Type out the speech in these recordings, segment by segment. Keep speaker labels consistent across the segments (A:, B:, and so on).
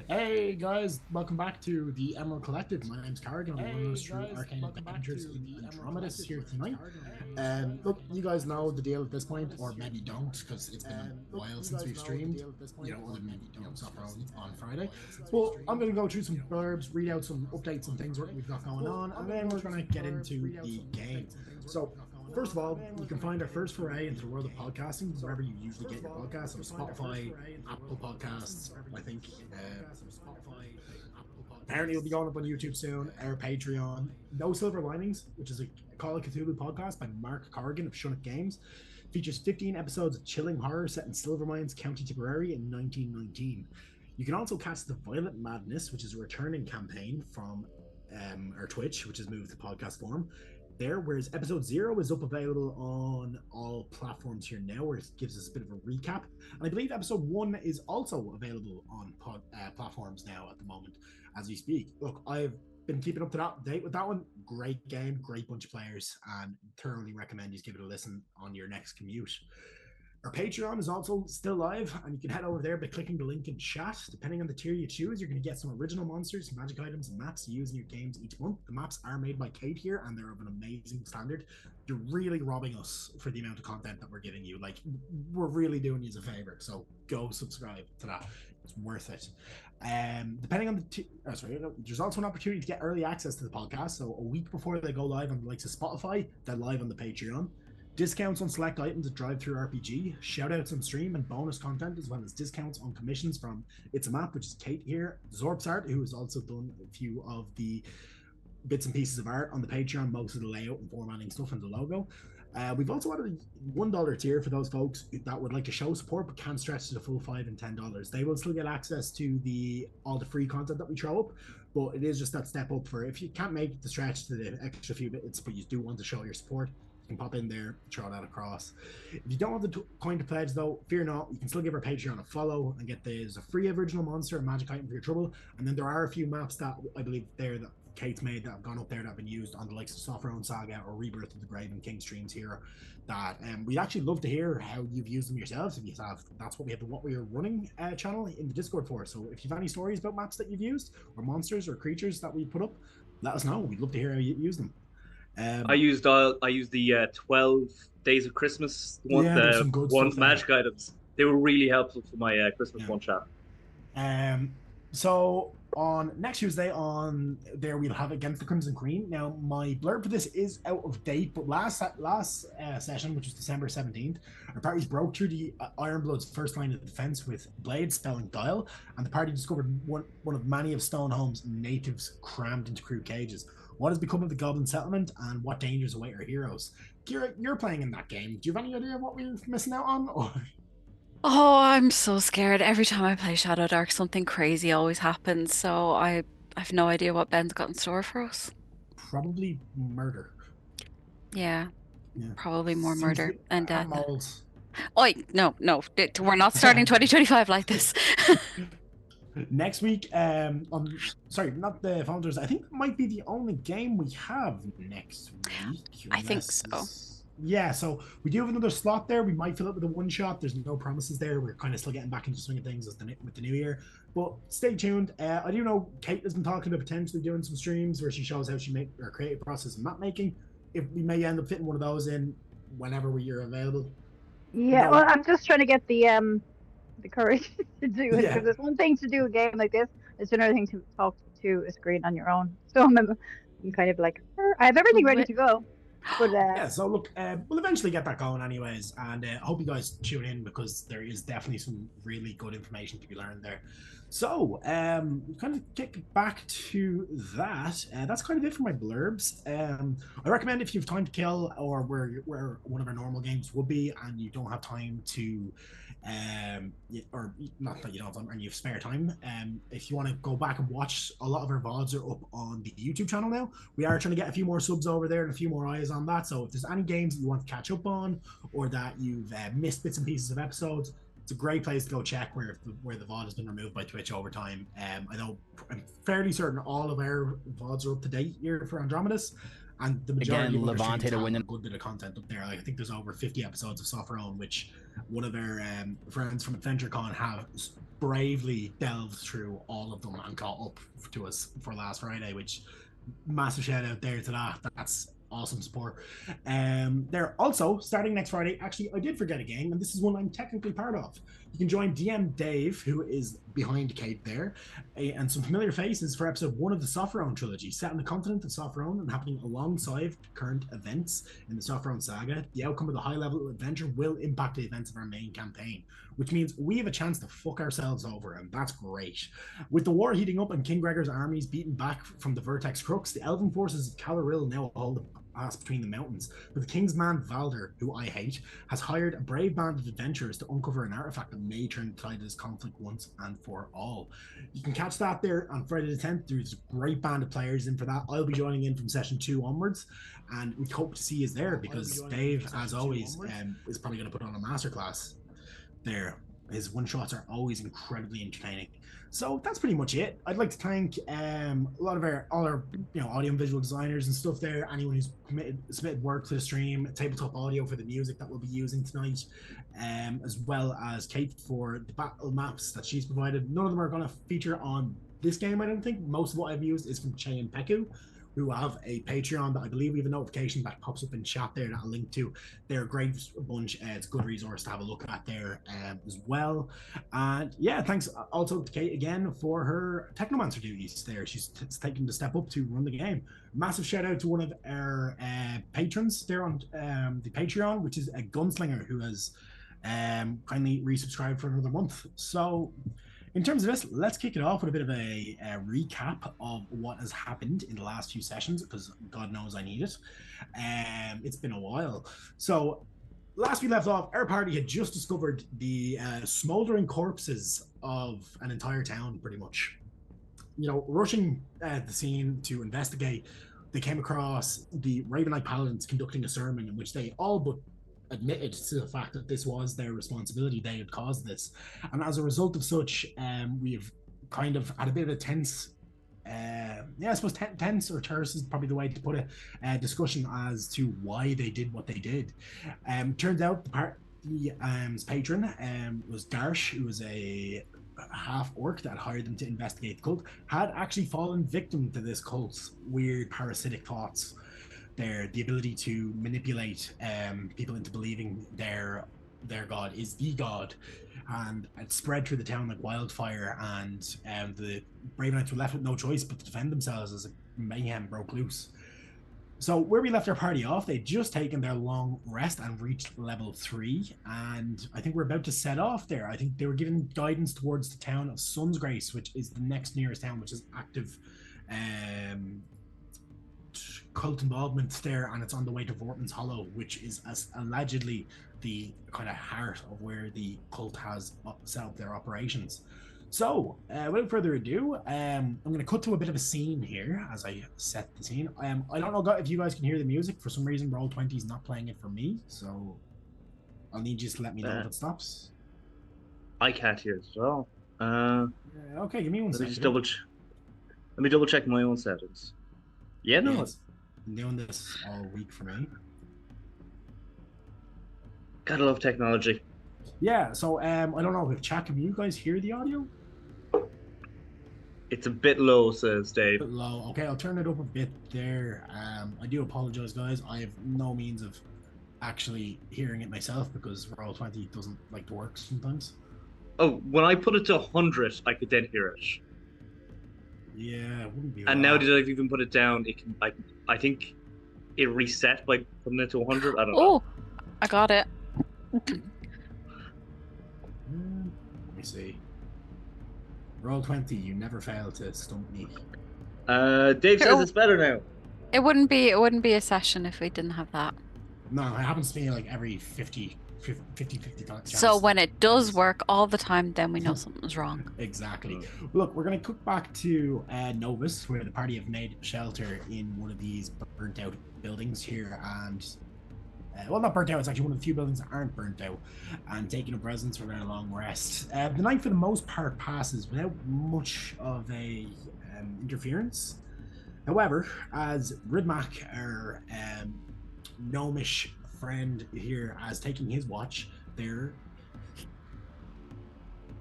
A: Hey guys, welcome back to the Emerald Collective. My name's Carrigan. I'm running us through Arcane Adventures in Andromedus here tonight. Look, you guys know the deal at this point, or maybe don't, because it's been a while since we've streamed. Other than Software on Friday. But I'm going to go through some blurbs, read out some updates and things we've got going on, and then we're going to get into the game. So first of all, you can find our first foray into the world of podcasting wherever you usually get your podcasts. So Spotify, Apple Podcasts, I think. Apparently, it'll be going up on YouTube soon. Our Patreon, No Silver Linings, which is a Call of Cthulhu podcast by Mark Corrigan of Shunnock Games, features 15 episodes of chilling horror set in Silvermines, County Tipperary in 1919. You can also catch The Violent Madness, which is a returning campaign from our Twitch, which has moved to podcast form there, whereas episode 0 is up available on all platforms here now, where it gives us a bit of a recap. And I believe episode 1 is also available on platforms now at the moment as we speak. Look, I've been keeping up to date with that one. Great game, great bunch of players, and thoroughly recommend you give it a listen on your next commute. Our Patreon is also still live, and you can head over there by clicking the link in chat. Depending on the tier you choose, you're going to get some original monsters, magic items, and maps to use in your games each month. The maps are made by Kate here, and they're of an amazing standard. You're really robbing us for the amount of content that we're giving you. Like, we're really doing you a favor, so go subscribe to that. It's worth it. Depending on there's also an opportunity to get early access to the podcast. So a week before they go live on the likes of Spotify, they're live on the Patreon. Discounts on select items at Drive-Thru RPG, shoutouts on stream, and bonus content, as well as discounts on commissions from It's a Map, which is Kate here, Zorpsart, who has also done a few of the bits and pieces of art on the Patreon, most of the layout and formatting stuff and the logo. We've also added a $1 tier for those folks that would like to show support but can't stretch to the full $5 and $10. They will still get access to all the free content that we throw up, but it is just that step up for if you can't make the stretch to the extra few bits, but you do want to show your support. You can pop in there, throw that across. If you don't have the coin to pledge, though, fear not. You can still give our Patreon a follow and get there's a free original monster and magic item for your trouble. And then there are a few maps that I believe there that Kate's made that have gone up there that have been used on the likes of Software Saga or Rebirth of the Grave and King Streams here. That we'd actually love to hear how you've used them yourselves. If you have, that's what we have the What We Are Running channel in the Discord for. So if you have any stories about maps that you've used or monsters or creatures that we put up, let us know. We'd love to hear how you use them.
B: I used the 12 Days of Christmas one,
A: yeah, there's some good
B: one
A: stuff
B: magic
A: there.
B: Items. They were really helpful for my Christmas one shot.
A: So on next Tuesday on there we'll have Against the Crimson Queen. Now my blurb for this is out of date, but last session, which was December 17th, our parties broke through the Ironblood's first line of defense with blades spelling guile, and the party discovered one of many of Stoneholm's natives crammed into crude cages. What has become of the Goblin settlement, and what dangers await our heroes? Kira, you're playing in that game. Do you have any idea what we're missing out on? Or...
C: Oh, I'm so scared. Every time I play Shadow Dark, something crazy always happens. So I've no idea what Ben's got in store for us.
A: Probably murder.
C: Yeah. Probably more murder and death.
A: Molds.
C: Oh, no, we're not starting 2025 like this.
A: Next week, sorry, not the Founders. I think it might be the only game we have next week.
C: I think so.
A: Yeah, so we do have another slot there. We might fill it with a one-shot. There's no promises there. We're kind of still getting back into swing of things with the new year. But stay tuned. I do know Kate has been talking about potentially doing some streams where she shows how she make her creative process and map making. If we may end up fitting one of those in whenever we are available.
D: Yeah, well, I'm just trying to get the courage to do it, because there's one thing to do a game like this, it's another thing to talk to a screen on your own. So I'm kind of like, I have everything ready to go. But
A: yeah, so look, we'll eventually get that going anyways, and I hope you guys tune in, because there is definitely some really good information to be learned there. So, kind of kick back to that. That's kind of it for my blurbs. I recommend if you have time to kill, or where one of our normal games would be, and you don't have time to, or not that you don't have time, and you have spare time. If you want to go back and watch, a lot of our VODs are up on the YouTube channel now. We are trying to get a few more subs over there and a few more eyes on that. So if there's any games that you want to catch up on, or that you've missed bits and pieces of episodes, it's a great place to go check where the VOD has been removed by Twitch over time. I know I'm fairly certain all of our VODs are up to date here for Andromedus, and the majority of Levante have a good bit of content up there. Like, I think there's over 50 episodes of Software Own, which one of our friends from AdventureCon have bravely delved through all of them and caught up to us for last Friday, which massive shout out there to that. That's awesome support. They're also starting next Friday. Actually, I did forget a game, and this is one I'm technically part of. You can join DM Dave, who is behind Kate there, and some familiar faces for episode 1 of the Sophrone trilogy, set in the continent of Sophrone and happening alongside current events in the Sophrone saga. The outcome of the high-level adventure will impact the events of our main campaign, which means we have a chance to fuck ourselves over, and that's great. With the war heating up and King Gregor's armies beaten back from the Vertex Crooks, the elven forces of Calaril now hold the pass between the mountains. But the king's man Valder, who I hate, has hired a brave band of adventurers to uncover an artifact that may turn the tide of this conflict once and for all. You can catch that there on Friday the 10th. There's a great band of players in for that. I'll be joining in from session 2 onwards, and we hope to see you there because Dave, as always, is probably going to put on a masterclass there. His one-shots are always incredibly entertaining. So that's pretty much it. I'd like to thank a lot of all our audio and visual designers and stuff there, anyone who's submitted work to the stream, Tabletop Audio for the music that we'll be using tonight, as well as Kate for the battle maps that she's provided. None of them are going to feature on this game, I don't think. Most of what I've used is from Che and Peku, who have a Patreon that I believe we have a notification that pops up in chat there that I'll link to. They're a great bunch. It's a good resource to have a look at there as well. And yeah, thanks also to Kate again for her Technomancer duties there. She's taken the step up to run the game. Massive shout out to one of our patrons there on the Patreon, which is a Gunslinger who has kindly resubscribed for another month. So in terms of this, let's kick it off with a bit of a recap of what has happened in the last few sessions, because God knows I need it. It's been a while. So last we left off, our party had just discovered the smoldering corpses of an entire town, pretty much. Rushing the scene to investigate, they came across the Raven Knight Paladins conducting a sermon in which they all but admitted to the fact that this was their responsibility. They had caused this, and as a result of such, we've kind of had a bit of a tense, I suppose tense or terse is probably the way to put it, discussion as to why they did what they did. Turns out the patron was Darsh, who was a half orc that hired them to investigate the cult, had actually fallen victim to this cult's weird parasitic thoughts. The ability to manipulate people into believing their god is the god, and it spread through the town like wildfire, and the Brave Knights were left with no choice but to defend themselves as mayhem broke loose. So where we left our party off, they'd just taken their long rest and reached level 3, and I think we're about to set off there. I think they were given guidance towards the town of Sunsgrace, which is the next nearest town, which is active cult involvement there, and it's on the way to Vortman's Hollow, which is allegedly the kind of heart of where the cult has set up their operations. So without further ado, I'm going to cut to a bit of a scene here as I set the scene. I don't know if you guys can hear the music. For some reason Roll20 is not playing it for me, so I'll need you to let me know if it stops.
B: I can't hear it at all.
A: Okay, give me one second.
B: Let me double check my own settings. Yeah, no.
A: Yes. Been doing this all week for me.
B: Gotta love technology.
A: Yeah, so I don't know if chat, can you guys hear the audio?
B: It's a bit low, says Dave.
A: A bit low. Okay, I'll turn it up a bit there. I do apologize, guys. I have no means of actually hearing it myself because Roll20 doesn't like to work sometimes.
B: Oh, when I put it to 100, I could then hear it.
A: Yeah, it wouldn't be.
B: And now that I've even put it down, it can. I think it reset by putting it to 100. I don't know.
C: Oh, I got it.
A: Let me see. Roll20, you never fail to stump me.
B: Dave says it's better now.
C: It wouldn't be a session if we didn't have that.
A: No, it happens to me like every 50 times.
C: So when it does work all the time, then we know something's wrong.
A: Exactly. Look, we're going to cut back to Novus, where the party have made shelter in one of these burnt out buildings here, and well, not burnt out, it's actually one of the few buildings that aren't burnt out, and taking up residence for their long rest. The night for the most part passes without much of a interference. However, as Ridmac, our gnomish friend here, as taking his watch, there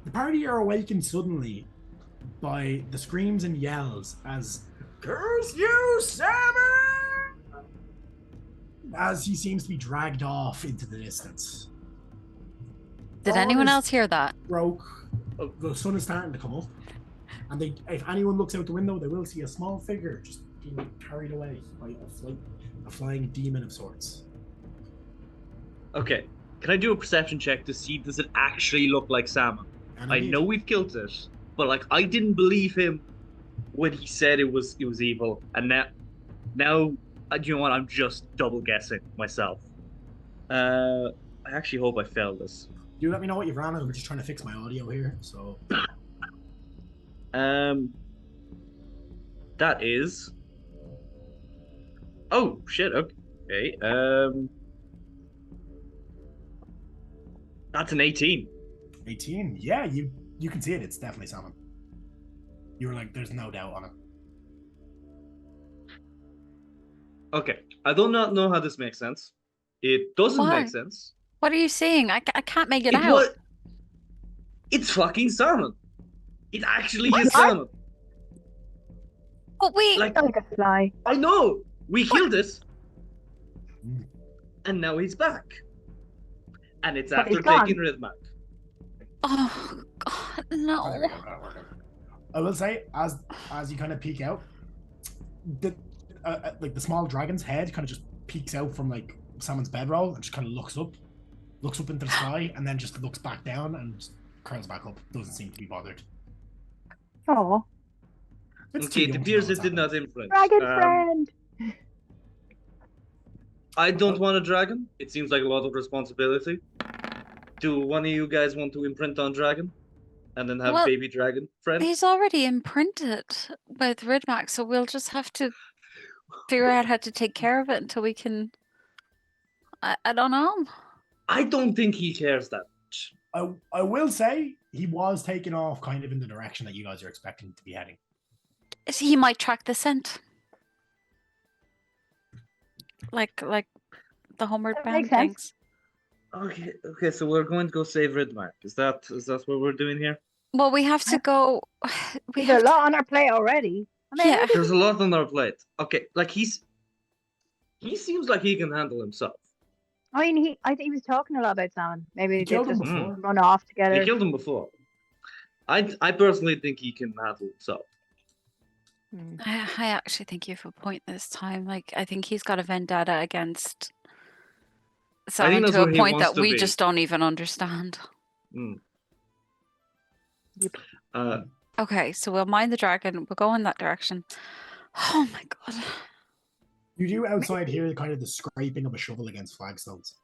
A: The party are awakened suddenly by the screams and yells as "Curse you, Salmon!" as he seems to be dragged off into the distance.
C: Did
A: Dawn
C: anyone
A: is
C: else hear that?
A: broke. The sun is starting to come up, and if anyone looks out the window, they will see a small figure just being carried away by a flying demon of sorts.
B: Okay, can I do a perception check to see does it actually look like salmon?
A: And
B: I
A: indeed,
B: know we've killed it, but like I didn't believe him when he said it was evil, and now you know what? I'm just double guessing myself. I actually hope I failed this.
A: do let me know what you've ran. We're just trying to fix my audio here, so.
B: That is. Oh shit! Okay. That's an 18.
A: 18. Yeah, you can see it. It's definitely salmon. You were like, there's no doubt on it.
B: Okay, I do not know how this makes sense. It doesn't
C: Why?
B: make sense.
C: What are you saying? I can't make it out.
B: What? It's fucking salmon. It actually is
D: What?
B: salmon.
C: But wait,
B: Like
D: Like a fly.
B: I know we killed it,
A: Mm.
B: and now he's back. And it's
D: But
B: after
D: he's gone.
B: taking Rhythmac.
C: oh god, no.
A: I will say, as you kind of peek out, the like the small dragon's head kind of just peeks out from like someone's bedroll and just kind of looks up into the sky, and then just looks back down and just curls back up. Doesn't seem to be bothered.
D: Oh,
A: It's
B: Okay,
A: too
B: it
A: young to
B: appears
A: know
B: it
A: what's
B: did not
A: happening.
B: influence.
D: dragon friend.
B: I don't want a dragon. It seems like a lot of responsibility. Do one of you guys want to imprint on dragon? And then have
C: Well,
B: baby dragon friend?
C: He's already imprinted with Ridmac, so we'll just have to figure out how to take care of it until we can. I don't know.
B: I don't think he cares that much.
A: I will say he was taken off kind of in the direction that you guys are expecting to be heading.
C: He might track the scent, like the homeward
D: That
C: bound
D: makes sense.
C: things.
B: Okay, so we're going to go save Ridmark. Is that what we're doing here?
C: Well, we have to go. We
D: There's
C: have
D: a lot on our plate already. I mean,
C: Yeah.
D: maybe
B: There's a lot on our plate. Okay, like he seems like he can handle himself.
D: I think he was talking a lot about salmon. Maybe
A: You
D: they
A: killed him
D: just
A: before.
D: run off together.
B: We killed him before. I personally think he can handle himself.
D: Hmm.
C: I actually think you have a point this time. Like, I think he's got a vendetta against someone
B: that's
C: to a
B: where he
C: point
B: wants
C: that
B: to
C: we
B: be.
C: just don't even understand.
B: Mm.
D: Yep.
C: Okay, so we'll mind the dragon. We'll go in that direction. Oh my god.
A: You do outside hear kind of the scraping of a shovel against flagstones.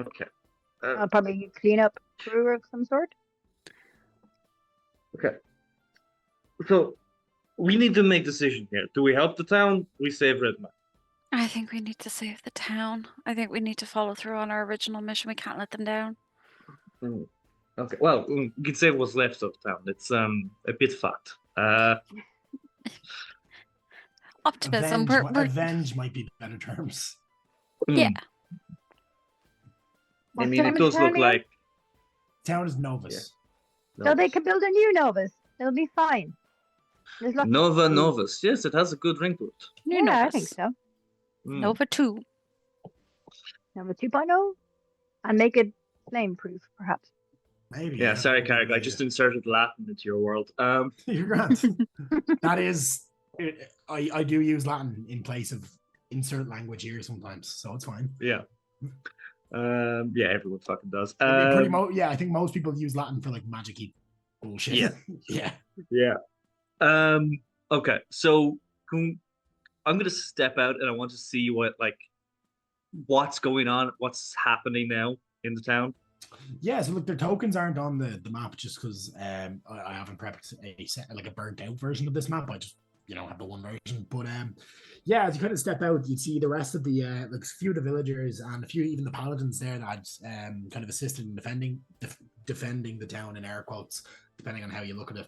B: Okay.
D: Probably clean up crew of some sort.
B: Okay. So we need to make a decision here. Do we help the town? We save Redman.
C: I think we need to save the town. I think we need to follow through on our original mission. We can't let them down.
B: Okay. Well, we can save what's left of town. It's a bit fat.
C: Optimism.
A: Avenge might be better terms.
C: Yeah.
B: I
D: What's
B: mean, it
D: Town's
B: does
D: town
B: look
D: again?
B: like.
A: Town is Novus.
D: So they can build a new Novus. It'll be fine. There's lots
B: Nova Novus. Yes, it has a good ring to it.
C: New
D: yeah, I
C: Novus.
D: think so.
C: Nova 2.
D: Nova 2.0, and make it flame proof, perhaps.
A: Maybe.
B: Yeah, sorry, Carrick. I just inserted Latin into your world.
A: You're grand. That is, I do use Latin in place of insert language here sometimes, so it's fine.
B: Yeah. Yeah, everyone fucking does.
A: I think most people use Latin for like magic-y bullshit.
B: Yeah.
A: yeah.
B: Yeah. Okay, so I'm gonna step out and I want to see what's going on, what's happening now in the town.
A: Yeah, so look, their tokens aren't on the map just because I haven't prepped a burnt out version of this map. I just have the one version. But yeah, as you kind of step out, you'd see the rest of the a few of the villagers and a few even the paladins there that kind of assisted in defending the town in air quotes, depending on how you look at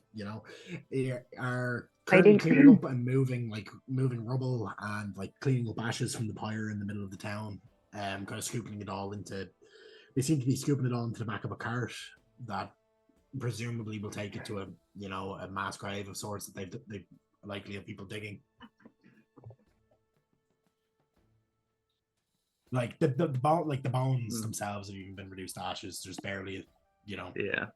A: it. Are currently cleaning up and moving rubble and like cleaning up ashes from the pyre in the middle of the town. Kind of scooping it all into They seem to be scooping it onto the back of a cart that presumably will take it to a mass grave of sorts that they likely have people digging. Like the bones themselves have even been reduced to ashes. There's barely,
B: Yeah.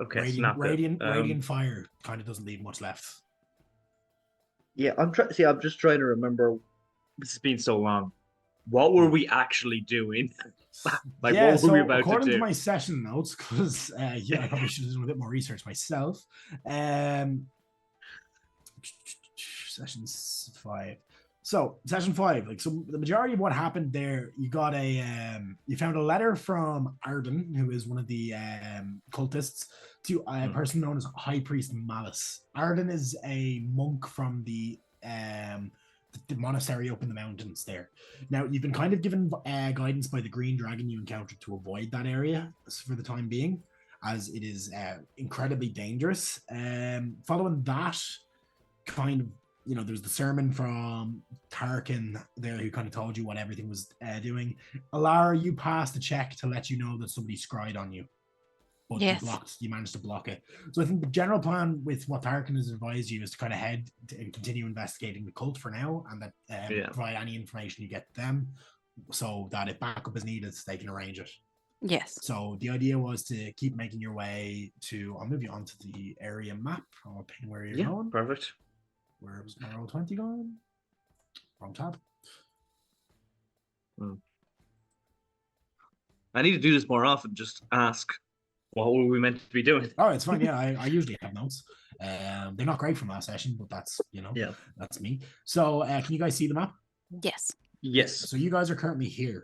B: Okay.
A: Radiant fire kind of doesn't leave much left.
B: Yeah, I'm just trying to remember. This has been so long. What were we actually doing? What were we about
A: according
B: to do?
A: To my session notes, because I probably should have done a bit more research myself. Sessions 5. So session 5, so the majority of what happened there, you got you found a letter from Arden, who is one of the cultists, to a person known as High Priest Malice. Arden is a monk from the monastery up in the mountains there. Now, you've been kind of given guidance by the green dragon you encountered to avoid that area for the time being, as it is incredibly dangerous. Following that, kind of, there's the sermon from Tarkin there who kind of told you what everything was doing. Alara, you passed a check to let you know that somebody scryed on you. But you managed to block it. So I think the general plan with what Tarkin has advised you is to kind of head and continue investigating the cult for now, and that provide any information you get to them, so that if backup is needed, they can arrange it.
C: Yes.
A: So the idea was to keep making your way to. I'll move you onto the area map. I'll pin where you're going.
B: Perfect.
A: Where was my Roll20 going? Wrong tab.
B: I need to do this more often. Just ask. What were we meant to be doing?
A: Oh, it's fine. Yeah, I usually have notes. They're not great from last session, but that's that's me. So, can you guys see the map?
C: Yes.
B: Yes.
A: So you guys are currently here.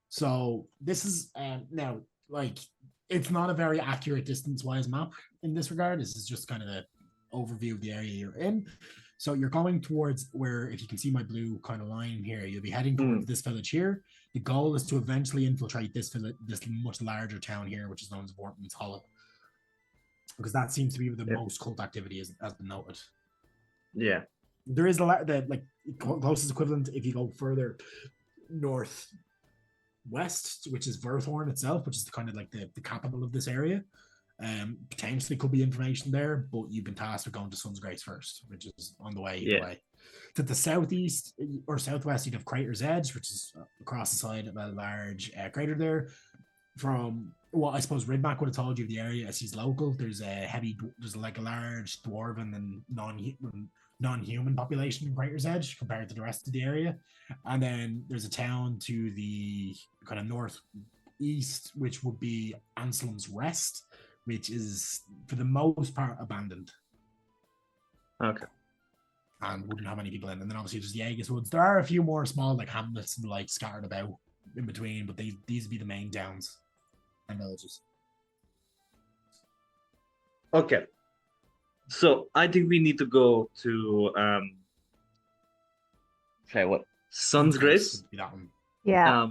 A: So this is now it's not a very accurate distance-wise map in this regard. This is just kind of an overview of the area you're in. So you're going towards where, if you can see my blue kind of line here, you'll be heading towards this village here. The goal is to eventually infiltrate this village, this much larger town here, which is known as Vorton's Hollow, because that seems to be where the most cult activity has been noted.
B: Yeah,
A: there is the closest equivalent if you go further northwest, which is Verthorn itself, which is kind of like the capital of this area. Potentially could be information there, but you've been tasked with going to Sunsgrace first, which is on the way away. To the southeast or southwest, you'd have Crater's Edge, which is across the side of a large crater there. From what I suppose Ridmac would have told you of the area, as he's local, there's a large dwarven and non-human population in Crater's Edge compared to the rest of the area. And then there's a town to the kind of northeast, which would be Anselm's Rest, which is for the most part abandoned.
B: Okay.
A: And wouldn't have any people in. And then obviously there's the Aegis Woods. There are a few more small hamlets and scattered about in between, but these would be the main towns and villages.
B: Okay. So I think we need to go to what? Sunsgrace.
A: That one.
D: Yeah.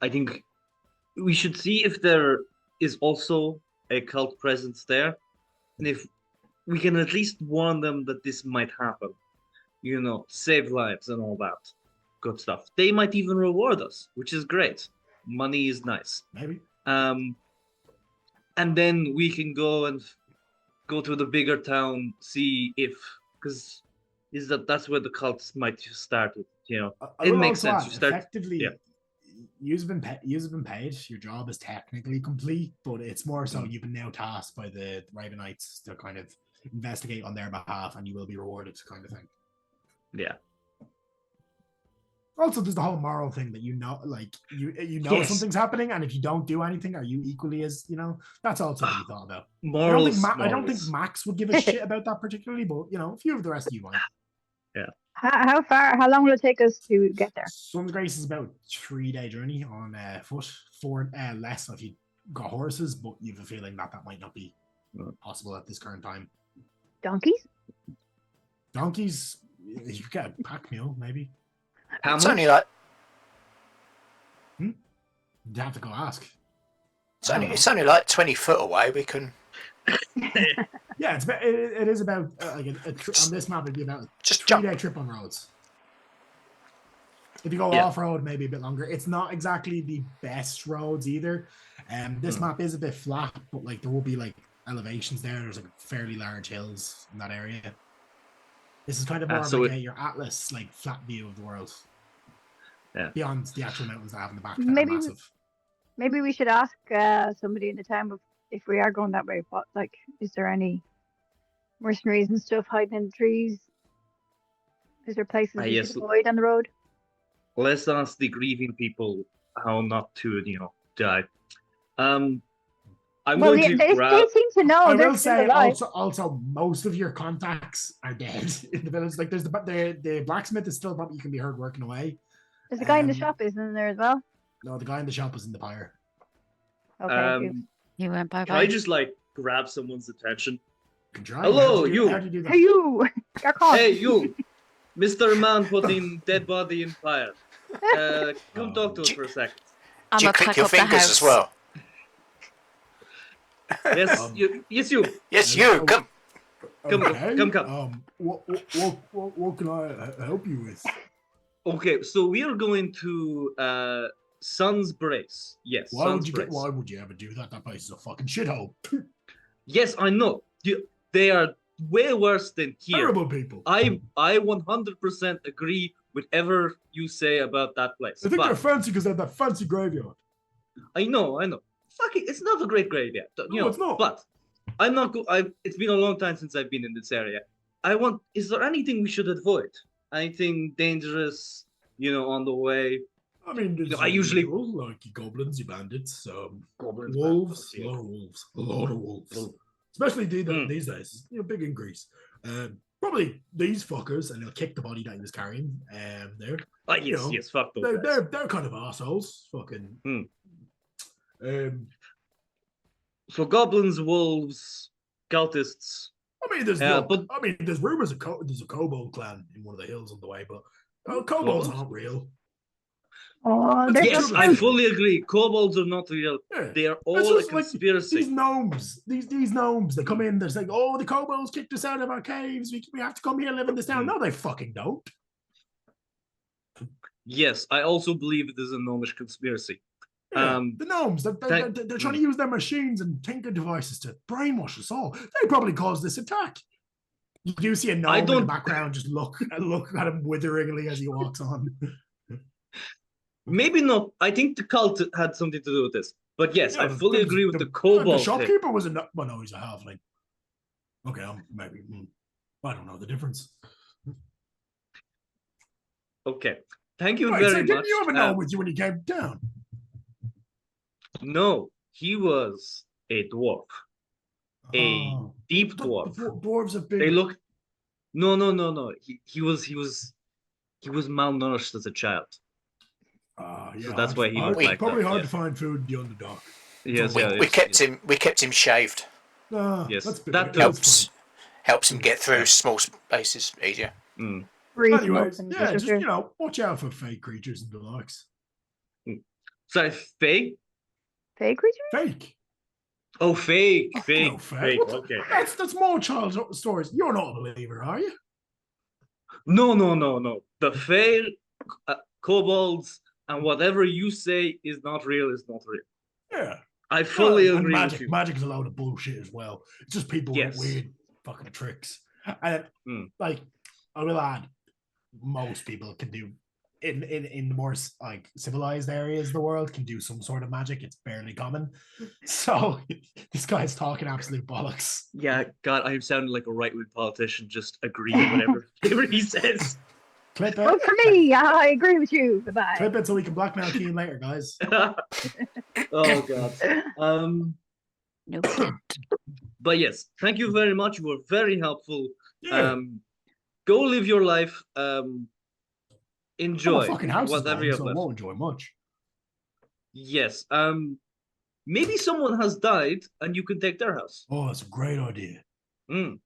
B: I think we should see if there is also a cult presence there, and if we can at least warn them that this might happen, save lives and all that good stuff. They might even reward us, which is great. Money is nice.
A: Maybe.
B: And then we can go to the bigger town, see if, because that's where the cults might start with. It makes sense. You start
A: effectively. Yeah. You've been paid. Your job is technically complete, but it's more so you've been now tasked by the Ravenites to kind of investigate on their behalf, and you will be rewarded, kind of thing.
B: Yeah.
A: Also, there's the whole moral thing that something's happening, and if you don't do anything, are you equally as That's also what you thought about.
B: Morals.
A: I don't think Max would give a shit about that particularly, but a few of the rest of you might.
B: Yeah.
D: How long will it take us to get there?
A: Sunsgrace is about a 3-day journey on foot, 4 less if you got horses, but you have a feeling that might not be possible at this current time.
D: Donkeys,
A: you could get a pack mule, maybe.
E: It's only like
A: You'd have to go ask.
E: It's only like 20 foot away. We can.
A: Yeah, it is about on this map. It'd be about
E: just
A: a 3-day trip on roads. If you go off road, maybe a bit longer. It's not exactly the best roads either. This map is a bit flat, but like there will be like elevations there. There's like fairly large hills in that area. This is kind of more of like your Atlas, like flat view of the world.
B: Yeah.
A: Beyond the actual mountains that have in the back. That are massive.
D: Maybe we should ask somebody in the town if we are going that way. What, like, is there any mercenaries and stuff hiding in the trees? Is there places we should avoid on the road?
B: Let's ask the grieving people how not to, die. They seem
D: to know.
A: I will say also most of your contacts are dead in the village. Like there's the blacksmith is still probably you can be heard working away.
D: There's a guy in the shop, isn't there as well?
A: No, the guy in the shop was in the pyre.
D: Okay.
C: He went bye-bye.
B: Can I just grab someone's attention?
A: Hello,
B: you.
A: How do you do that?
D: Hey, you.
B: Hey, you. Mr. Man putting dead body in fire. Come talk to us for a second.
E: Do you click your fingers as well?
B: Yes, you.
E: Yes, you. Come.
B: Come.
A: What can I help you with?
B: Okay, so we are going to Sunsgrace. Yes.
A: Why would you ever do that? That place is a fucking shithole.
B: Yes, I know. They are way worse than here.
A: Terrible people.
B: I 100% agree with whatever you say about that place.
A: I think they're fancy because they have that fancy graveyard.
B: I know. Fuck it, it's not a great graveyard.
A: It's not.
B: But I'm not. It's been a long time since I've been in this area. Is there anything we should avoid? Anything dangerous? On the way.
A: I mean,
B: I usually
A: like goblins, you bandits,
B: goblins,
A: wolves, a lot of wolves, especially these days. Big increase. Probably these fuckers, and they'll kick the body that he was carrying. There.
B: Yes, fuck those guys.
A: They're kind of assholes. Fucking.
B: So goblins, wolves, cultists.
A: I mean, there's rumors there's a kobold clan in one of the hills on the way, but kobolds aren't real.
D: Oh,
B: yes, I fully agree. Kobolds are not real. Yeah. They are all a conspiracy.
A: These gnomes, these gnomes, they come in, they're like, oh, the kobolds kicked us out of our caves. We have to come here and live in this town. No, they fucking don't.
B: Yes, I also believe it is a gnomish conspiracy.
A: Yeah, the gnomes, they're trying to use their machines and tinker devices to brainwash us all. They probably caused this attack. You do see a gnome in the background just look at him witheringly as he walks on.
B: Maybe not. I think the cult had something to do with this. But yes, I fully agree with the kobold.
A: The shopkeeper was no, he's a halfling. Okay, maybe. I don't know the difference.
B: Okay, thank you very much.
A: Didn't you have a gnome with you when you came down?
B: No, he was a dwarf. A deep dwarf.
A: Dwarves have been.
B: They look. No. He was malnourished as a child.
A: Yeah,
B: so that's why he looked like
A: probably
B: that.
A: hard to find food beyond the dock.
E: Yes, we kept him shaved.
B: Yes,
E: that helps him get through small spaces easier.
A: Anyways, just watch out for fake creatures and the likes.
B: So fake
D: creatures?
A: Fake.
B: Oh, fake.
A: Okay, that's more child stories. You're not a believer, are you?
B: No. The fake kobolds. And whatever you say is not real is not real.
A: Yeah.
B: I fully agree with you.
A: Magic is a load of bullshit as well. It's just people with weird fucking tricks. And I will add, most people can do in the more civilized areas of the world can do some sort of magic. It's barely common. So this guy's talking absolute bollocks.
B: Yeah, God, I'm sounding like a right-wing politician just agreeing with whatever he says.
A: Clip it.
D: Vote for me. I agree with you. Goodbye.
A: Clip it so we can blackmail Keen later, guys.
B: Oh God.
C: Nope.
B: But yes, thank you very much. You were very helpful.
A: Yeah.
B: Go live your life. Enjoy
A: fucking house
B: whatever
A: you
B: you
A: have left. I won't enjoy much.
B: Yes. Maybe someone has died and you can take their house.
A: Oh, that's a great idea.
B: Yes.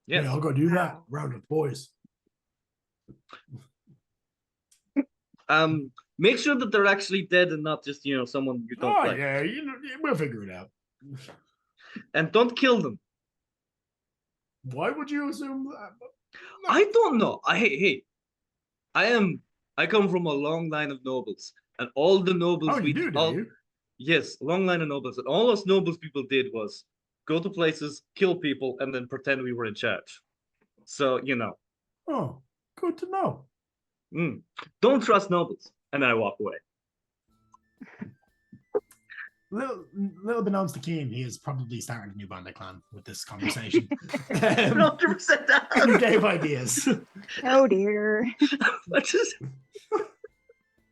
A: Yeah, I'll go do that. Round with the boys.
B: Make sure that they're actually dead and not just someone you don't like.
A: Yeah, we'll figure it out.
B: And don't kill them.
A: Why would you assume that?
B: No. I don't know. I am I come from a long line of nobles, and all the nobles
A: Oh, you do you?
B: Yes, long line of nobles, and all us nobles people did was go to places, kill people, and then pretend we were in charge. So
A: Oh, good to know.
B: don't trust nobles. And then I walk away.
A: Little beknownst to Keen, he is probably starting a new bandit clan with this conversation.
B: 100%
A: You gave ideas.
D: Oh dear.
B: What is?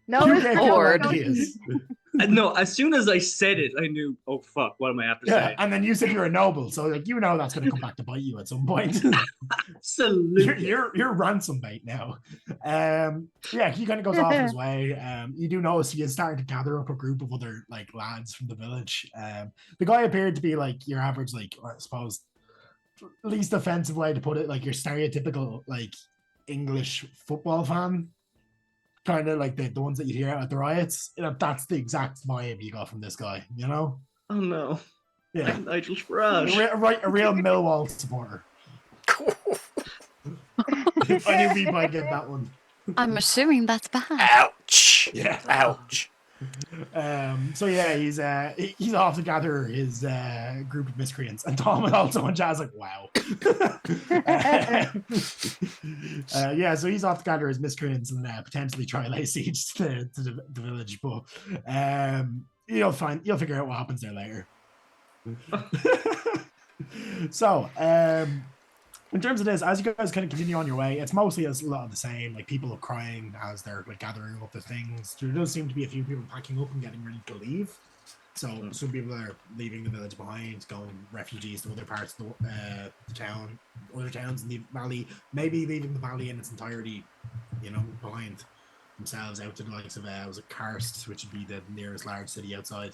D: No,
A: You
D: it's
A: gave
D: not
A: your
D: going
A: ideas.
B: No, as soon as I said it, I knew. Oh fuck! What am I after
A: Yeah,
B: saying?
A: and then you said you're a noble, so like that's going to come back to bite you at some point.
B: Absolutely.
A: You're ransom bait now. Yeah, he kind of goes off his way. You do notice he is starting to gather up a group of other like lads from the village. The guy appeared to be like your average, like I suppose, least offensive way to put it, like your stereotypical like English football fan. Kind of like the ones that you hear out at the riots. That's the exact vibe you got from this guy,
B: Oh no.
A: Yeah.
B: Like Nigel Farage.
A: A real Millwall supporter. I knew we might get that one.
C: I'm assuming that's bad.
E: Ouch.
A: Yeah.
E: Ouch.
A: So yeah, he's off to gather his group of miscreants, and Tom and also and Jazz like, wow. Yeah, so he's off to gather his miscreants and potentially try lay siege to the village, but you'll figure out what happens there later. So in terms of this, as you guys kind of continue on your way, it's mostly a lot of the same. Like people are crying as they're like gathering up the things. There does seem to be a few people packing up and getting ready to leave. So some people are leaving the village behind, going refugees to other parts of the town, other towns in the valley. Maybe leaving the valley in its entirety, behind themselves out to the likes of was it Karst, which would be the nearest large city outside.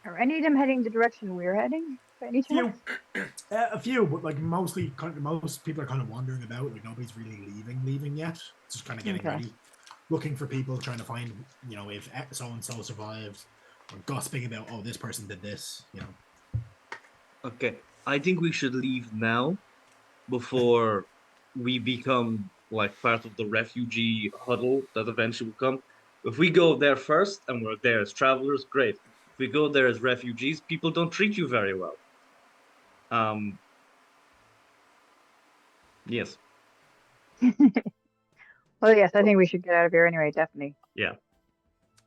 D: Are any of them heading the direction we're heading? By any chance?
A: A few, but like most people are kind of wandering about. Like nobody's really leaving yet. Just kind of getting ready, looking for people, trying to find if so and so survived, or gossiping about this person did this.
B: Okay, I think we should leave now, before we become like part of the refugee huddle that eventually will come. If we go there first and we're there as travelers, great. If we go there as refugees, people don't treat you very well. Yes.
D: Well, yes, I think we should get out of here anyway, definitely.
B: Yeah.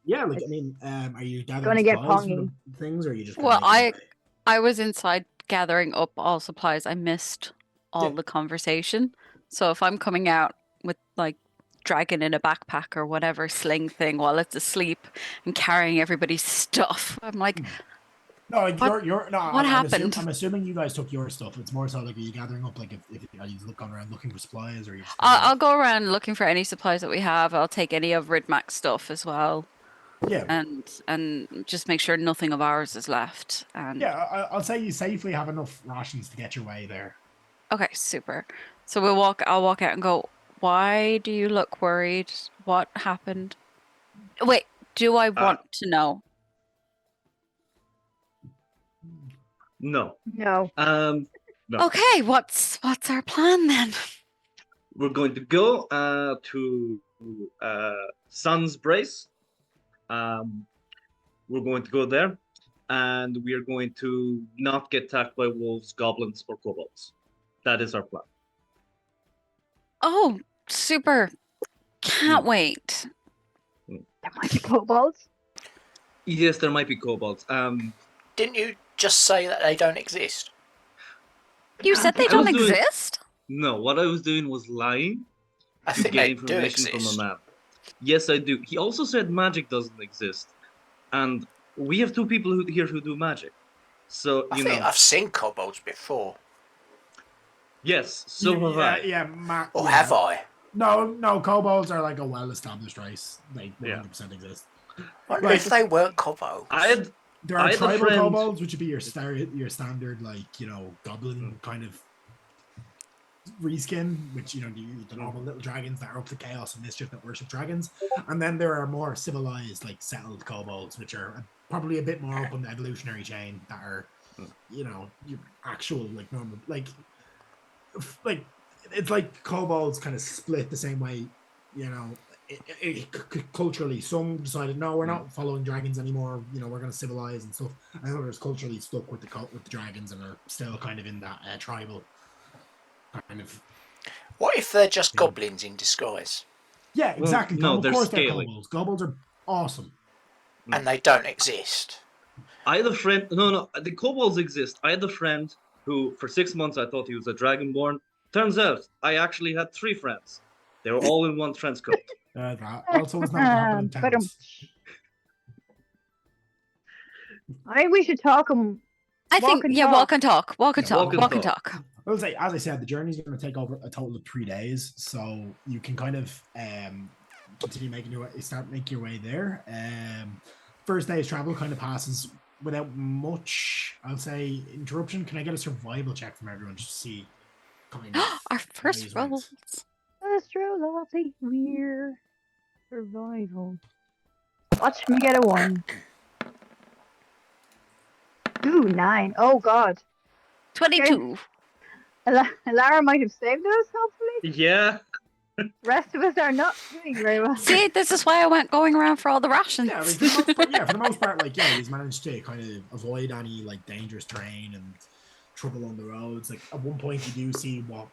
A: Yeah, like I mean, are you gathering
D: Gonna get
A: supplies
D: pongy.
A: from the things, or are you just?
C: Well, I was inside gathering up all supplies. I missed all
A: Yeah.
C: the conversation. So if I'm coming out with like dragging in a backpack or whatever sling thing while it's asleep and carrying everybody's stuff, I'm like,
A: No, like
C: What-
A: what
C: happened?
A: I'm assuming you guys took your stuff. It's more so like, are you gathering up, like, if are you going around looking for supplies, or are you just
C: I'll go around looking for any supplies that we have. I'll take any of Ridmac's stuff as well,
A: yeah,
C: and just make sure nothing of ours is left. And
A: yeah. I'll say you safely have enough rations to get your way there.
C: okay, super. So I'll walk out and go, why do you look worried? What happened? Wait, do I want to know?
B: No.
D: No.
B: No.
C: Okay, what's our plan then?
B: We're going to go to sunsgrace. We're going to go there, and we are going to not get attacked by wolves, goblins, or kobolds. That is our plan.
C: Oh, super. Can't wait.
D: There might be kobolds.
B: Yes, there might be kobolds.
E: Didn't you just say that they don't exist?
C: You said they
B: I
C: don't
B: was doing-
C: exist?
B: No, what I was doing was lying
E: I
B: to
E: think
B: get
E: they do
B: information
E: exist.
B: from a man. Yes, I do. He also said magic doesn't exist, and we have two people here who do magic. So
E: I think I've seen kobolds before.
B: Yes, so have I.
A: Yeah, Matt.
E: Or
A: yeah.
E: have I?
A: No, kobolds are like a well-established race. They
B: Yeah.
A: 100% exist.
E: I wonder
A: Right.
E: if they weren't kobolds.
A: There
B: I
A: are
B: had a
A: tribal
B: friend-
A: kobolds, which would be your standard, like, goblin kind of reskin, which, the normal little dragons that are up to chaos and mischief that worship dragons. And then there are more civilized, like, settled kobolds, which are probably a bit more up on the evolutionary chain, that are, your actual, like, normal, like, it's like kobolds kind of split the same way you know, culturally, some decided no, we're not following dragons anymore. You know, we're going to civilize and stuff. And others culturally stuck with the dragons and are still kind of in that tribal kind of.
E: What if they're just goblins in disguise?
A: Yeah, exactly.
B: Well, no,
A: of
B: they're
A: course
B: scaly.
A: they're kobolds. Kobolds are awesome.
E: And they don't exist.
B: I had a friend. No, the kobolds exist. I had a friend who, for 6 months, I thought he was a dragonborn. Turns out, I actually had 3 friends. They were all in one trench coat.
A: That also is not happening in towns.
D: I think we should talk.
C: I think, walk and talk. Walk and talk. Walk and talk.
A: I would say, as I said, the journey is going to take over a total of 3 days, so you can kind of continue making your way, start making your way there. First day's travel kind of passes without much, I'll say, interruption. Can I get a survival check from everyone just to see? Kind of
C: Our first rolls.
D: Astrology, we're survival. Watch me get a 1. Ooh, 9. Oh God.
C: 22.
D: Okay. Lara might have saved us, hopefully.
B: Yeah.
D: Rest of us are not doing very well.
C: See, this is why I went going around for all the rations.
A: Yeah, for the most part, like, he's managed to kind of avoid any like dangerous terrain and trouble on the roads. Like at one point, you do see what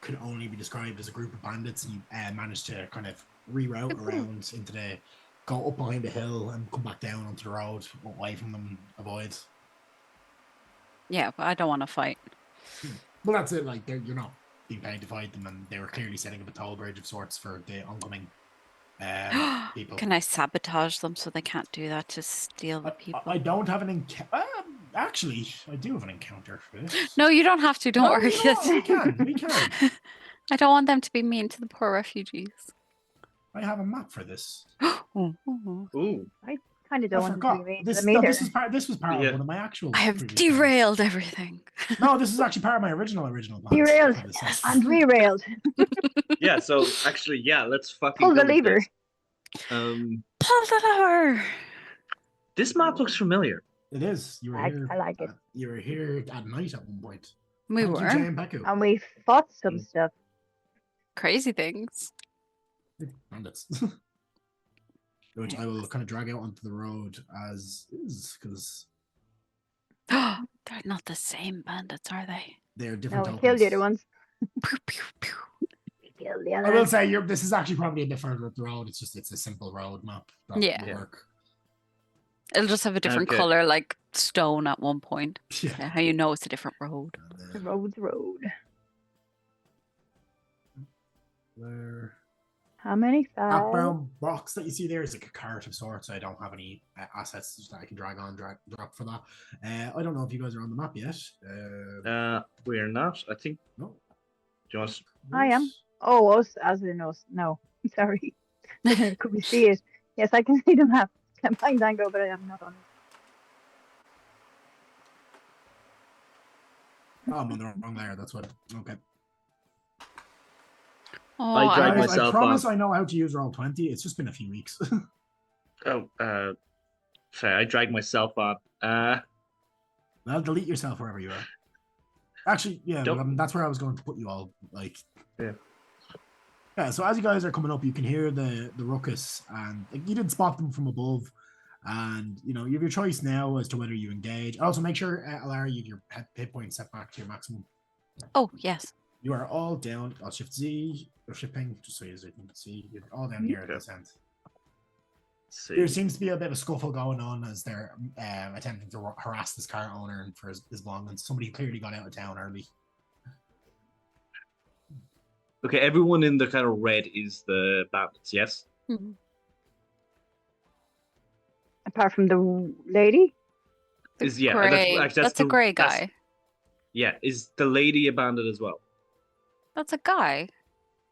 A: could only be described as a group of bandits, and you manage to kind of reroute around into go up behind the hill and come back down onto the road, away from them, avoid.
C: Yeah, but I don't want to fight.
A: Well, that's it. Like, you're not being paid to fight them, and they were clearly setting up a toll bridge of sorts for the oncoming people.
C: Can I sabotage them so they can't do that to steal the people?
A: I don't have an encounter. Actually, I do have an encounter for this.
C: No, you don't have to. Don't worry.
A: We can.
C: I don't want them to be mean to the poor refugees.
A: I have a map for this.
B: Ooh.
D: I kind of don't want to be mean to them
A: No,
D: either.
A: this was part of one of my actual.
C: I have derailed everything.
A: No, this is actually part of my original plan.
D: Derailed and rerailed.
B: Yeah, so actually, yeah, let's fucking
D: Pull the
B: go with
D: lever.
B: this.
C: Pull the lever.
B: This map looks familiar.
A: It is. You were here.
D: I like it.
A: You were here at night at one point.
C: We
A: Thank
C: were.
A: you, Jay and Beku.
D: And we fought some stuff.
C: Crazy things.
A: Bandits. Which I will kind of drag out onto the road as is, because
C: they're not the same bandits, are they?
A: they're different.
D: No, we killed the other ones.
C: Pew, pew, pew.
D: We killed the
A: I
D: other
A: will
D: ones.
A: say this is actually probably a bit further up the road. It's a simple road map. That will work.
C: It'll just have a different color, like stone at one point. Yeah, how you know it's a different road.
D: The road's road.
A: There.
D: How many?
A: That
D: 5?
A: brown box that you see there is like a cart of sorts. I don't have any assets that I can drop for that. I don't know if you guys are on the map yet.
B: We're not. I think.
A: No.
B: Just.
D: I am. Oh, us as in us. No, sorry. Could we see it? Yes, I can see the map. I'm fine, Dango, but I am not on it.
A: Oh, I'm on the wrong layer. That's what. Okay.
C: Oh,
B: I dragged myself
A: I promise
B: on.
A: I know how to use Roll20. It's just been a few weeks.
B: Sorry, I dragged myself on.
A: Well, delete yourself wherever you are. Actually, yeah, that's where I was going to put you all. Like, yeah. So as you guys are coming up, you can hear the ruckus, and like, you did spot them from above, and you know you have your choice now as to whether you engage. Also, make sure, Alara, you have your hit point set back to your maximum.
C: Oh yes.
A: You are all down. I'll shift Z or shift ping just so you can see. You're all down here at this end. There seems to be a bit of a scuffle going on as they're attempting to harass this car owner and for his belongings. Somebody clearly got out of town early.
B: Okay, everyone in the kind of red is the bandits, yes?
C: Mm-hmm.
D: Apart from the lady?
B: That's
C: a grey guy.
B: Yeah, is the lady a bandit as well?
C: That's a guy,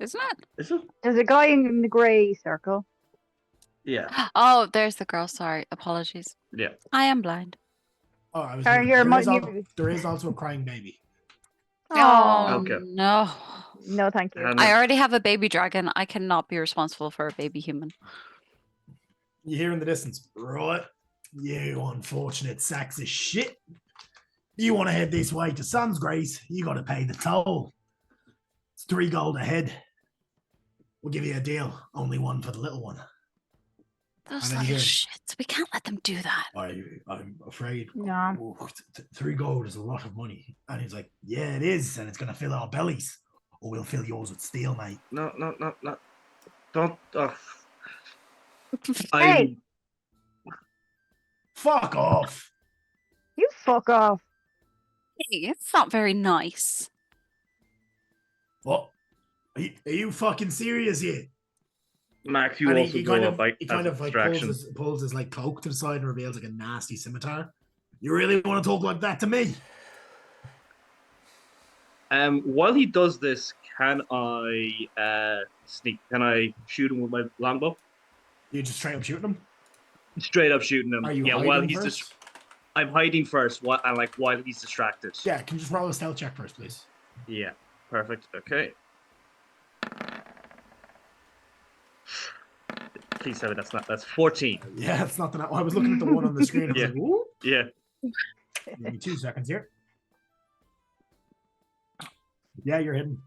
C: isn't it?
B: Is it?
D: There's a guy in the grey circle.
B: Yeah.
C: Oh, there's the girl. Sorry, apologies.
B: Yeah.
C: I am blind.
A: Oh, I was. There is also a crying baby.
C: Oh,
B: okay.
C: No.
D: No, thank you.
C: I already have a baby dragon. I cannot be responsible for a baby human.
A: You hear in the distance, right? You unfortunate sacks of shit. You want to head this way to sunsgrace, you got to pay the toll. It's 3 gold a head. We'll give you a deal. Only one for the little one.
C: Those
A: And then
C: little
A: you hear-
C: shits. We can't let them do that.
A: I'm afraid.
D: No.
A: 3 gold is a lot of money. And he's like, yeah, it is, and it's gonna fill our bellies. Or we'll fill yours with steel, mate.
B: No. Don't.
D: Hey!
A: Fuck off.
D: You fuck off.
C: Hey, it's not very nice.
A: What? Are you fucking serious here?
B: Max, you
A: And
B: also go up
A: he kind
B: as
A: of
B: a
A: like
B: distraction.
A: pulls his like cloak to the side and reveals like a nasty scimitar. You really want to talk like that to me?
B: While he does this, can I sneak? Can I shoot him with my longbow?
A: You just straight up shooting him?
B: Straight up shooting him.
A: Are you
B: Yeah,
A: hiding
B: while he's
A: first?
B: I'm hiding first. While he's distracted.
A: Yeah, can you just roll a stealth check first, please?
B: Yeah. Perfect. Okay. Please tell me that's 14.
A: Yeah, it's not the. I was looking at the one on the screen. I was
B: Yeah.
A: like, whoop.
B: Yeah.
A: Give me 2 seconds here. Yeah, you're hidden.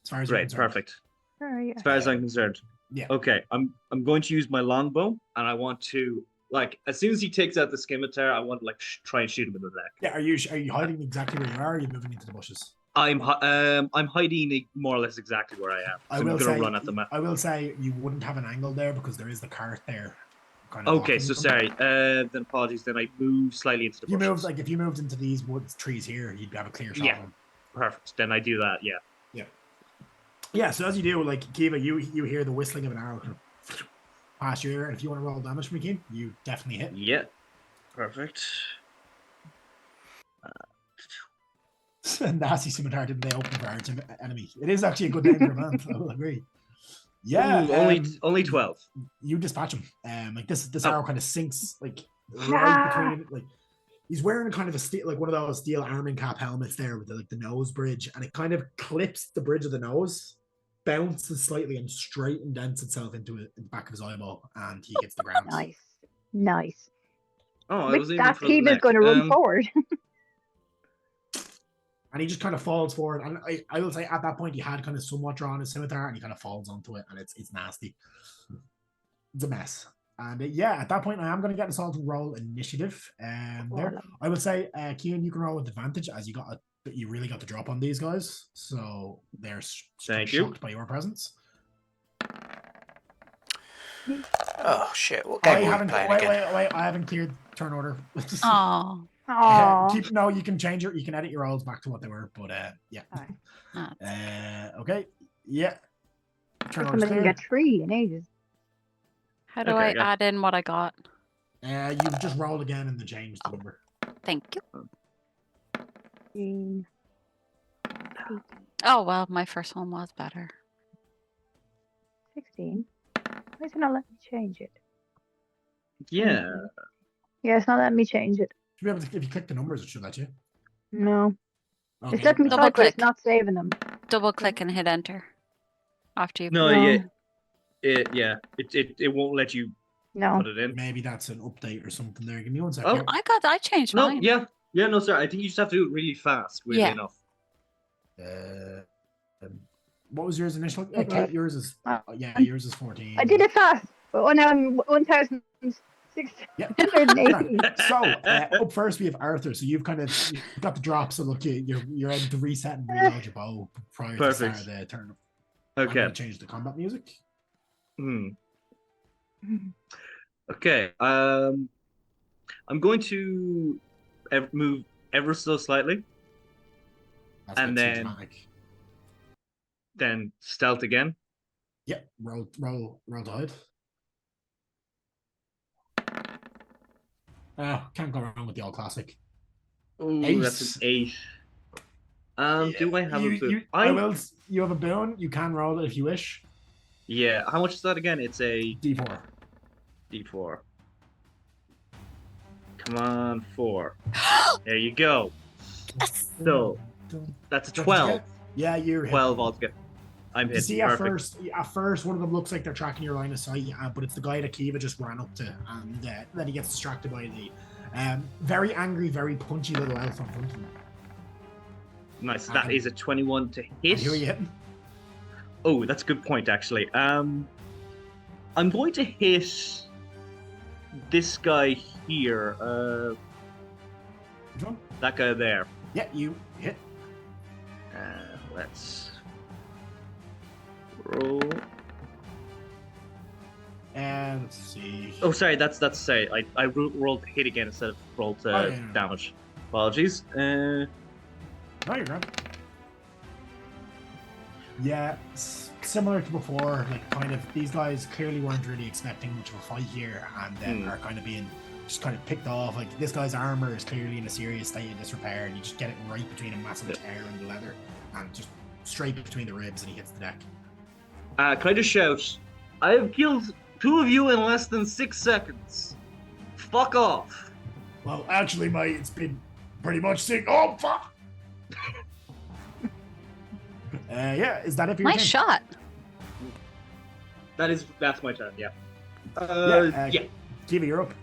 A: As far as you're
B: Great.
A: concerned.
B: Perfect.
D: Oh, yeah.
B: As far as I'm concerned.
A: Yeah.
B: Okay. I'm going to use my longbow, and I want to as soon as he takes out the scimitar, I want to try and shoot him in the neck.
A: Yeah, are you hiding exactly where you are? Or are you moving into the bushes?
B: I'm hiding more or less exactly where I am. So I'm gonna run at the map.
A: I will say you wouldn't have an angle there because there is the cart there. Kind of
B: Okay,
A: blocking
B: so
A: them.
B: sorry. Then apologies. Then I move slightly into the
A: You
B: bushes.
A: moved if you moved into these woods trees here, you'd have a clear shot.
B: Yeah.
A: of them.
B: Perfect. Then I do that. Yeah.
A: Yeah. So as you do, like Kiva, you hear the whistling of an arrow kind of past your ear, and if you want to roll damage from Keen, you definitely hit.
B: Yeah. Perfect.
A: Nasty scimitar didn't they open for arch enemy? It is actually a good name for a man. I will agree. Yeah,
B: Ooh, only 12.
A: You dispatch him. Like this
B: Oh.
A: arrow kind of sinks like right between like he's wearing kind of a steel like one of those steel arming cap helmets there with the nose bridge, and it kind of clips the bridge of the nose, bounces slightly, and straight indents itself into the back of his eyeball, and he hits the ground.
D: Nice.
B: Oh, I
D: With
B: was aiming
D: that,
B: for the
D: Kiva's
B: neck.
D: going to run forward.
A: And he just kind of falls forward. And I will say at that point he had kind of somewhat drawn his scimitar, and he kind of falls onto it, and it's nasty. It's a mess. And yeah, at that point I am going to get us all to roll initiative. There, I would say, Cian, you can roll with advantage as you really got the drop on these guys, so they're
B: Thank
A: shocked
B: you.
A: by your presence.
E: Oh shit! What game are we playing again?
A: Wait! I haven't cleared turn order.
C: Oh.
D: Aww.
A: You can change it. You can edit your rolls back to what they were, but yeah. Okay. Yeah. Turn order's
D: Somebody can
A: clear.
D: get 3 in ages.
C: How do
B: Okay,
C: I
B: yeah.
C: add in what I got?
A: You just roll again and then change the number.
C: Thank you.
D: 16.
C: Oh, well, my first one was better.
D: 16. Why is it not letting me change it?
B: Yeah.
D: Yeah, it's not letting me change it.
A: Should be able to, if you click the numbers, it should let you.
D: No.
A: Okay.
D: It's letting me
C: Double
D: type, but it's
C: click.
D: not saving them.
C: Double click and hit enter. After you
B: No,
C: put
B: yeah. It won't let you
D: No.
B: put it in.
A: Maybe that's an update or something there. Give me 1 second.
B: Oh,
C: I changed
B: No,
C: mine.
B: yeah. Yeah, no, sir. I think you just have to do it really fast, weirdly
C: Yeah.
B: enough.
A: What was yours initially?
D: Okay.
A: Kate, yours is yeah, yours is 14.
D: I did it fast, but now I'm 1,618.
A: Yeah. So up first we have Arthur. So you've got the drop. So look, you're able to reset and reload your bow prior to the start of the turn. I'm
B: Okay.
A: gonna change the combat music.
B: Okay. I'm going to move ever so slightly,
A: That's
B: And
A: a bit too
B: then-
A: dramatic.
B: then stealth again.
A: Yep. Roll to hide. Can't go wrong with the old classic.
B: Ooh, that's an 8. Do I have a boon?
A: You have a boon. You can roll it if you wish.
B: Yeah. How much is that again? It's a
A: D4.
B: D4. Come on, 4. There you go. So that's a 12.
A: Yeah, you're hit.
B: 12 altogether. I'm
A: You
B: hit.
A: see,
B: Perfect.
A: at first, one of them looks like they're tracking your line of sight, but it's the guy that Kiva just ran up to, and then he gets distracted by the very angry, very punchy little elf in front of him.
B: Nice. That is a 21 to hit.
A: And who are you hitting?
B: Oh, that's a good point, actually. I'm going to hit this guy here.
A: Which one?
B: That guy there.
A: Yeah, you hit.
B: Let's roll.
A: And let's see.
B: Oh, sorry. That's sorry. I rolled hit again instead of rolled damage. Apologies.
A: No, you're good. Yeah, similar to before, like kind of these guys clearly weren't really expecting much of a fight here, and then are kind of being just kind of picked off. Like this guy's armor is clearly in a serious state of disrepair, and you just get it right between a massive tear in the leather, and just straight between the ribs, and he hits the deck.
B: Can I just shout? I have killed 2 of you in less than 6 seconds. Fuck off.
A: Well, actually, mate, it's been pretty much sick. Oh fuck! Yeah, is that it for your
C: Nice
A: turn?
C: shot.
B: That's my turn. Yeah.
A: Yeah. Kiva, you're up.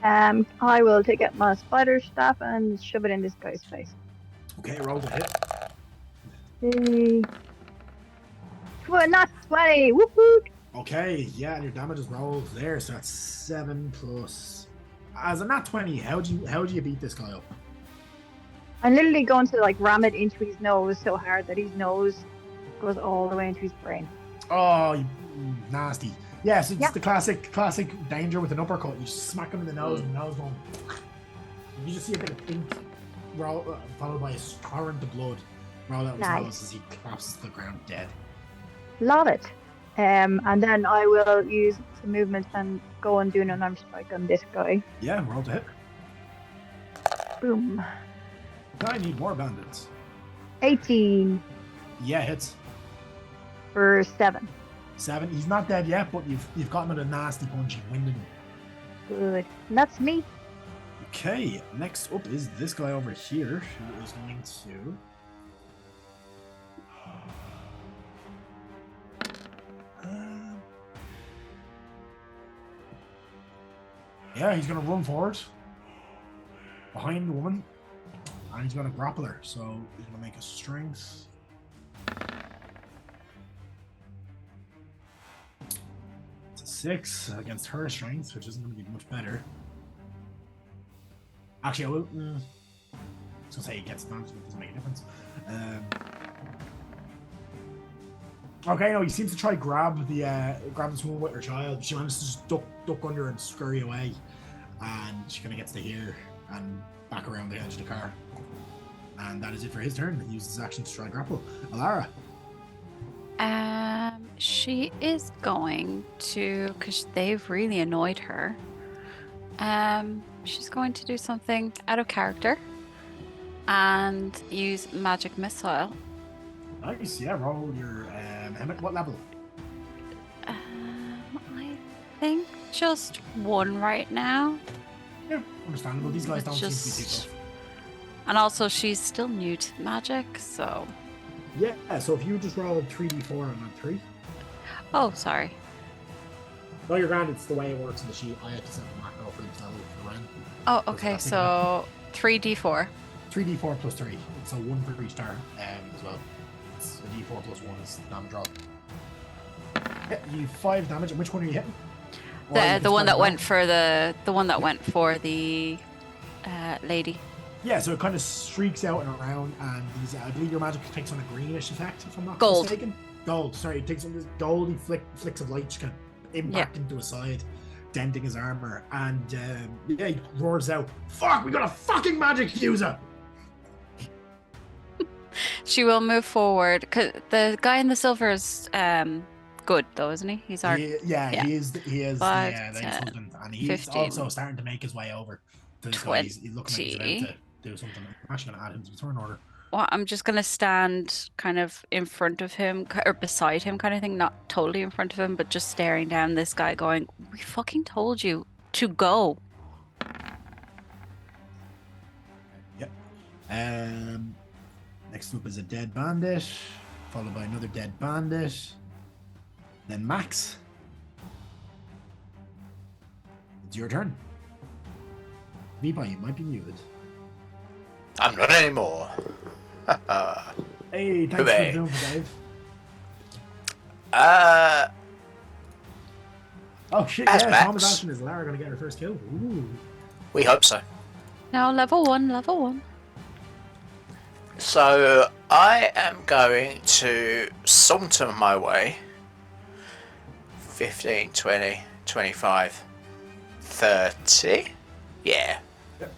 D: I will take out my spider staff and shove it in this guy's face.
A: Okay, roll the hit.
D: Hey. Not 20. Whoop whoop.
A: Okay, yeah, and your damage is rolled there, so that's 7 plus. As a nat 20, how do you beat this guy up?
D: I'm literally going to like ram it into his nose so hard that his nose goes all the way into his brain.
A: Oh, you nasty. Yes, it's
D: Yeah.
A: the classic danger with an uppercut. You smack him in the nose and the nose going. You just see a bit of ink roll, followed by a torrent of blood roll out his
D: Nice.
A: nose as he collapses to the ground dead.
D: Love it. And then I will use some movement and go and do an unarmed strike on this guy.
A: Yeah, roll to hit.
D: Boom.
A: I need more bandits.
D: 18
A: Yeah, hits.
D: for 7.
A: 7. He's not dead yet, but you've got him with a nasty punch. You've winded him.
D: Good. And that's me.
A: Okay, next up is this guy over here, who is going to. Yeah, he's going to run forward behind the woman, and he's going to grapple her. So he's going to make a strength. It's a 6 against her strength, which isn't going to be much better. Actually, I will. I was gonna say he gets advantage, but it doesn't make a difference. Okay, no, he seems to try grab this woman with her child. She manages to just duck under and scurry away, and she kind of gets to here and back around the edge of the car. And that is it for his turn. He uses his action to try grapple. Alara.
C: She is going to, because they've really annoyed her. She's going to do something out of character and use magic missile.
A: Nice, yeah. Roll your Emmett. What level?
C: I think just 1 right now.
A: Yeah, understandable. These guys don't seem to be
C: Just-
A: picked up.
C: And also, she's still new to magic, so.
A: Yeah, so if you just roll 3d4 on that 3.
C: Oh, sorry.
A: No, you're grand. It's the way it works in the sheet. I had to set the macro for each level for the round.
C: Oh, okay, so 3d4.
A: 3d4 plus 3. So 1 for each star as well. It's a d4 plus 1 is the damage roll. Yeah, you 5 damage. And which one are you hitting? Or you
C: The
A: can
C: one
A: spread
C: that
A: it
C: went
A: out.
C: for the one that went for the lady.
A: Yeah, so it kind of streaks out and around, and these, I believe your magic takes on a greenish effect, if I'm not
C: Gold.
A: mistaken. Gold. Sorry, it takes on this goldy flicks of light, just kind of impact into his side, denting his armor, and yeah, he roars out, "Fuck! We got a fucking magic user!"
C: She will move forward. 'Cause the guy in the silver is good, though, isn't he? He's our.
A: Yeah,
C: yeah.
A: he is.
C: 5,
A: Yeah, the
C: 10,
A: husband, and he's
C: 15,
A: also starting to make his way over to this guy. He's looking like he's about to do something. I'm actually going to add him to the turn order.
C: Well, I'm just gonna stand kind of in front of him or beside him, kind of thing. Not totally in front of him, but just staring down this guy, going, "We fucking told you to go."
A: Yep. Next up is a dead bandit, followed by another dead bandit. Then Max. It's your turn. Vipa, you might be muted.
E: I'm not anymore.
A: Hey, thanks
E: Hooray.
A: for the film, Dave. Oh shit!
E: As
A: Yeah,
E: Max.
A: Thomas Ashton is Lara gonna get her first kill. Ooh.
E: We hope so.
C: No, level 1.
E: So I am going to saunter my way 15, 20, 25, 30. Yeah.
A: Yep.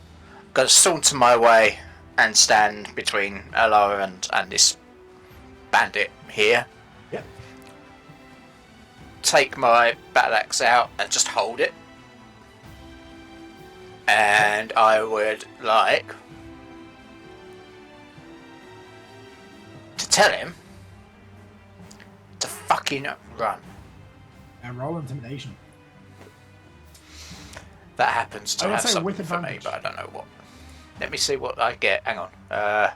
E: Gonna saunter my way and stand between Aloha and this bandit here.
A: Yep.
E: Take my battle axe out and just hold it. And I would like to tell him to fucking run.
A: And roll intimidation.
E: That happens to
A: I would
E: have
A: say
E: something
A: with
E: for me,
A: advantage.
E: but I don't know what. Let me see what I get. Hang on. I've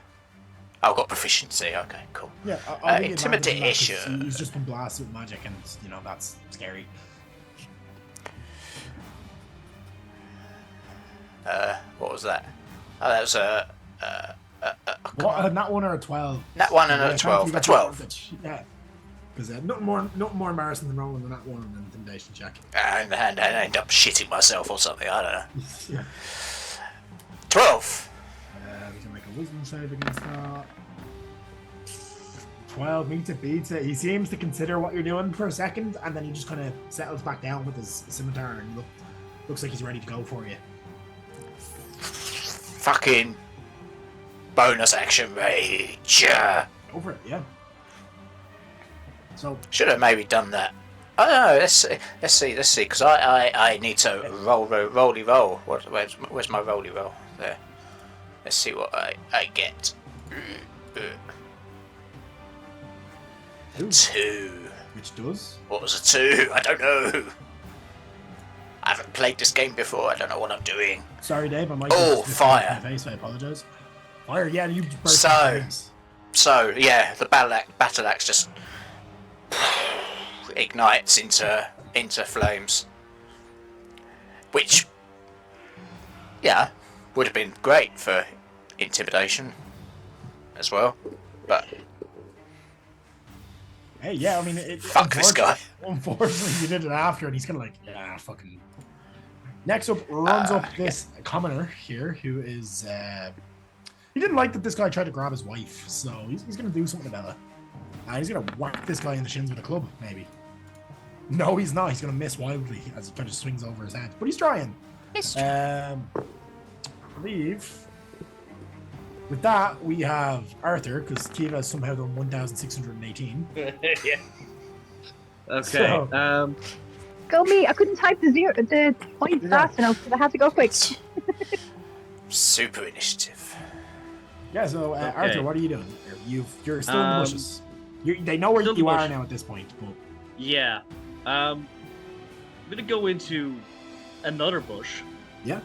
E: got proficiency. Okay, cool.
A: Yeah, I'll give you
E: Intimidation.
A: advantage on that 'cause he's just been blasted with magic, and that's scary.
E: What was that? Oh, that was
A: What? Not one or a 12.
E: That one and
A: Yeah,
E: a 12.
A: thankfully
E: A
A: that's
E: 12.
A: advantage. Yeah. Because nothing more embarrassing than rolling than that one on an intimidation check.
E: And I end up shitting myself or something. I don't know.
A: Yeah.
E: 12.
A: We can make a wisdom save against that. 12 meets it, beats it. He seems to consider what you're doing for a second, and then he just kind of settles back down with his scimitar and looks like he's ready to go for you.
E: Fucking bonus action rage.
A: Go for it, yeah. So
E: Should have maybe done that. Oh no, let's see, because I need to rolly roll. Where's my rolly roll? There. Let's see what I get.
A: Ooh.
E: 2.
A: which does.
E: What was a 2? I don't know. I haven't played this game before. I don't know what I'm doing.
A: Sorry, Dave. I might.
E: Oh,
A: just
E: fire.
A: My face. I apologize. Fire. Yeah, you burst
E: So-
A: my face.
E: So yeah, the battle axe just ignites into flames, which would have been great for intimidation as well, but
A: Hey, yeah. I mean,
E: fuck this guy.
A: Unfortunately, you did it after, and he's kind of like, yeah, fucking. Next up, runs up this commoner here, who is. He didn't like that this guy tried to grab his wife, so he's going to do something about it. He's going to whack this guy in the shins with a club, maybe. No, he's not. He's going to miss wildly as he kind of swings over his head. But he's trying. I believe. With that, we have Arthur, because Kiva has somehow done 1,618.
B: Yeah. Okay.
A: So-
D: Go me! I couldn't type the point
A: Yeah.
D: fast enough, so I had to go quick.
E: Super initiative.
A: Yeah, so
B: Okay.
A: Arthur, what are you doing? You're still in the bushes. They know where
B: Still in
A: you
B: the
A: are
B: bush.
A: now at this point. But
B: Yeah. I'm gonna go into another bush.
A: yeah,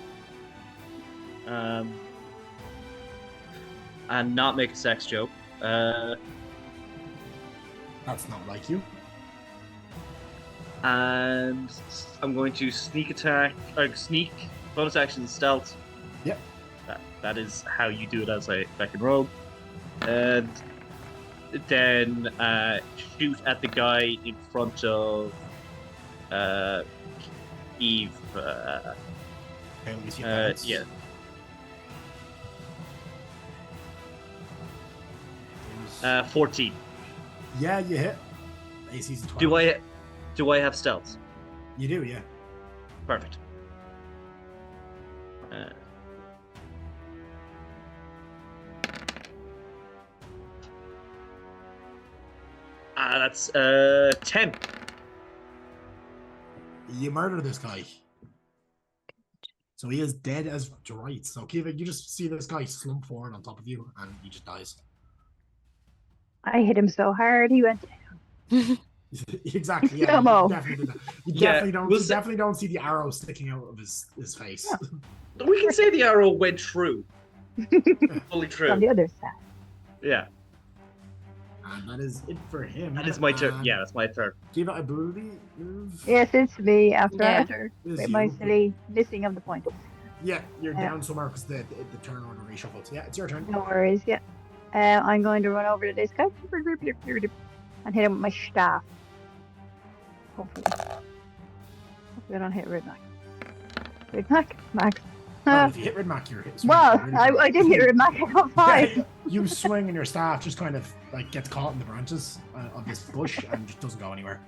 B: And not make a sex joke.
A: that's not like you.
B: And I'm going to sneak attack, or sneak, bonus action, stealth.
A: Yep.
B: That is how you do it as a second rogue. And then shoot at the guy in front of Eve.
A: Okay, let me see if that's-
B: Yeah.
A: Is-
B: 14.
A: yeah, you hit. AC's a 12.
B: Do I have stealth?
A: You do, yeah.
B: Perfect. That's 10.
A: You murder this guy. So he is dead as right. So Kiva, you just see this guy slump forward on top of you, and he just dies.
D: I hit him so hard, he went.
A: Exactly. Yeah,
D: Slow-mo.
A: you definitely, did that. You
B: Yeah,
A: definitely don't see the arrow sticking out of his face.
B: We can say the arrow went through. Fully true.
D: On the other side.
B: Yeah.
A: And that is it for him.
B: That is my turn.
A: And
B: Yeah, that's my turn.
A: Kiva, I believe.
D: Yes, it's me after
C: Yeah.
D: Arthur.
A: Is
D: With my
A: you.
D: silly missing of the point.
A: Yeah, you're
D: Yeah.
A: down somewhere because the turn order reshuffled. Yeah, it's your turn.
D: No worries, yeah. I'm going to run over to this guy and hit him with my staff. Hopefully I don't hit Ridmac. Ridmac? Max.
A: No, if you hit Ridmac, you're hit.
D: Well, I did hit Ridmac. I got 5.
A: Yeah, you swing and your staff just kind of like gets caught in the branches of this bush and just doesn't go anywhere.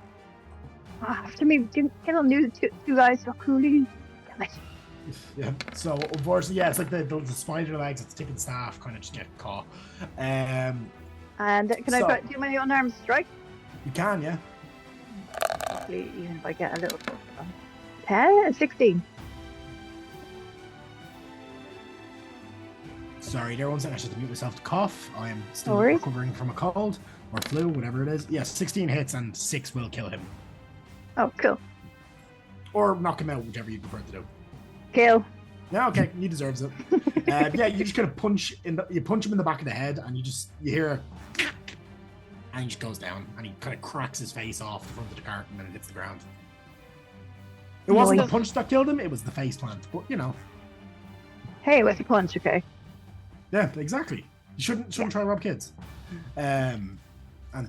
D: After me, kill new two guys so coolly. Damn it.
A: Yeah. So unfortunately, yeah, it's like the spider legs. It's tipping staff kind of just get caught.
D: And can I do my unarmed strike?
A: You can, yeah.
D: Hopefully, even if I get a little closer. 10, 16.
A: Sorry, there, one second. I should mute myself to cough. I am still
D: No worries.
A: recovering from a cold or flu, whatever it is. Yes, 16 hits and 6 will kill him.
D: Oh, cool.
A: Or knock him out, whichever you prefer to do.
D: Kill.
A: Yeah, okay, he deserves it. Yeah, you just kind of punch him in the back of the head, and you hear a and he just goes down, and he kind of cracks his face off the front of the cart, and then it hits the ground. It wasn't the punch that killed him; it was the face plant. But you know.
D: Hey, what's the punch? Okay.
A: Yeah, exactly. You shouldn't try to rob kids, and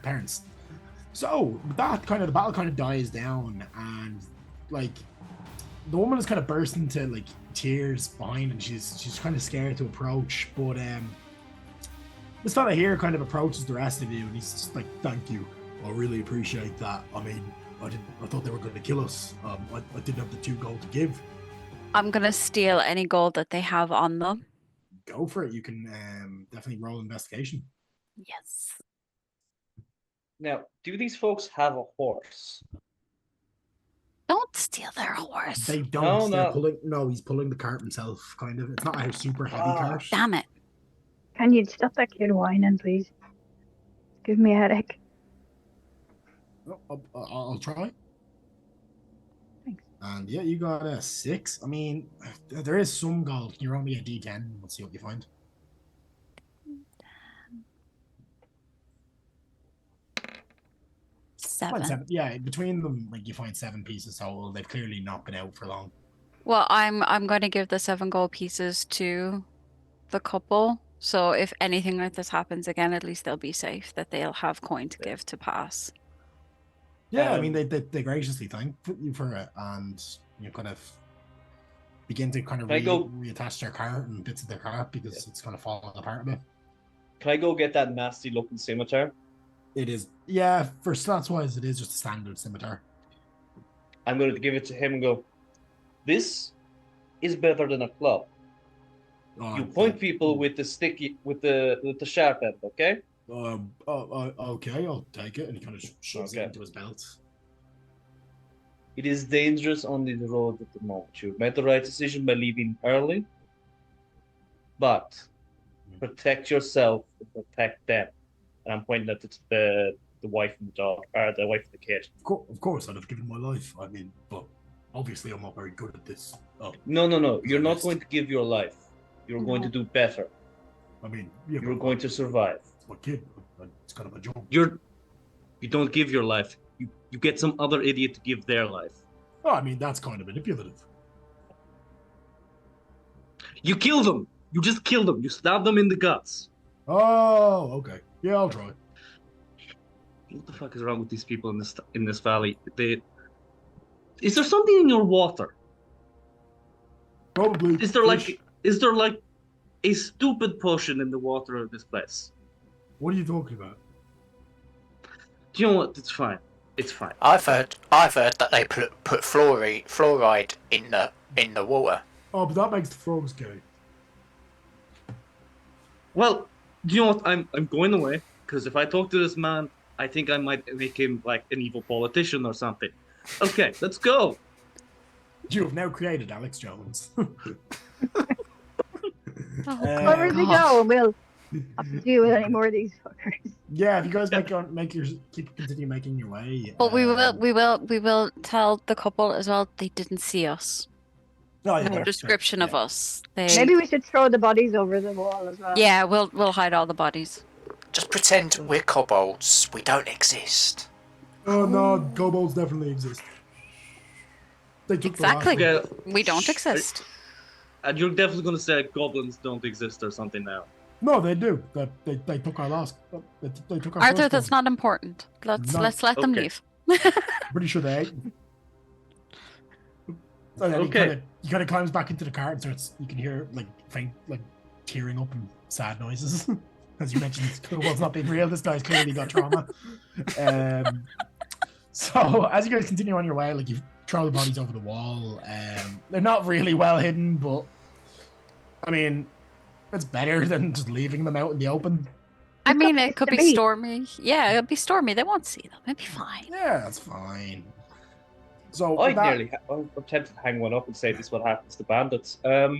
A: parents. So that kind of the battle kind of dies down, and like the woman is kind of burst into like tears behind, and she's kind of scared to approach. But this fella here kind of approaches the rest of you, and he's just like, "Thank you, I really appreciate that. I mean, I thought they were going to kill us. I didn't have the 2 gold to give."
C: I'm gonna steal any gold that they have on them.
A: Go for it. You can definitely roll investigation.
C: Yes.
B: Now, do these folks have a horse?
C: Don't steal their horse.
A: They don't.
B: No.
A: He's pulling the cart himself, kind of. It's not a super heavy cart.
C: Damn it.
D: Can you stop that kid whining, please? Give me a headache.
A: I'll try.
D: Thanks.
A: And yeah, you got a 6. I mean, there is some gold. You're only a D10. Let's see what you find.
C: Seven.
A: Yeah, between them, like you find 7 pieces total. They've clearly not been out for long.
C: Well, I'm going to give the 7 gold pieces to the couple. So if anything like this happens again, at least they'll be safe. That they'll have coin to give to pass.
A: Yeah, I mean, they graciously thank you for it, and you kind of begin to kind of reattach their cart and bits of their cart because it's kind of falling apart a bit.
B: Can I go get that nasty looking scimitar?
A: It is, yeah, for stats wise, it is just a standard scimitar.
B: I'm going to give it to him and go, this is better than a club. You point people with the sticky, with the sharp end, okay?
A: Okay, I'll take it. And he kind of shoves it into his belt.
B: It is dangerous on the road at the moment. You made the right decision by leaving early, but protect yourself and protect them. And I'm pointing at the wife and the dog, or the wife and the kid.
A: Of course, I'd have given my life. I mean, but obviously I'm not very good at this.
B: No. You're not going to give your life. You're going to do better.
A: I mean, yeah,
B: you're going to survive.
A: It's my kid. It's kind of a joke.
B: You don't give your life. You get some other idiot to give their life.
A: Oh, I mean, that's kind of manipulative.
B: You kill them. You just kill them. You stab them in the guts.
A: Oh, okay. Yeah, I'll try.
B: What the fuck is wrong with these people in this valley? Is there something in your water?
A: Probably.
B: Is there like a stupid potion in the water of this place?
A: What are you talking about?
B: Do you know what? It's fine. It's fine.
E: I've heard that they put fluoride in the water.
A: Oh, but that makes the frogs gay.
B: Well, do you know what? I'm going away because if I talk to this man, I think I might make him like an evil politician or something. Okay, let's go.
A: You have now created Alex Jones.
D: Wherever they go, we'll have to deal with any more of these fuckers.
A: Yeah, if you guys continue making your way.
C: But we will tell the couple as well. They didn't see us.
A: Oh, yeah,
C: No description of us.
D: Maybe we should throw the bodies over the wall as well.
C: Yeah, we'll hide all the bodies.
E: Just pretend we're kobolds. We don't exist.
A: Oh no, kobolds definitely exist. They took
C: Exactly.
A: the last one.
C: We don't exist.
B: And you're definitely going to say goblins don't exist or something now.
A: No, they do. They took our last. They took our
C: Arthur,
A: first
C: that's
A: one.
C: not important. Let's let them leave.
A: Pretty sure they ate. So then
B: Okay.
A: he kind of climbs back into the car and starts. You can hear like faint, like tearing up and sad noises. As you mentioned, Kobolds not being real. This guy's clearly got trauma. So as you guys continue on your way, like you throw the bodies over the wall. They're not really well hidden, but I mean, it's better than just leaving them out in the open.
C: I mean, it
D: It's
C: could
D: the
C: be
D: beast.
C: stormy. Yeah, it'd be stormy. They won't see them. It'd be fine.
A: Yeah, that's fine. So
B: I'm
A: with that,
B: tempted to hang one up and say this is what happens to bandits. But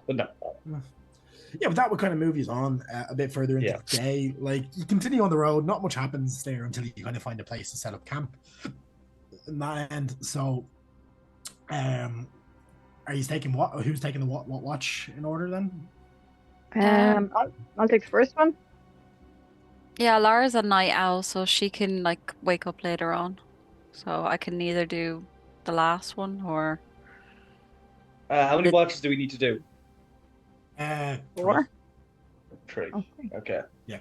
B: no.
A: yeah, but that would kind of move you on a bit further into the day. Like you continue on the road, not much happens there until you kind of find a place to set up camp. In that end, so are you taking what? Who's taking the what watch in order then?
D: I'll take the first one.
C: Yeah, Lara's a night owl, so she can like wake up later on. So I can either do the last one or
B: How many watches do we need to do?
D: 4.
B: 3.
D: Okay.
B: Okay.
A: Yeah.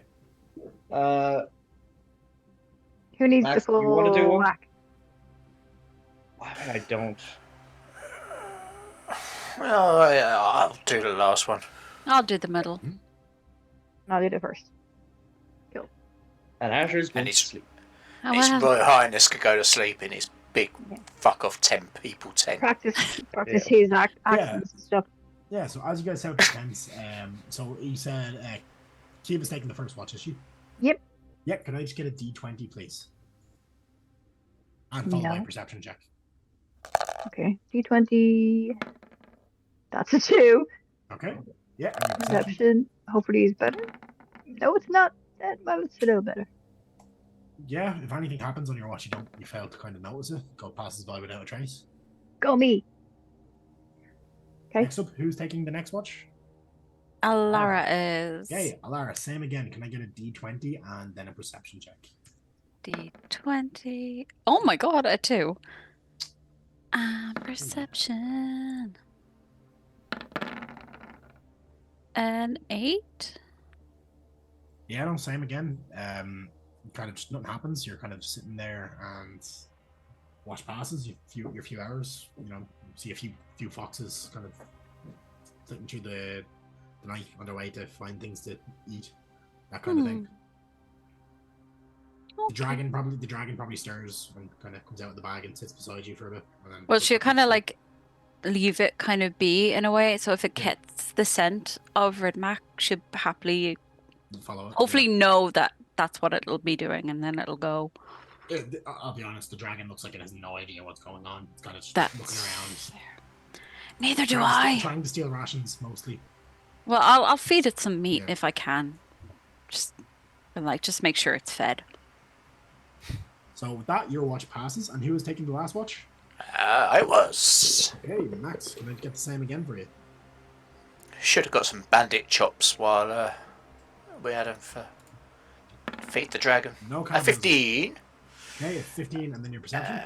D: Who needs
B: Max,
D: the
B: you wanna do
D: full
B: one?
D: whack?
B: I don't.
E: Well, yeah, I'll do the last one.
C: I'll do the middle.
D: I'll do the first.
B: And Asher's going
E: And
B: to
E: he's-
B: sleep.
C: Oh,
E: His
C: well.
E: Royal Highness could go to sleep in his big fuck off 10 people tent.
D: Practice his accents and stuff.
A: Yeah. So as you guys set up the tents, so you said Kiva's taking the first watch, is she?
D: Yep.
A: Yeah. Can I just get a D20, please? And followed by a perception check.
D: Okay. D20. That's a 2.
A: Okay. Yeah. And your perception.
D: Perception. Hopefully is better. No, it's not. Well, it's a little better.
A: Yeah. If anything happens on your watch, you fail to kind of notice it. Go passes by without a trace.
D: Go me. Okay.
A: Next up, who's taking the next watch?
C: Lara is
A: Okay, Alara, same again. Can I get a D20 and then a perception check?
C: D20. Oh my god, a 2. Perception. An 8.
A: Yeah, no, same again. Kind of just nothing happens. You're kind of sitting there and watch passes. Your few hours. You know, see a few foxes kind of flicking through the night on their way to find things to eat. That kind of thing. The dragon probably stirs and kind of comes out of the bag and sits beside you for a bit. And then
C: Well, she'll kind of like leave it kind of be in a way. So if it gets the scent of Ridmac, she'll happily
A: follow it.
C: hopefully know that that's what it'll be doing, and then it'll go.
A: I'll be honest, the dragon looks like it has no idea what's going on. It's kind of just
C: That's
A: looking around.
C: Neither do I.
A: Trying to steal rations mostly.
C: Well, I'll feed it some meat
A: Yeah.
C: if I can. Just make sure it's fed.
A: So with that, your watch passes, and who is taking the last watch?
E: I was.
A: Okay, Max, can I get the same again for you?
E: Should have got some bandit chops while we had them for feed the dragon.
A: No
E: A
A: cannibalism.
E: 15.
A: Okay, a 15, and then your perception.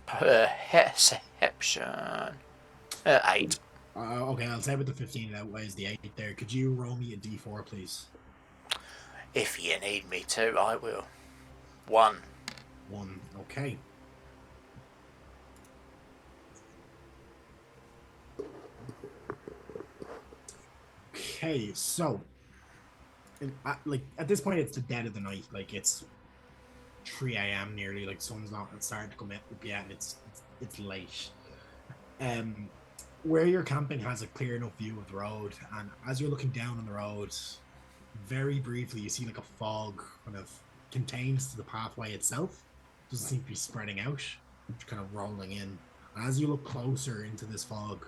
E: Perception. 8.
A: Okay, I'll say with the 15 it outweighs the 8 there. Could you roll me a D4, please?
E: If you need me to, I will. 1.
A: 1. Okay. Okay, so at this point it's the dead of the night. Like it's 3 a.m. nearly. Like sun's not starting to come up yet, and it's late. Where you're camping has a clear enough view of the road, and as you're looking down on the road, very briefly you see like a fog kind of contains to the pathway itself. Doesn't seem to be spreading out, just kind of rolling in. And as you look closer into this fog,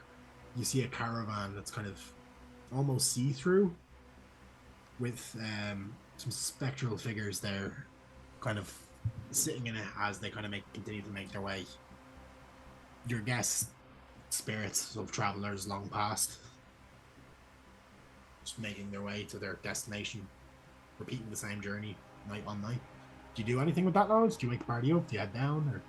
A: you see a caravan that's kind of almost see-through with some spectral figures there kind of sitting in it as they kind of continue to make their way. Your guess, spirits of travelers long past, just making their way to their destination, repeating the same journey night on night. Do you do anything with that, Lois? Do you wake the party up? Do you head down? Or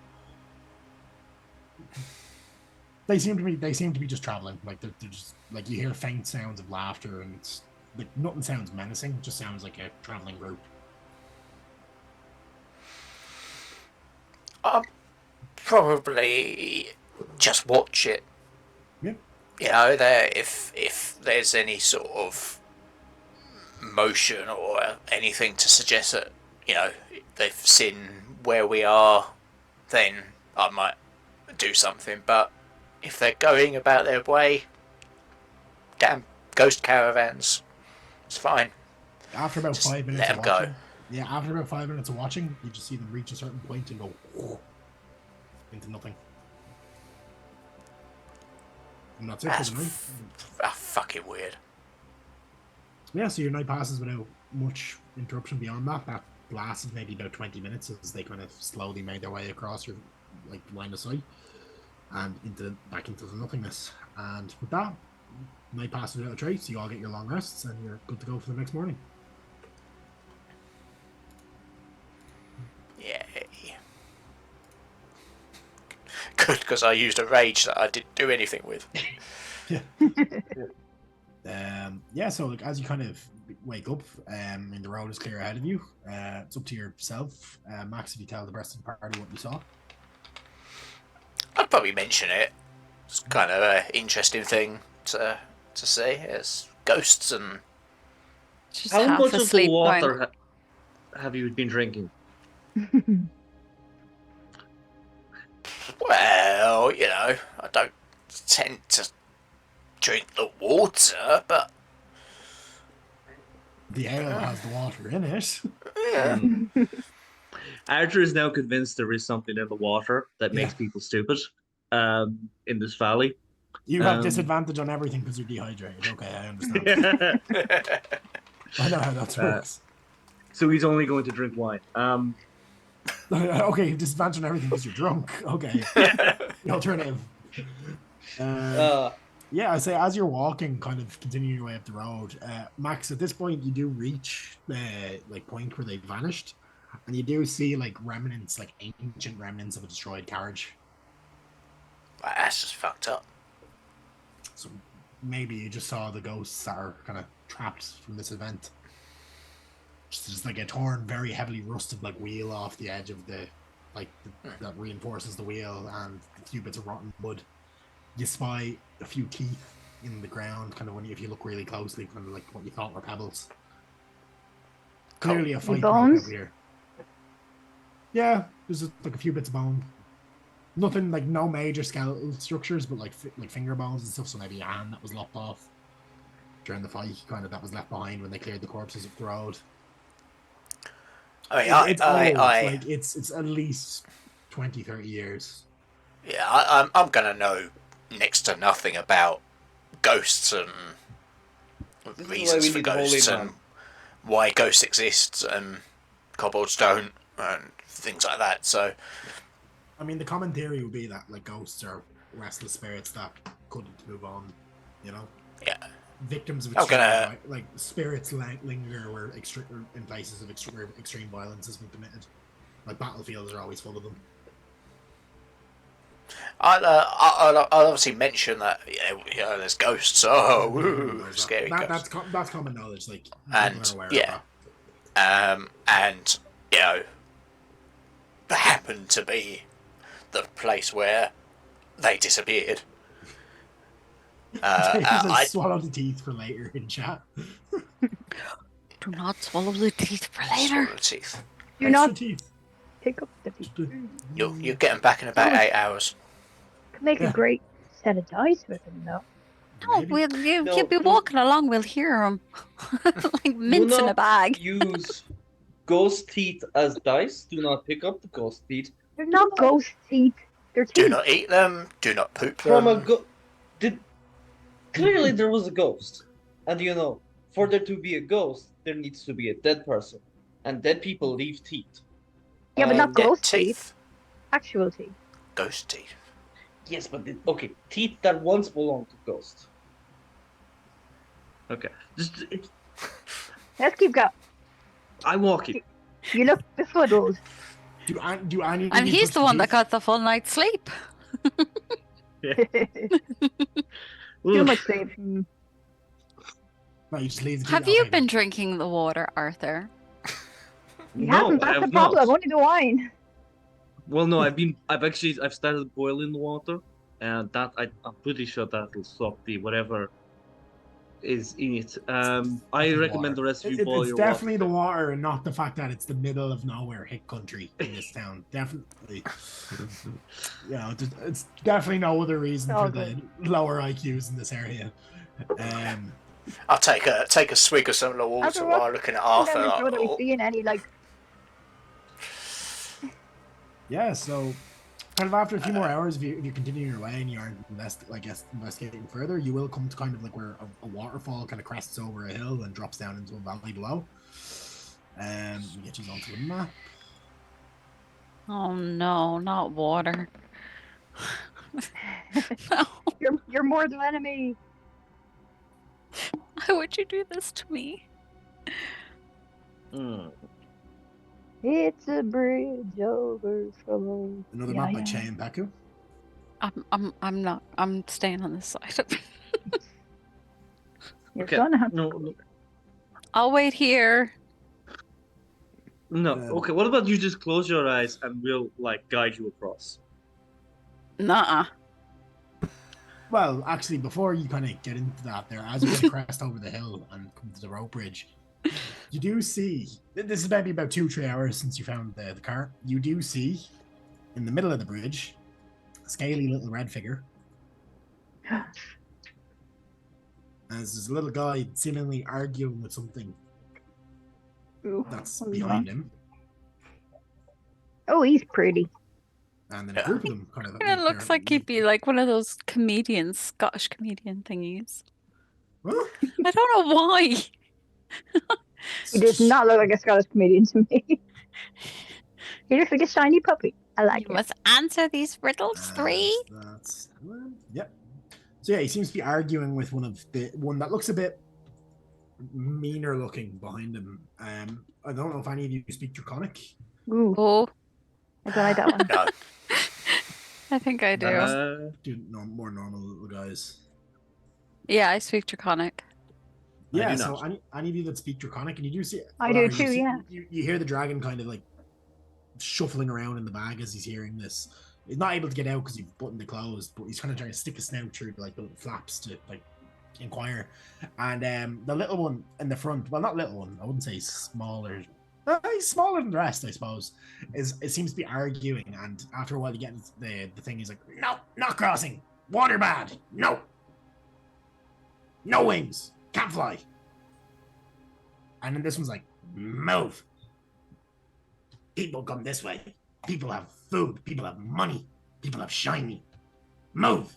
A: they seem to be just traveling. Like they're just like you hear faint sounds of laughter, and it's like nothing sounds menacing. It just sounds like a traveling group.
E: probably just watch it.
A: Yeah.
E: You know, if there's any sort of motion or anything to suggest that, you know, they've seen where we are, then I might do something. But if they're going about their way, damn ghost caravans, it's fine.
A: After about
E: Just
A: 5 minutes
E: let
A: of
E: 'em go.
A: watching, yeah, after about 5 minutes of watching, you just see them reach a certain point and go into nothing. And that's it for
E: That's
A: the night.
E: fucking weird.
A: Yeah, so your night passes without much interruption beyond that. That lasted maybe about 20 minutes as they kind of slowly made their way across your line of sight and back into the nothingness. And with that, night passes without a trace. You all get your long rests and you're good to go for the next morning.
E: Yeah. Good, because I used a rage that I didn't do anything with.
A: Yeah, so like as you kind of wake up, and the road is clear ahead of you. It's up to yourself, Max, if you tell the rest of the party what you saw.
E: I'd probably mention it. It's kind of an interesting thing to see. It's ghosts and
C: Just
B: How
C: half
B: much of the
C: asleep going,
B: water have you been drinking?
E: well, you know, I don't tend to drink the water, but
A: The ale has the water in it.
E: yeah.
B: Archer is now convinced there is something in the water that makes people stupid in this valley.
A: You have disadvantage on everything because you're dehydrated. Okay, I understand. I know how that works.
B: So he's only going to drink wine.
A: Okay, disadvantage on everything because you're drunk. Okay. The alternative. Yeah, I say as you're walking, kind of continuing your way up the road, Max, at this point you do reach the point where they vanished, and you do see remnants, ancient remnants of a destroyed carriage.
E: That's just fucked up.
A: So maybe you just saw the ghosts that are kind of trapped from this event. Just like a torn, very heavily rusted wheel off the edge of the that reinforces the wheel, and a few bits of rotten wood. You spy a few teeth in the ground, kind of if you look really closely, kind of like what you thought were pebbles. Clearly a fight broke out here. Yeah, there's just a few bits of bone. Nothing no major skeletal structures, but like finger bones and stuff. So maybe a hand that was lopped off during the fight, kind of that was left behind when they cleared the corpses up the road.
E: I mean,
A: It's old. It's at least 20, 30 years.
E: Yeah, I'm gonna know next to nothing about ghosts and reasons for ghosts and why ghosts exist and kobolds don't and things like that. So,
A: I mean, the common theory would be that ghosts are restless spirits that couldn't move on. You know.
E: Yeah.
A: Victims of spirits linger where in places of extreme violence has been committed. Battlefields are always full of them.
E: I'll obviously mention that there's ghosts. Oh, woo, scary ghosts.
A: That's common knowledge.
E: And and happened to be the place where they disappeared.
A: I swallow the teeth for later in chat.
C: Do not swallow the teeth for later.
E: Swallow the teeth.
D: Do not pick up the teeth.
E: You'll get them back in about 8 hours.
D: Could make a great set of dice with them, though.
C: No, you'll be walking along, we'll hear them. Mints in a bag.
B: Use ghost teeth as dice. Do not pick up the ghost teeth.
D: They're not ghost teeth. They're teeth.
E: Do not eat them. Do not poop them.
B: Clearly there was a ghost. And for there to be a ghost, there needs to be a dead person. And dead people leave teeth.
D: Yeah, but not ghost
E: teeth.
D: Actual teeth.
E: Ghost teeth.
B: Yes, but teeth that once belonged to ghosts. Okay.
D: Let's keep going.
B: I'm walking.
D: You look befuddled.
C: And he's the one that got the full night's sleep.
D: Too much sleep.
A: No, you just leave
C: Have you been drinking the water, Arthur?
D: You haven't. That's the problem. Only the wine.
B: Well, no, I've started boiling the water, and I'm pretty sure that'll stop the whatever is in it. I
A: Definitely
B: recommend
A: water.
B: the rest of you boil
A: It's
B: your
A: definitely
B: water.
A: the water and not the fact that it's the middle of nowhere hick country in this town. Definitely. It's definitely no other reason
D: All
A: for the
D: good.
A: lower IQs in this area.
E: I'll take a swig of some of the water
D: After
E: while looking at
D: walking
E: Arthur.
D: down this
E: Like,
D: road, are we
E: oh,
D: seeing any like?
A: Yeah, so kind of after a few more hours, if you continue your way and you aren't investigating further, you will come to kind of like where a waterfall kind of crests over a hill and drops down into a valley below. We get you onto the map.
C: Oh no, not water. No,
D: Your mortal enemy.
C: why would you do this to me?
B: Hmm.
D: It's a bridge over troubled.
A: Another map by Che and Peku.
C: I'm not. I'm staying on this side.
D: You're
B: Okay.
D: gonna have to
B: No,
D: go.
B: no,
C: I'll wait here.
B: no.
A: Um,
B: Okay. What about you just close your eyes and we'll like guide you across?
C: Nuh-uh.
A: Well, actually, before you kind of get into that, there as you kind of crest over the hill and come to the rope bridge, you do see. This is maybe about 2-3 hours since you found the car. You do see, in the middle of the bridge, a scaly little red figure. As there's a little guy seemingly arguing with something
D: Ooh,
A: that's
D: what was
A: behind
D: that?
A: him,
D: Oh, he's pretty.
A: and then a group of them kind of.
C: It looks like he'd be like one of those comedians, Scottish comedian thingies.
A: Huh?
C: I don't know why.
D: He does not look like a Scottish comedian to me. He looks like a shiny puppy. I like
C: You
D: it.
C: must answer these riddles, 3.
A: That's yep. So yeah, he seems to be arguing with one that looks a bit meaner looking behind him. I don't know if any of you speak Draconic.
D: Ooh,
C: Oh,
D: I don't like that one.
E: no.
C: I think I do.
A: Dude, no, more normal little guys.
C: Yeah, I speak Draconic.
B: I
A: Yeah,
B: do
A: so
B: not.
A: any of you that speak Draconic, and you do see
D: I do too, yeah.
A: You hear the dragon kind of like shuffling around in the bag as he's hearing this. He's not able to get out because you've buttoned it closed, but he's kind of trying to stick his snout through like the little flaps to like inquire. And the little one in the front, well, not little one, I wouldn't say he's smaller. He's smaller than the rest, I suppose. It seems to be arguing, and after a while, you get the thing. He's like, "No, not crossing. Water bad. No, no wings. Can't fly." And then this one's like, "Move. People come this way. People have food. People have money. People have shiny. Move."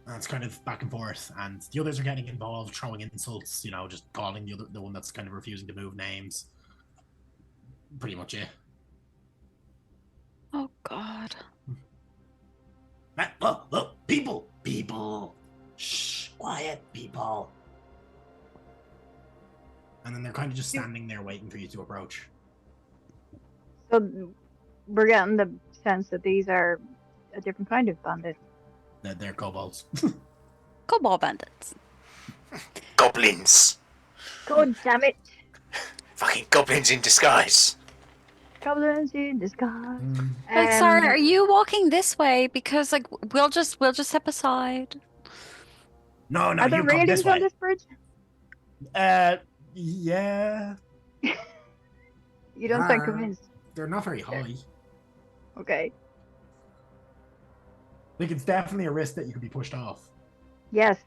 A: And it's kind of back and forth, and the others are getting involved, throwing insults, just calling the one that's kind of refusing to move names. Pretty much it.
C: Oh God.
A: Look, people. Shh, quiet, people. And then they're kind of just standing there waiting for you to approach.
D: So we're getting the sense that these are a different kind of bandit.
A: They're kobolds.
C: Kobold bandits.
E: Goblins.
D: God damn it!
E: Fucking goblins in disguise.
D: Goblins in disguise.
C: Like, sorry, are you walking this way? Because like we'll just step aside.
A: No,
D: Are
A: you
D: there
A: come this
D: railings
A: way.
D: on this bridge?
A: Yeah.
D: You don't sound convinced.
A: They're not very high.
D: Okay.
A: Like, it's definitely a risk that you could be pushed off.
D: Yes.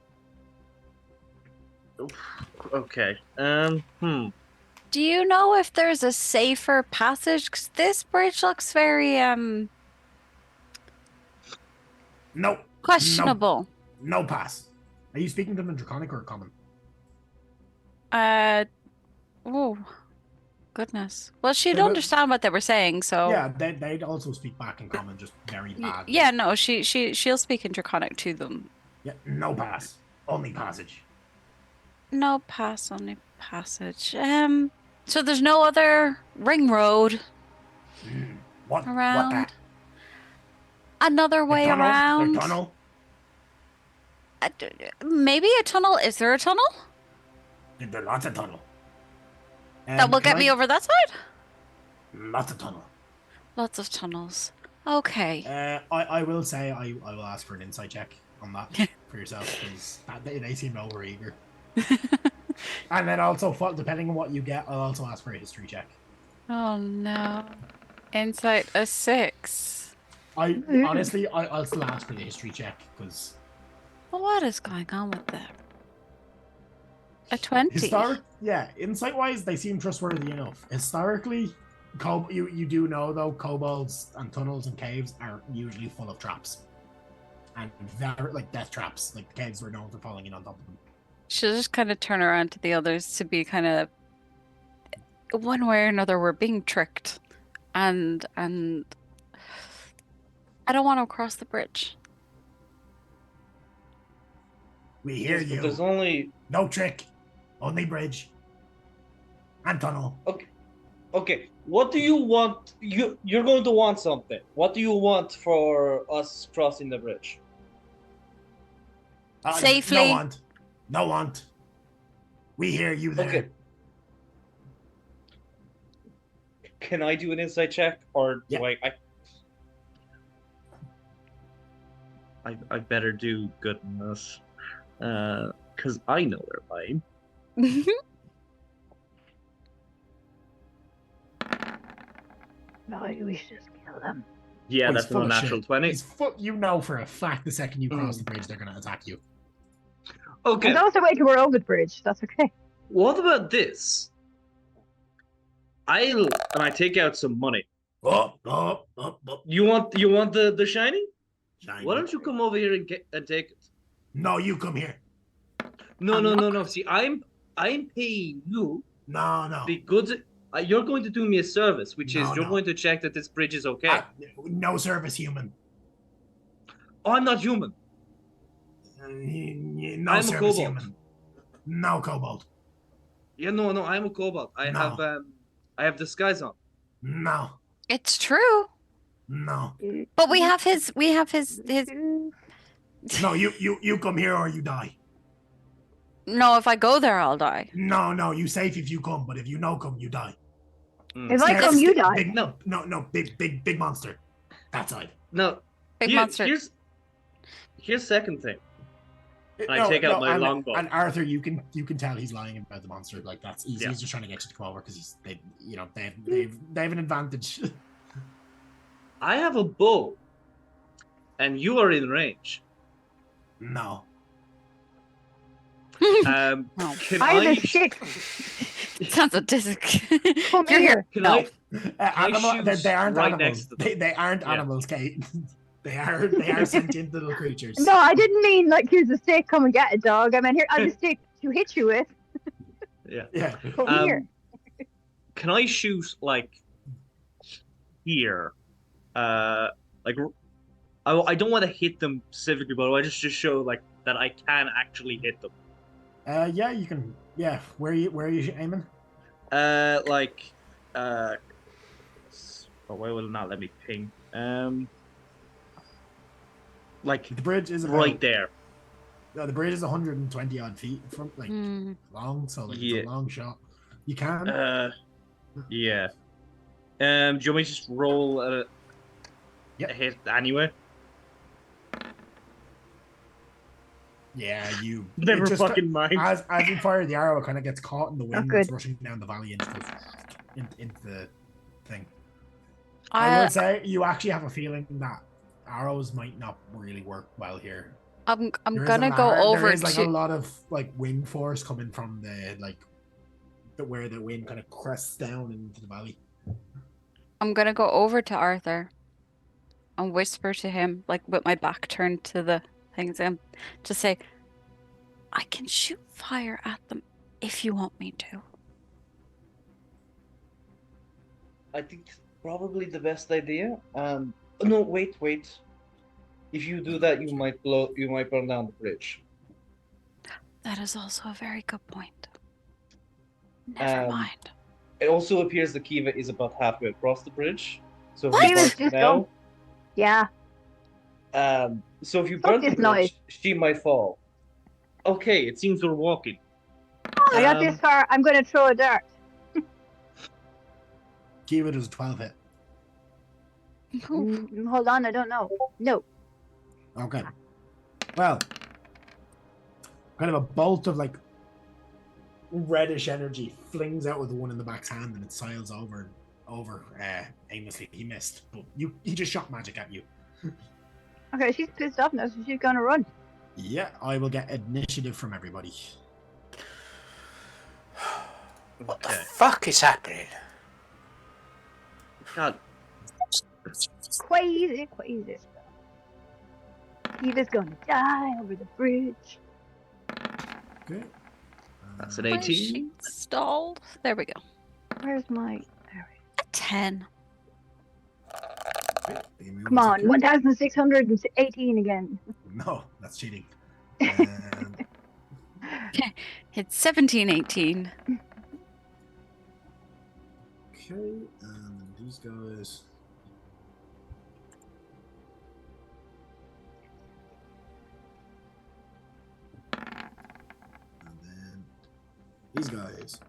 B: Okay.
C: Do you know if there's a safer passage? Because this bridge looks very
A: No.
C: questionable.
A: No pass. Are you speaking to them in Draconic or Common?
C: Oh, goodness. Well, she'd
A: They will-
C: understand what they were saying, so
A: Yeah, they'd also speak back in Common, just very bad.
C: yeah, no, she'll speak in Draconic to them.
A: Yeah, no pass. Only passage.
C: No pass, only passage. So there's no other ring road
A: What?
C: around.
A: What that?
C: Another way
A: tunnel?
C: around.
A: Their tunnel?
C: Maybe a tunnel. Is there a tunnel
A: There are lots of tunnel.
C: that will get me over that side?
A: Lots of tunnel.
C: Lots of tunnels. Okay.
A: I will say I will ask for an insight check on that for yourself because they seem over eager. And then also, depending on what you get, I'll also ask for a history check.
C: Oh no. Insight a 6.
A: Honestly, I'll still ask for the history check because.
C: Well, what is going on with them? A 20.
A: Insight wise, they seem trustworthy enough. Historically, you do know though, kobolds and tunnels and caves are usually full of traps, and they're like death traps. Like the caves were known for falling in on top of them.
C: She'll just kind of turn around to the others to be kind of, one way or another, we're being tricked, and I don't want to cross the bridge.
A: We hear
F: Yes, but
A: you.
F: there's only
A: No trick, only bridge and tunnel.
F: okay. What do you want? You're going to want something. What do you want for us crossing the bridge?
C: Safely.
A: No want. We hear you there.
F: Okay. Can I do an insight check, or do
B: I better do good in this. Because I know they're lying.
D: No, we should just kill them.
B: Yeah,
A: Oh, he's
B: that's
A: full
B: a
A: of
B: natural
A: shit.
B: 20.
A: You know for a fact the second you cross the bridge, they're going to attack you.
B: Okay.
D: And also wait till we're over the bridge. That's okay.
B: What about this? I take out some money.
A: Oh.
B: You want the shiny?
A: Shiny.
B: Why don't you come over here and take it?
A: No, you come here.
B: No. See, I'm paying you.
A: No.
B: Because you're going to do me a service, which is you're
A: No.
B: going to check that this bridge is okay.
A: No service human.
B: Oh, I'm not human.
A: No
B: I'm a
A: service
B: kobold.
A: human. No kobold.
B: Yeah, no, I'm a kobold. I have disguise on.
A: No.
C: It's true.
A: No.
C: But we have his
A: No, you come here or you die.
C: No, if I go there I'll die.
A: No, you safe if you come, but if you no come, you die.
D: If I come, you die.
A: Big, no, big monster. That side.
B: No.
C: Big monster.
B: Here's second thing. I take out my longbow.
A: And Arthur, you can tell he's lying about the monster. Like he's just trying to get you to come over because they have an advantage.
B: I have a bow, and you are in range.
A: No.
B: Can
D: I have a stick.
C: Sounds a disc.
D: Come here.
B: Can
C: No.
A: They aren't
B: right
A: animals.
B: next to them?
A: They aren't animals, Kate. They are sentient little creatures.
D: No, I didn't mean like here's a stick. Come and get it, dog. I mean here, I have a stick to hit you with.
B: Yeah.
D: Come here.
B: Can I shoot like here? I don't want to hit them specifically, but I just show like that I can actually hit them.
A: Yeah, you can. Yeah, where are you aiming?
B: Oh, why will it not let me ping? Like
A: The bridge is
B: right there.
A: No, the bridge is 120 odd feet from long, so it's a long shot. You can.
B: Yeah. Do you want me to just roll a hit anyway?
A: Yeah, you
B: Never fucking mind.
A: As you fire the arrow, it kind of gets caught in the wind. It's rushing down the valley and just goes into the thing. I would say you actually have a feeling that arrows might not really work well here.
C: I'm gonna go over
A: There is
C: to
A: a lot of wind force coming from where the wind kind of crests down into the valley.
C: I'm gonna go over to Arthur and whisper to him, like with my back turned to the things, to say, I can shoot fire at them if you want me to.
F: I think probably the best idea. No, wait. If you do that, you might burn down the bridge.
C: That is also a very good point. Never mind.
F: It also appears the Kiva is about halfway across the bridge. So if
D: What?
F: you burn it now,
D: Yeah.
F: so if you burn the bridge, she might fall.
B: Okay, it seems we're walking.
D: I got this far. I'm gonna throw a dart.
A: Kiva does a 12 hit.
D: Hold on, I don't know. No.
A: Okay. Well, kind of a bolt of like reddish energy flings out with the one in the back's hand, and it sails over aimlessly. He missed, but he just shot magic at you.
D: Okay, she's pissed off now, so she's gonna run.
A: Yeah, I will get initiative from everybody.
E: What the fuck is happening?
B: God.
D: Crazy. Eva's gonna die over the bridge.
A: Okay.
B: That's an
C: Where's
B: 18.
C: she stalled? There we go.
D: Where's my...
C: A 10.
A: Okay,
D: Come on, 1,618 again.
A: No, that's cheating.
C: It's 1718.
A: Okay, and these guys. And then these guys.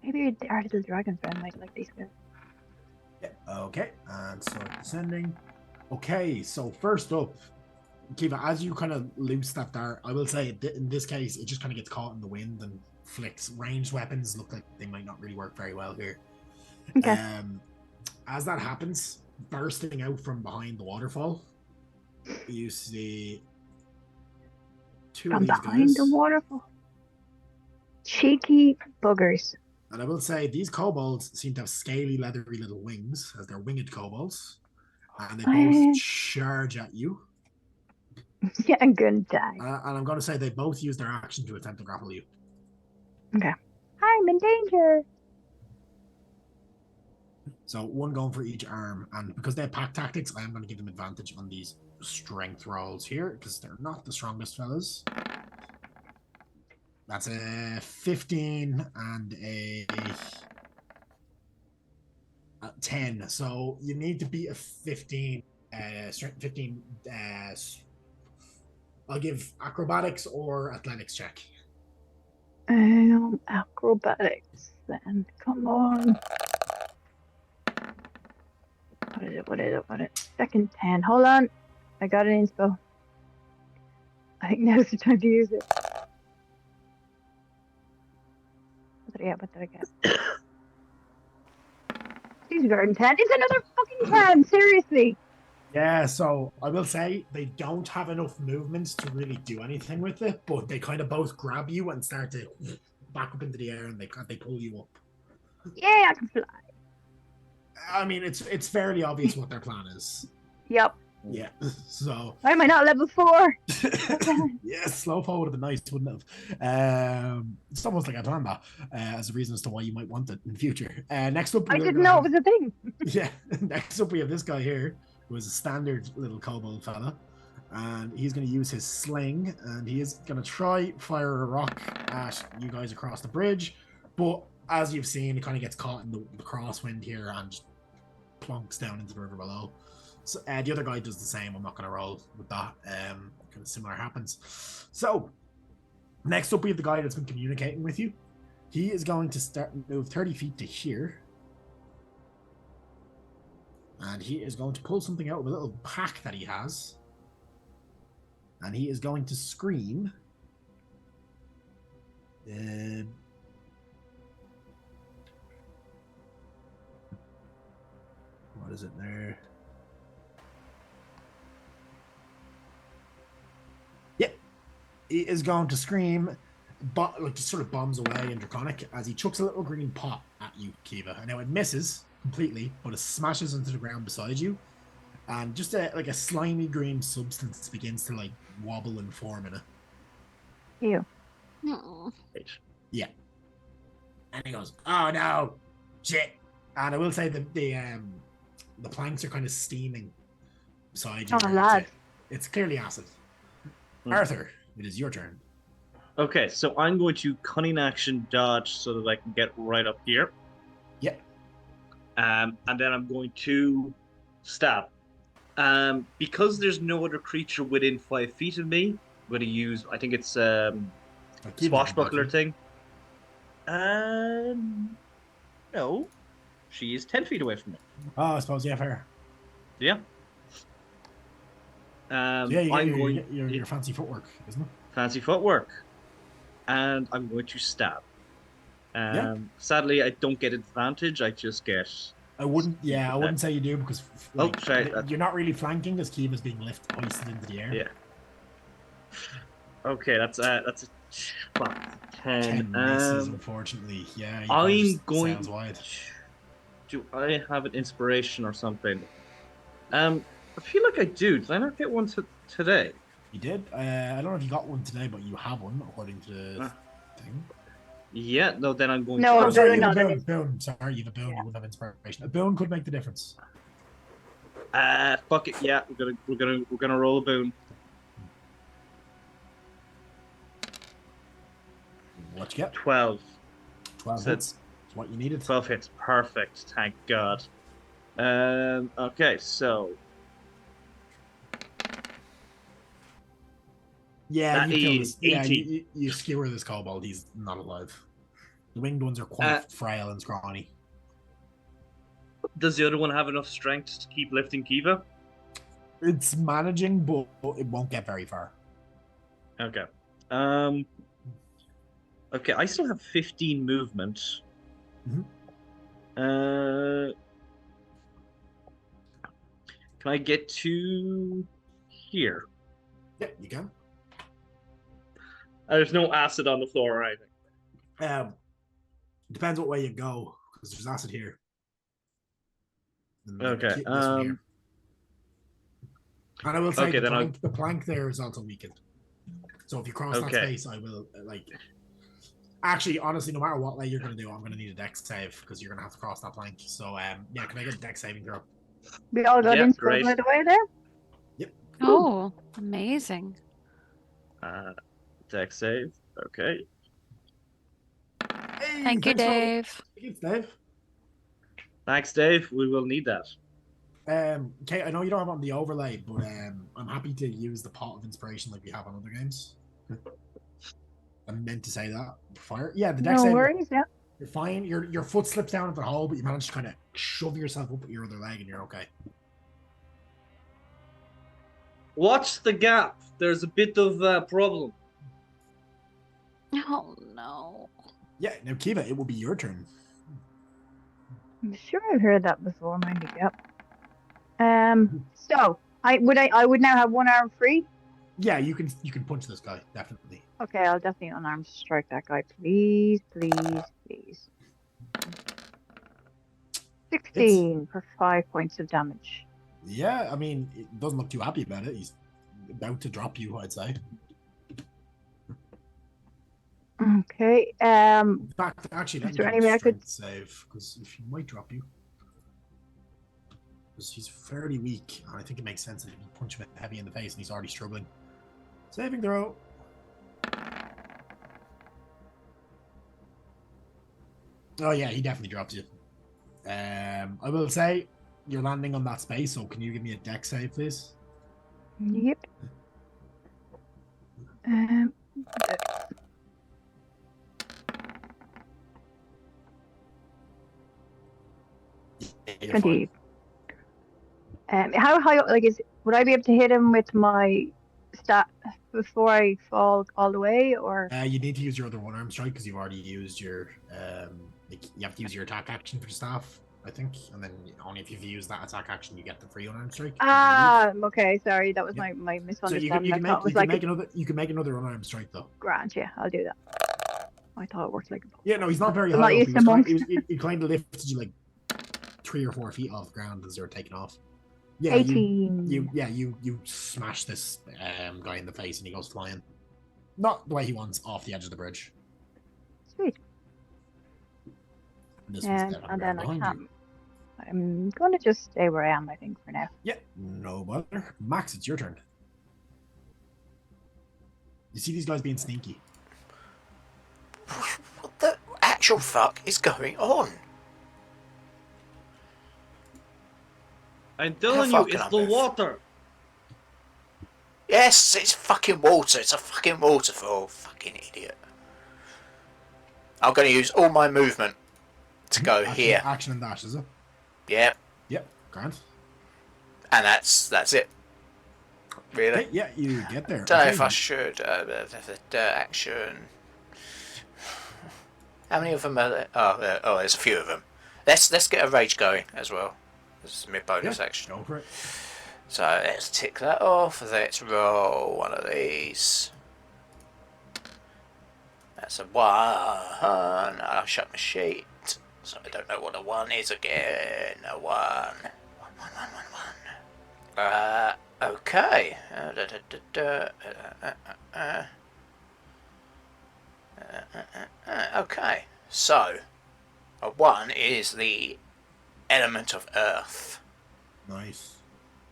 D: Maybe our little dragon friend might like these guys.
A: Yeah, okay, and start descending. Okay, so first up, Kiva, as you kind of loose that dart, I will say in this case, it just kind of gets caught in the wind and flicks. Ranged weapons look like they might not really work very well here.
D: Okay.
A: As that happens, bursting out from behind the waterfall, you see two
D: From
A: of these
D: behind
A: guys.
D: the waterfall. Cheeky buggers.
A: And I will say these kobolds seem to have scaly, leathery little wings, as they're winged kobolds. And they both charge at you.
D: Yeah, I'm gonna die.
A: And I'm going to say they both use their action to attempt to grapple you.
D: Okay. I'm in danger.
A: So one going for each arm. And because they have pack tactics, I am going to give them advantage on these strength rolls here, because they're not the strongest fellas. That's a 15 and a 10. So you need to beat a 15. 15. I'll give acrobatics or athletics check.
D: Acrobatics then. Come on. What is it? Second 10. Hold on. I got an inspo. I think now's the time to use it. What did I get? She's garden 10. It's another fucking 10. Seriously.
A: Yeah, so I will say they don't have enough movements to really do anything with it, but they kind of both grab you and start to back up into the air, and they pull you up.
D: Yeah, I can fly.
A: I mean, it's fairly obvious what their plan is.
D: Yep.
A: Yeah, so...
D: Why am I not level 4?
A: Yeah, slow fall would have been nice, wouldn't it? It's almost like I planned that as a reason as to why you might want it in the future. Next up...
D: I didn't know it was a thing.
A: Yeah, next up we have this guy here, who is a standard little kobold fella. And he's going to use his sling, and he is going to try fire a rock at you guys across the bridge. But as you've seen, it kind of gets caught in the crosswind here and just plonks down into the river below. So the other guy does the same. I'm not going to roll with that. Kind of similar happens. So next up, we have the guy that's been communicating with you. He is going to move 30 feet to here. And he is going to pull something out of a little pack that he has. And he is going to scream. What is it there? Yep. He is going to scream, but like just sort of bombs away in Draconic as he chucks a little green pot at you, Kiva. And now it misses completely, but it smashes into the ground beside you. And just like a slimy green substance begins to like wobble and form in it.
D: Ew.
C: Aw.
A: Yeah. And he goes, "Oh no, shit!" And I will say the planks are kind of steaming beside you.
D: Oh, lad.
A: It's clearly acid. Arthur, it is your turn.
B: Okay, so I'm going to cunning action dodge so that I can get right up here.
A: Yep.
B: And then I'm going to stab. Because there's no other creature within 5 feet of me, I'm going to use, I think it's swashbuckler thing. No, she is 10 feet away from me.
A: Oh, I suppose, yeah, fair.
B: Yeah.
A: So yeah, you
B: I'm
A: get
B: going
A: your fancy footwork, isn't it?
B: fancy footwork, and I'm going to stab.
A: Yeah.
B: Sadly, I don't get advantage. I just get.
A: I wouldn't say you do because
B: Oh,
A: like
B: sorry.
A: you're not really flanking as Kiva's being hoisted into the air.
B: Yeah. Okay, that's a fuck, 10.
A: 10 misses, unfortunately. Yeah, you
B: I'm
A: just
B: going.
A: sails wide.
B: Do I have an inspiration or something? I feel like I do. Did I not get one today?
A: You did. I don't know if you got one today, but you have one according to the thing.
B: Yeah. No. Then I'm going.
D: No,
B: to...
A: Oh, sorry, you
D: not
A: have a
D: an
A: boon. Boon. Sorry, you have a boon.
D: Yeah.
A: You wouldn't have inspiration. A boon could make the difference.
B: Fuck it. Yeah, we're gonna roll a boon.
A: What you get?
B: 12.
A: 12
B: So
A: hits. That's what you needed.
B: 12 hits. Perfect. Thank God. Okay, so
A: Yeah,
B: that
A: you kill
B: is
A: this. Yeah,
B: 18.
A: you skewer this kobold. He's not alive. The winged ones are quite frail and scrawny.
B: Does the other one have enough strength to keep lifting Kiva?
A: It's managing, but it won't get very far.
B: Okay. Okay, I still have 15 movement.
A: Mhm.
B: Can I get to here?
A: Yeah, you can.
B: There's no acid on the floor or anything.
A: Depends what way you go, because there's acid here. And
B: Okay.
A: this one here. And I will say
B: Okay,
A: the plank there is also weakened. So if you cross that
B: Okay.
A: space, I will Actually, honestly, no matter what way you're going to do, I'm going to need a dex save because you're going to have to cross that plank. So yeah, can I get a dex saving throw?
D: We all got
B: Yeah,
D: in
B: great.
D: by the way there.
A: Yep.
C: Oh, amazing.
B: Dex save. Okay.
A: Hey,
C: Thank you,
A: thanks, Rob.
C: Dave.
A: Thanks, Dave.
B: Thanks, Dave. We will need that.
A: Okay, I know you don't have it on the overlay, but I'm happy to use the pot of inspiration like we have on other games. I meant to say that before. Yeah, the dex
D: No
A: save.
D: worries. Yeah.
A: You're fine. Your foot slips down into the hole, but you manage to kind of shove yourself up with your other leg, and you're okay.
B: Watch the gap. There's a bit of problem.
C: Oh no.
A: Yeah, now Kiva, it will be your turn.
D: I'm sure I've heard that before. Mind you. Yep. So I would now have one arm free.
A: Yeah, you can punch this guy definitely.
D: Okay, I'll definitely unarmed strike that guy. Please, please, please. 16 for 5 points of damage.
A: Yeah, I mean, it doesn't look too happy about it. He's about to drop you, I'd say.
D: Okay.
A: In fact, actually, let
D: Is
A: me
D: there
A: do
D: any
A: a
D: way I could-
A: strength save because if he might drop you, because he's fairly weak, and I think it makes sense that if you punch him heavy in the face and he's already struggling. Saving throw. Oh yeah, he definitely drops you. I will say you're landing on that space, so can you give me a dex save, please?
D: Yep.
A: You're fine.
D: 20. How high? Would I be able to hit him with my stat before I fall all the way, or?
A: You need to use your other one arm strike because you've already used your you have to use your attack action for staff, I think, and then only if you've used that attack action you get the free unarmed strike.
D: Okay, sorry, that was
A: Yeah.
D: my
A: So
D: misunderstanding.
A: you can
D: I thought it was like
A: you can make another unarmed strike though.
D: grand. Yeah, I'll do that. I thought it worked like a
A: Yeah, no, he's not very
D: I'm
A: high
D: not
A: up.
D: used to monks.
A: He kind of lifted you like 3 or 4 feet off the ground as they were taking off. Yeah,
D: 18.
A: you smash this guy in the face and he goes flying. Not the way he wants, off the edge of the bridge.
D: Sweet.
A: This one's dead on
D: And
A: the
D: then
A: ground
D: I
A: behind
D: can't.
A: you.
D: I'm gonna just stay where I am, I think, for now.
A: Yeah, no bother. Max, it's your turn. You see these guys being sneaky.
E: What the actual fuck is going on?
B: I'm
E: How
B: telling
E: far
B: you,
E: can
B: it's
E: I
B: the
E: move?
B: water.
E: Yes, it's fucking water. It's a fucking waterfall. Fucking idiot. I'm going to use all my movement to go here.
A: Action and dash, is it?
E: Yeah.
A: Yep, grand.
E: And that's it. Really?
A: Okay, yeah, you get there.
E: Don't know
A: Okay,
E: if I should. Action. How many of them are there? Oh, there's a few of them. Let's get a rage going as well. This is my bonus action.
A: Go for it.
E: So let's tick that off. Let's roll one of these. That's a 1. I'll shut my sheet. So I don't know what a 1 is again. A 1. 1, 1, 1, 1, 1. Okay. Okay. So, a 1 is the element of earth.
A: Nice.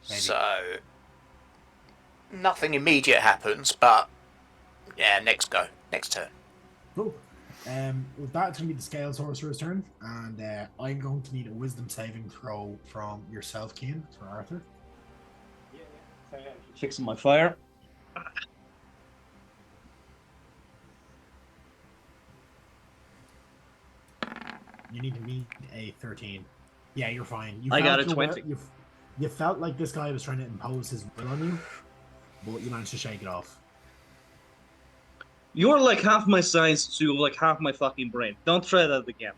A: Maybe.
E: So, nothing immediate happens, but yeah, next turn.
A: Cool. With that, it's going to be the Scale Sorcerer's turn, and I'm going to need a Wisdom saving throw from yourself, Cian, for Arthur.
F: Fixing my fire.
A: You need to meet a 13. Yeah, you're fine.
B: I got a 20.
A: You felt like this guy was trying to impose his will on you, but you managed to shake it off.
B: You're like half my size to like half my fucking brain. Don't try that again.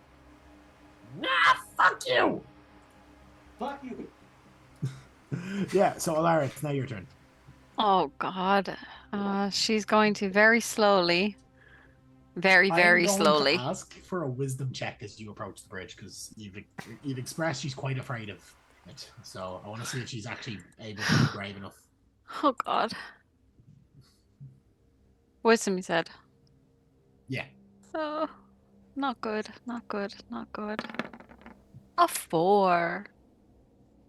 A: Nah, fuck you!
F: Fuck you.
A: Yeah, so Alara, it's now your turn.
C: Oh God. She's going to very slowly, very
A: I'm going
C: slowly.
A: to ask for a wisdom check as you approach the bridge, because you've expressed she's quite afraid of it. So I want to see if she's actually able to be brave enough.
C: Oh God. Wisdom, you said.
A: Yeah.
C: Oh, not good. Not good. Not good. A 4.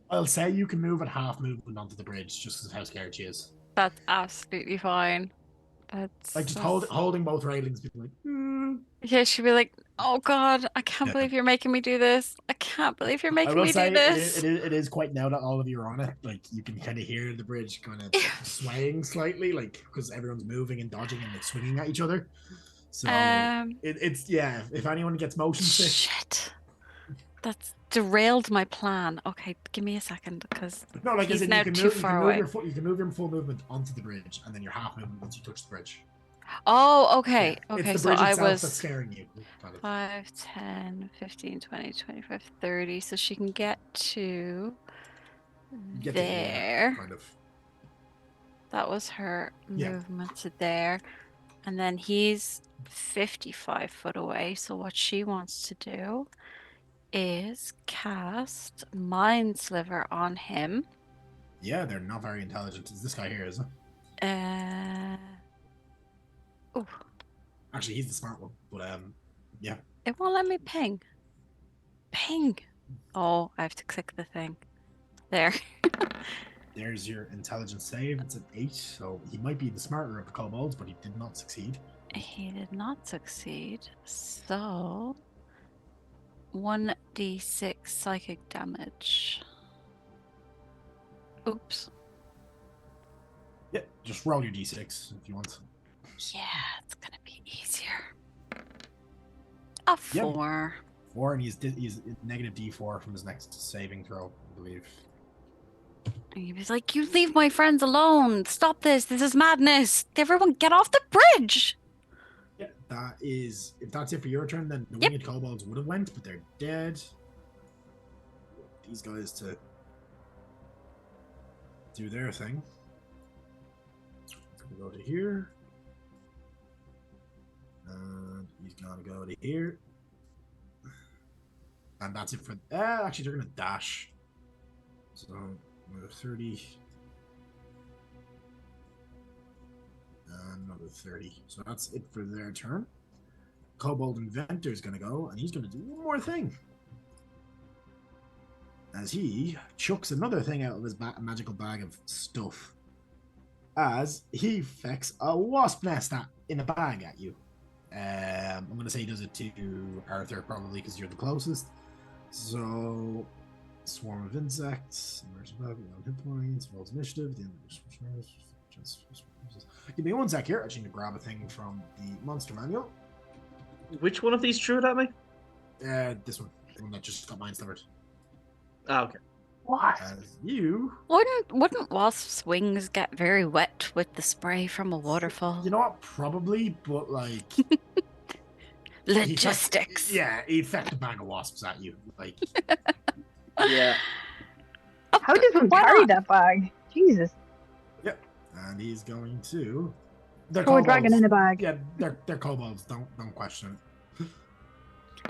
A: I'll say you can move at half movement onto the bridge just because of how scared she is.
C: That's absolutely fine. That's
A: Like just holding both railings, being like,
C: Yeah, she'd be like, "Oh God, I can't believe you're making me do this. I can't believe you're
A: I
C: making
A: will
C: me
A: say
C: do this."
A: it is quite now that all of you are on it. Like you can kind of hear the bridge kind of swaying slightly, like because everyone's moving and dodging and like swinging at each other. So it's yeah. If anyone gets motion sick,
C: Shit, that's derailed my plan. Okay, give me a second because
A: no, like
C: he's
A: as in
C: now
A: you can
C: too
A: move,
C: far
A: you
C: away.
A: you can move your full movement onto the bridge, and then your half movement once you touch the bridge.
C: Oh, okay,
A: Yeah,
C: okay.
A: it's the
C: So
A: bridge
C: I
A: itself
C: was
A: that's scaring you. Kind of.
C: 5, 10, 15, 20, 25, 30. So she can get to
A: Get to here,
C: there.
A: kind of.
C: That was her
A: Yeah.
C: movement to there. And then he's 55 foot away. So what she wants to do is cast Mind Sliver on him.
A: Yeah, they're not very intelligent. It's this guy here, isn't it?
C: Oh,
A: Actually, he's the smart one. But yeah.
C: it won't let me ping. Ping. Oh, I have to click the thing. There.
A: There's your intelligence save. It's an 8, so he might be the smarter of the kobolds, but he did not succeed.
C: He did not succeed. So 1d6 psychic damage. Oops.
A: Yeah, just roll your d6 if you want.
C: Yeah, it's gonna be easier. A 4.
A: 4, and he's negative d4 from his next saving throw, I believe.
C: And he was like, "You leave my friends alone! Stop this! This is madness! Everyone get off the bridge!"
A: Yeah, that is. If that's it for your turn, then the winged kobolds would have went, but they're dead. These guys to do their thing. Gonna go to here, and he's gonna go to here, and that's it for. Actually, they're gonna dash. So another 30. Another 30. So that's it for their turn. Kobold Inventor is going to go, and he's going to do one more thing. As he chucks another thing out of his magical bag of stuff. As he fecks a wasp nest in a bag at you. I'm going to say he does it to Arthur, probably, because you're the closest. So, swarm of insects. Hit points. Rolls initiative. Give me one sec here. I just need to grab a thing from the monster manual.
B: Which one of these threw it at me?
A: This one. The one that just got mine slivered.
B: Oh, okay.
D: What?
A: As you,
C: Wouldn't wasps' wings get very wet with the spray from a waterfall?
A: you know what? Probably, but like
C: Logistics.
A: he fecked a bag of wasps at you. Like,
B: Yeah.
D: How does one
C: Why
D: carry
C: not?
D: that bag? Jesus.
A: yep. And he's going to. They're
D: Throw a dragon
A: kobolds.
D: in a bag.
A: Yeah, they're kobolds. Don't question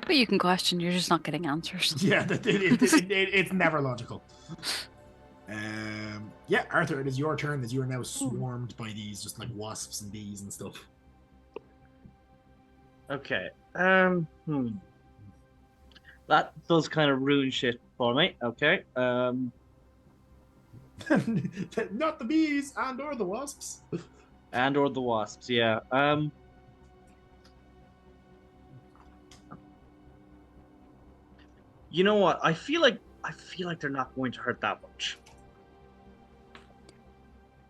C: But you can question, you're just not getting answers.
A: it. Yeah, it's never logical. Yeah, Arthur, it is your turn as you are now swarmed by these just like wasps and bees and stuff.
B: Okay. That does kind of ruin shit for me. Okay.
A: Not the bees and or the wasps.
B: And or the wasps, yeah. You know what? I feel like they're not going to hurt that much.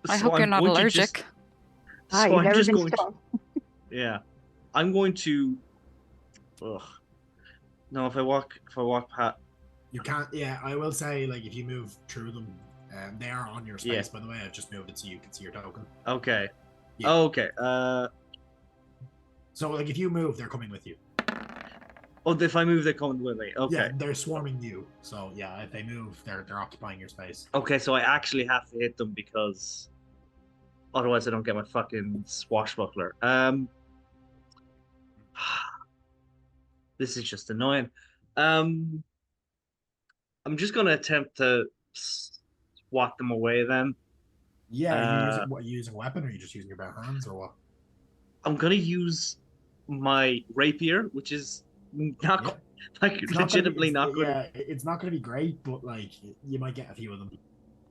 C: I
B: So
C: hope you're
B: I'm
C: not
B: going to
C: allergic.
B: just-
D: Ah,
B: so
D: you've
B: I'm
D: never
B: just
D: been
B: going to-
D: stung.
B: Yeah. I'm going to ugh. No, if I walk past
A: You can't. Yeah, I will say, like, if you move through them, they are on your space.
B: Yeah.
A: By the way, I've just moved it so you can see your token.
B: Okay.
A: Yeah.
B: Okay.
A: So, like, if you move, they're coming with you.
B: Oh, if I move, they're coming with me. Okay.
A: Yeah, they're swarming you. So, yeah, if they move, they're occupying your space.
B: Okay, so I actually have to hit them because otherwise I don't get my fucking swashbuckler. This is just annoying. I'm just gonna attempt to swat them away then.
A: Yeah, are you using a weapon, or are you just using your bare hands, or what?
B: I'm gonna use my rapier, which is not
A: Yeah.
B: like
A: It's not
B: legitimately
A: gonna
B: not
A: be,
B: good.
A: Yeah, it's not going to be great, but like you might get a few of them.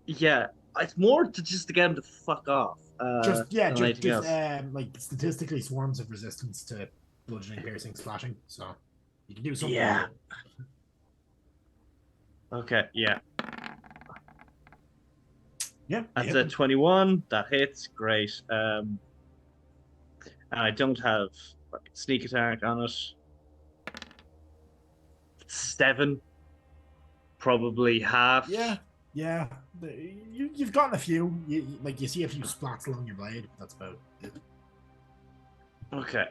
B: Yeah, it's more to just to get them to fuck off.
A: Just
B: than anything else.
A: like statistically, swarms have resistance to bludgeoning, piercing, splashing, so you can do something.
B: Yeah.
A: with it.
B: Okay, yeah.
A: Yeah,
B: That's a 21. That hits. Great. And I don't have like, sneak attack on it. 7. Probably half.
A: Yeah. You've gotten a few. You see a few splats along your blade. But that's about it.
B: Okay.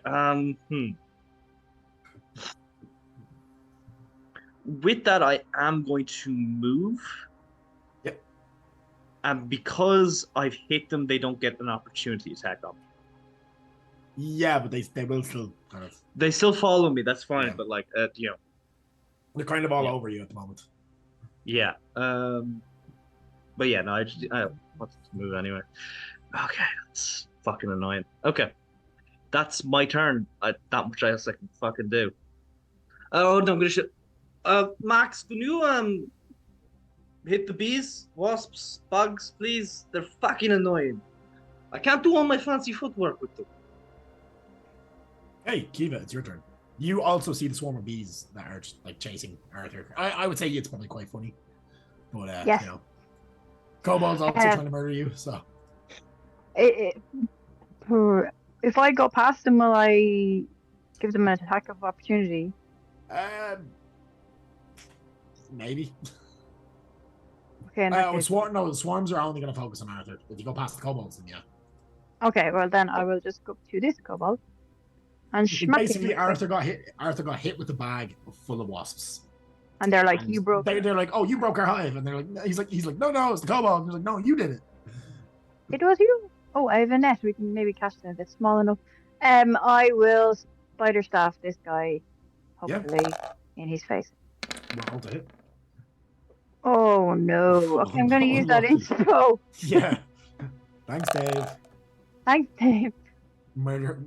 B: With that, I am going to move.
A: Yep.
B: And because I've hit them, they don't get an opportunity attack on me.
A: Yeah, but they will still kind of.
B: They still follow me. That's fine.
A: Yeah.
B: But like,
A: They're kind of all
B: Yeah.
A: over you at the moment.
B: yeah. But yeah, no, I want to move anyway. Okay, that's fucking annoying. Okay, that's my turn. That much else I can fucking do. Oh no, I'm gonna shit. Max, can you hit the bees, wasps, bugs, please? They're fucking annoying. I can't do all my fancy footwork with them.
A: Hey, Kiva, it's your turn. You also see the swarm of bees that are just, like chasing Arthur. I would say it's probably quite funny, but
D: Yes.
A: you know, Kobolds also trying to murder you. So
D: If I go past them, will I give them an attack of opportunity?
A: maybe.
D: Okay, in that case.
A: The swarms are only going to focus on Arthur. If you go past the kobolds, then yeah.
D: Okay, well then I will just go to this kobold and smack
A: Basically,
D: him.
A: Arthur got hit with a bag full of wasps.
D: And they're like,
A: And
D: you broke.
A: They're like, oh, you broke our hive, and they're like, he's like, no, it's the kobold. And he's like, no, you did it.
D: It was you. Oh, I have a net. We can maybe catch them if it's small enough. I will spider staff this guy, hopefully, in his face.
A: Roll to hit.
D: Oh no. Okay, I'm going to use that
A: Unlucky.
D: inspo.
A: Yeah. Thanks, Dave.
D: Thanks, Dave.
A: Murderer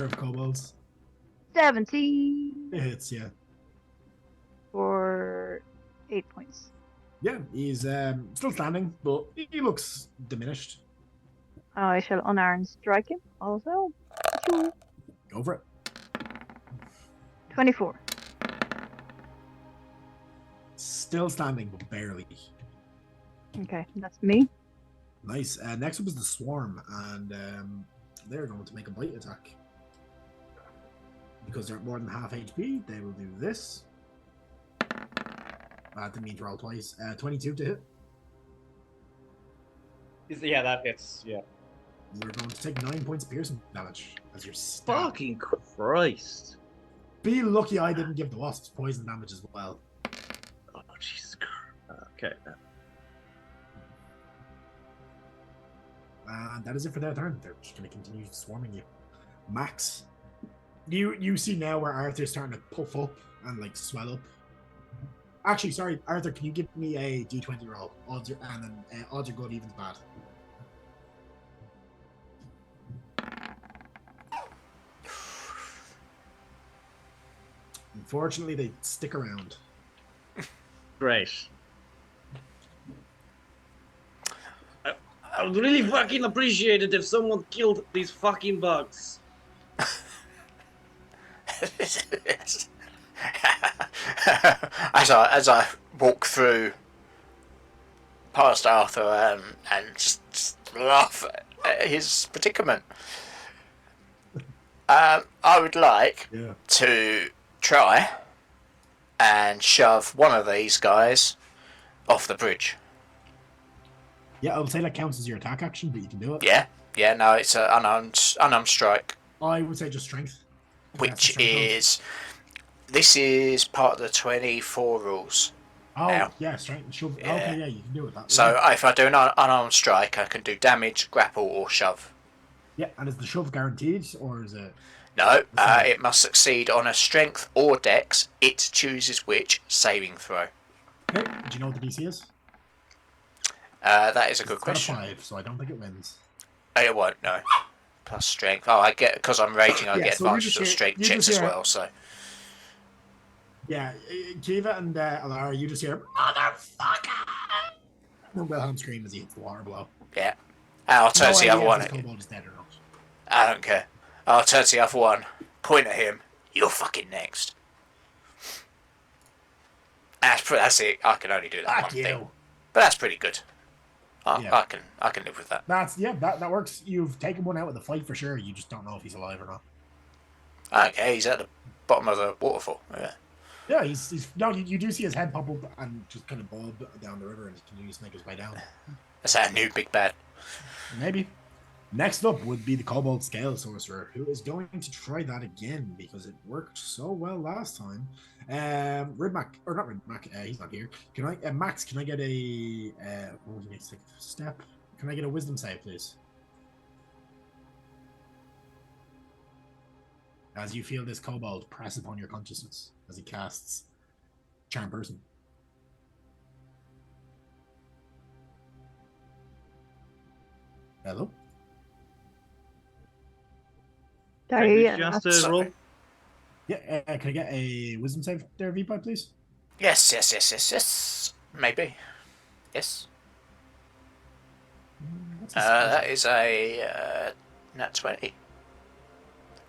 A: of kobolds.
D: 17
A: It hits, yeah.
D: for 8 points.
A: Yeah, he's still standing, but he looks diminished.
D: I shall unarmed strike him also. Achoo.
A: Go for it.
D: 24.
A: Still standing, but barely.
D: Okay, that's me.
A: Nice. Next up is the swarm, and they're going to make a bite attack. Because they're at more than half HP, they will do this. I didn't mean to roll twice. 22 to hit.
F: Yeah, that hits. Yeah.
A: You're going to take 9 points of piercing damage as you're stabbed.
B: Fucking Christ.
A: Be lucky I didn't give the wasps poison damage as well.
B: Oh, Jesus Christ. Okay.
A: And that is it for their turn. They're just going to continue swarming you. Max, you see now where Arthur's starting to puff up and like swell up. Actually, sorry, Arthur, can you give me a d20 roll? Odds are, and then odds are good, evens bad. Unfortunately, they stick around.
B: Great. I would really fucking appreciate it if someone killed these fucking bugs.
E: as I walk through past Arthur and just laugh at his predicament. I would like to try and shove one of these guys off the bridge.
A: Yeah, I would say that counts as your attack action, but you can do it.
E: Yeah, no, it's an unarmed strike.
A: I would say just strength.
E: Which is... This is part of the 24 rules.
A: Oh,
E: now.
A: Yeah, strength. Shove.
E: Yeah.
A: Okay, yeah, you can do it that way.
E: So if I do an unarmed strike, I can do damage, grapple, or shove.
A: Yeah, and is the shove guaranteed, or is it...
E: No, it must succeed on a strength or dex. It chooses which saving throw.
A: Okay, do you know what the DC is?
E: That is a good
A: It's got
E: question.
A: 5, so I don't think it wins.
E: It won't, no. Plus strength. Oh, I get, because I'm raging, I
A: Yeah,
E: get
A: so you
E: advantage
A: just
E: of
A: hear-
E: strength
A: you
E: checks
A: just
E: as
A: hear-
E: well, so...
A: Yeah, Kiva and Alara, you just hear, motherfucker! And Wilhelm scream as he hits the water below.
E: Yeah. I'll turn to the other one.
A: If this kobold is dead or not.
E: I don't care. I'll turn to the other one, point at him. You're fucking next. That's it. I can only do that
A: Fuck
E: one
A: you.
E: thing. But that's pretty good.
A: Yeah.
E: I can live with that.
A: That works. You've taken one out with a fight for sure. You just don't know if he's alive or not.
E: Okay, he's at the bottom of the waterfall. Yeah.
A: Yeah, he's no. You do see his head pop up and just kind of bob down the river and continues to make his way down.
E: That's our new big bad.
A: Maybe. Next up would be the Kobold Scale Sorcerer, who is going to try that again because it worked so well last time. Ridmac, or not Ridmac, he's not here. Can I, Max? Can I get a? What do you need to take a step? Can I get a Wisdom save, please? As you feel this kobold press upon your consciousness as he casts Charm Person. Hello?
D: Sorry,
B: Just a roll.
A: Yeah, can I get a Wisdom save there, V-Pipe, please?
E: Yes. Maybe. Yes.
A: What's his
E: That is a nat 20.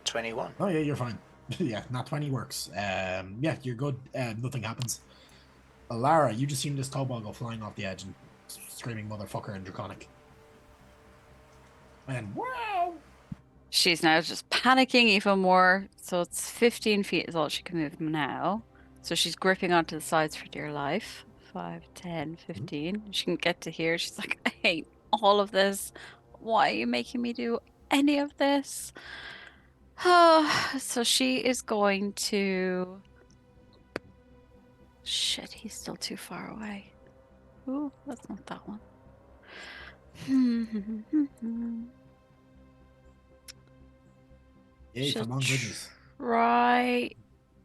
E: 21.
A: Oh yeah, you're fine. Yeah, not 20 works. Yeah, you're good. Nothing happens. Alara, you just seen this kobold go flying off the edge and screaming motherfucker in Draconic. And wow!
C: She's now just panicking even more. So it's 15 feet is all she can move now. So she's gripping onto the sides for dear life. 5, 10, 15. She can get to here. She's like, I hate all of this. Why are you making me do any of this? So she is going to... Shit, he's still too far away. Ooh, that's not that one.
A: Yay,
C: She'll
A: come on, goodness.
C: try